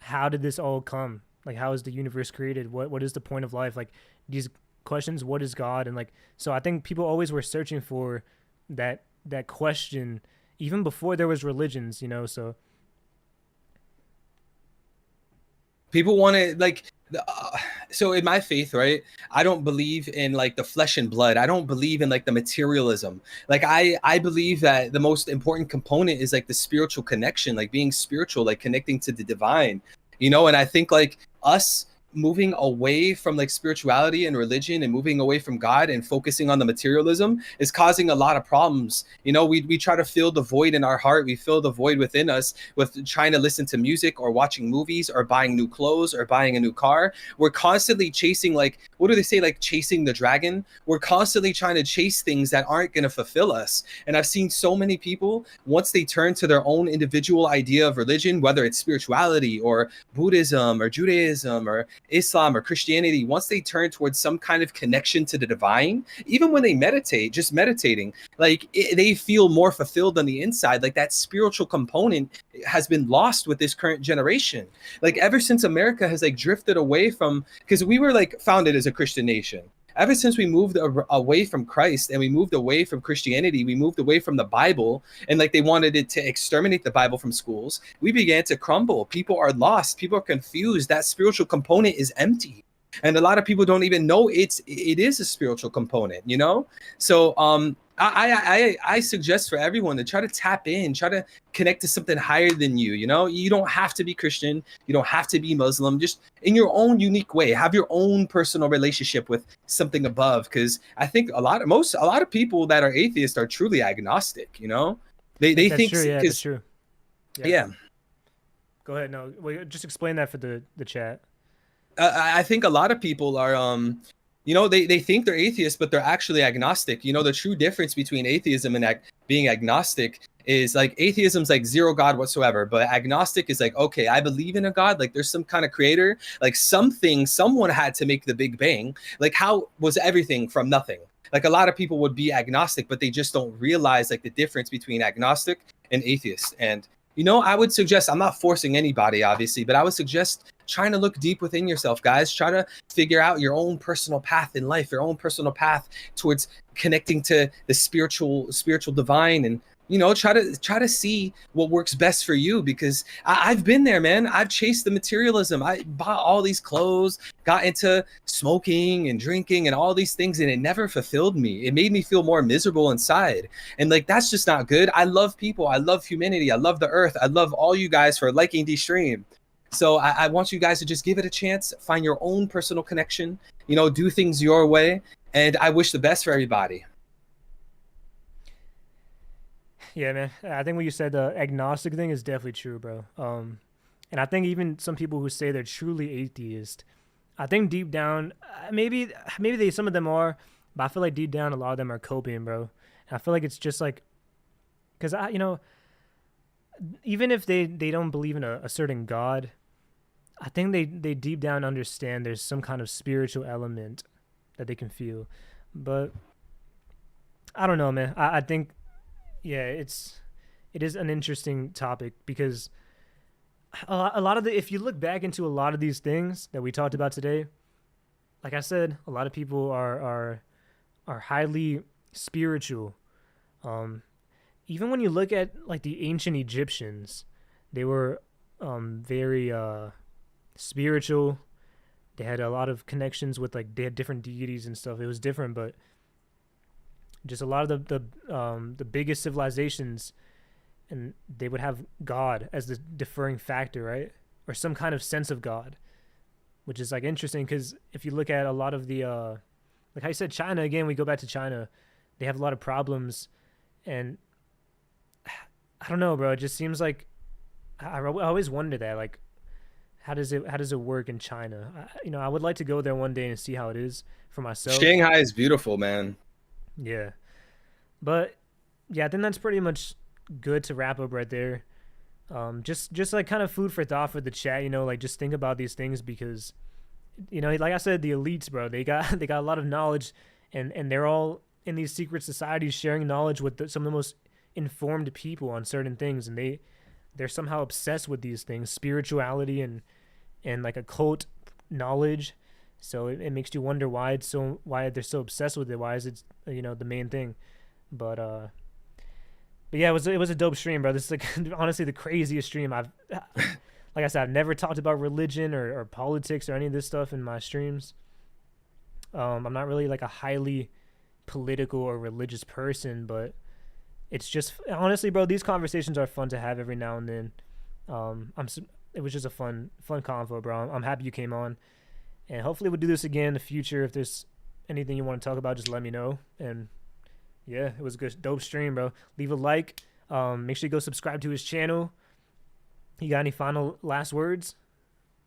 How did this all come? Like, how is the universe created? What is the point of life? Like these questions, what is God? And like, so I think people always were searching for that question even before there was religions. So People want to like so in my faith, right, I don't believe in like the flesh and blood. I don't believe in like the materialism. Like I believe that the most important component is like the spiritual connection, like being spiritual, like connecting to the divine, and I think like us moving away from like spirituality and religion and moving away from God and focusing on the materialism is causing a lot of problems. We try to fill the void in our heart. We fill the void within us with trying to listen to music or watching movies or buying new clothes or buying a new car. We're constantly chasing, like, what do they say, like chasing the dragon? We're constantly trying to chase things that aren't going to fulfill us. And I've seen so many people, once they turn to their own individual idea of religion, whether it's spirituality or Buddhism or Judaism or Islam or Christianity, once they turn towards some kind of connection to the divine, even when they meditate, just meditating, like they feel more fulfilled on the inside. Like that spiritual component has been lost with this current generation. Like ever since America has like drifted away from, because we were like founded as a Christian nation. Ever since we moved away from Christ and we moved away from Christianity, we moved away from the Bible, and like they wanted it to exterminate the Bible from schools, we began to crumble. People are lost. People are confused. That spiritual component is empty. And a lot of people don't even know it is a spiritual component, So I suggest for everyone to try to tap in, try to connect to something higher than you. You don't have to be Christian, you don't have to be Muslim. Just in your own unique way, have your own personal relationship with something above. Because I think a lot of people that are atheists are truly agnostic. They that's think true. Yeah, that's because true. yeah. Go ahead. No, wait, just explain that for the chat. I think a lot of people are they think they're atheists, but they're actually agnostic. The true difference between atheism and being agnostic is like atheism's like zero God whatsoever, but agnostic is like, okay, I believe in a God, like there's some kind of creator, like someone had to make the Big Bang. Like how was everything from nothing? Like a lot of people would be agnostic, but they just don't realize like the difference between agnostic and atheist. And I would suggest, I'm not forcing anybody, obviously, but I would suggest trying to look deep within yourself, guys. Try to figure out your own personal path in life, your own personal path towards connecting to the spiritual divine, and try to see what works best for you. Because I've been there, man. I've chased the materialism. I bought all these clothes, got into smoking and drinking and all these things, and it never fulfilled me. It made me feel more miserable inside. And like, that's just not good. I love people. I love humanity. I love the earth. I love all you guys for liking the stream. So I want you guys to just give it a chance, find your own personal connection, do things your way. And I wish the best for everybody. Yeah, man. I think what you said, the agnostic thing is definitely true, bro. And I think even some people who say they're truly atheist, I think deep down, maybe some of them are, but I feel like deep down a lot of them are coping, bro. And I feel like it's just like, because even if they don't believe in a certain God, I think they deep down understand there's some kind of spiritual element that they can feel. But I don't know, man. I think, yeah, it is an interesting topic because a lot of if you look back into a lot of these things that we talked about today, like I said, a lot of people are highly spiritual. Even when you look at like the ancient Egyptians, they were very spiritual. They had a lot of connections with, like, they had different deities and stuff. It was different, but just a lot of the biggest civilizations, and they would have God as the deferring factor, right? Or some kind of sense of God, which is like interesting because if you look at a lot of the like I said, China, again, we go back to China, they have a lot of problems, and I don't know, bro. It just seems like I always wonder that, like, how does it work in China? I would like to go there one day and see how it is for myself. Shanghai is beautiful, man. Yeah, but yeah, I think that's pretty much good to wrap up right there. Just like kind of food for thought for the chat. Like just think about these things because like I said, the elites, bro, they got they got a lot of knowledge, and they're all in these secret societies sharing knowledge with some of the most informed people on certain things, and they're somehow obsessed with these things, spirituality and like occult knowledge. So it makes you wonder why they're so obsessed with it. Why is it the main thing? But yeah, it was a dope stream, bro. This is like honestly the craziest stream I've. Like I said, I've never talked about religion or politics or any of this stuff in my streams. I'm not really like a highly political or religious person, but it's just honestly, bro, these conversations are fun to have every now and then. It was just a fun convo, bro. I'm happy you came on, and hopefully we'll do this again in the future. If there's anything you want to talk about, just let me know. And yeah, it was a good dope stream, bro. Leave a like. Make sure you go subscribe to his channel. You got any final last words?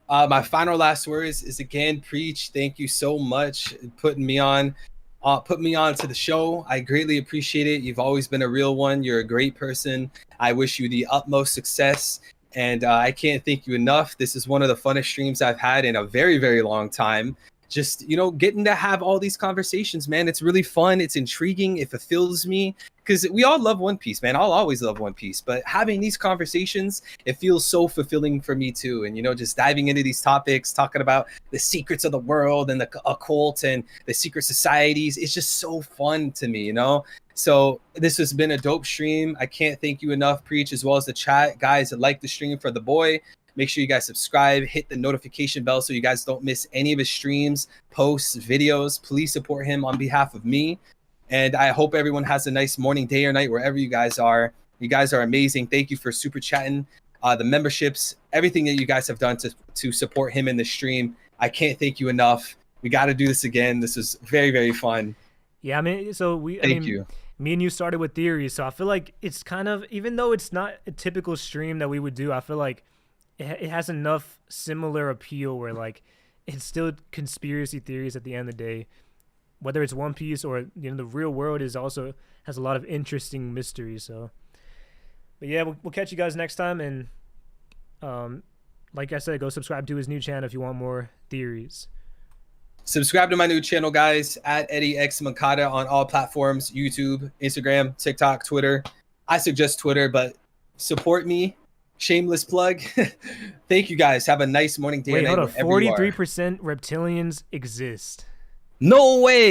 My final last words is again, Preach. Thank you so much putting me on. Put me on to the show. I greatly appreciate it. You've always been a real one. You're a great person. I wish you the utmost success. And I can't thank you enough. This is one of the funnest streams I've had in a very, very long time. Just, getting to have all these conversations, man. It's really fun. It's intriguing. It fulfills me because we all love One Piece, man. I'll always love One Piece. But having these conversations, it feels so fulfilling for me too. And, just diving into these topics, talking about the secrets of the world and the occult and the secret societies. It's just so fun to me, So this has been a dope stream. I can't thank you enough, Preach, as well as the chat. Guys that like the stream for the boy. Make sure you guys subscribe, hit the notification bell so you guys don't miss any of his streams, posts, videos. Please support him on behalf of me. And I hope everyone has a nice morning, day, or night, wherever you guys are. You guys are amazing. Thank you for super chatting, the memberships, everything that you guys have done to support him in the stream. I can't thank you enough. We got to do this again. This was very, very fun. Yeah, Thank you. Me and you started with theories, so I feel like it's kind of, even though it's not a typical stream that we would do, I feel like it has enough similar appeal where like it's still conspiracy theories at the end of the day, whether it's One Piece or the real world has a lot of interesting mysteries. So, but yeah, we'll catch you guys next time, and like I said, go subscribe to his new channel if you want more theories. Subscribe to my new channel, guys, at Eddie X Mankata on all platforms: YouTube, Instagram, TikTok, Twitter. I suggest Twitter, but support me. Shameless plug. Thank you, guys. Have a nice morning, day, Wait, and night. Hold on. 43% reptilians exist. No way.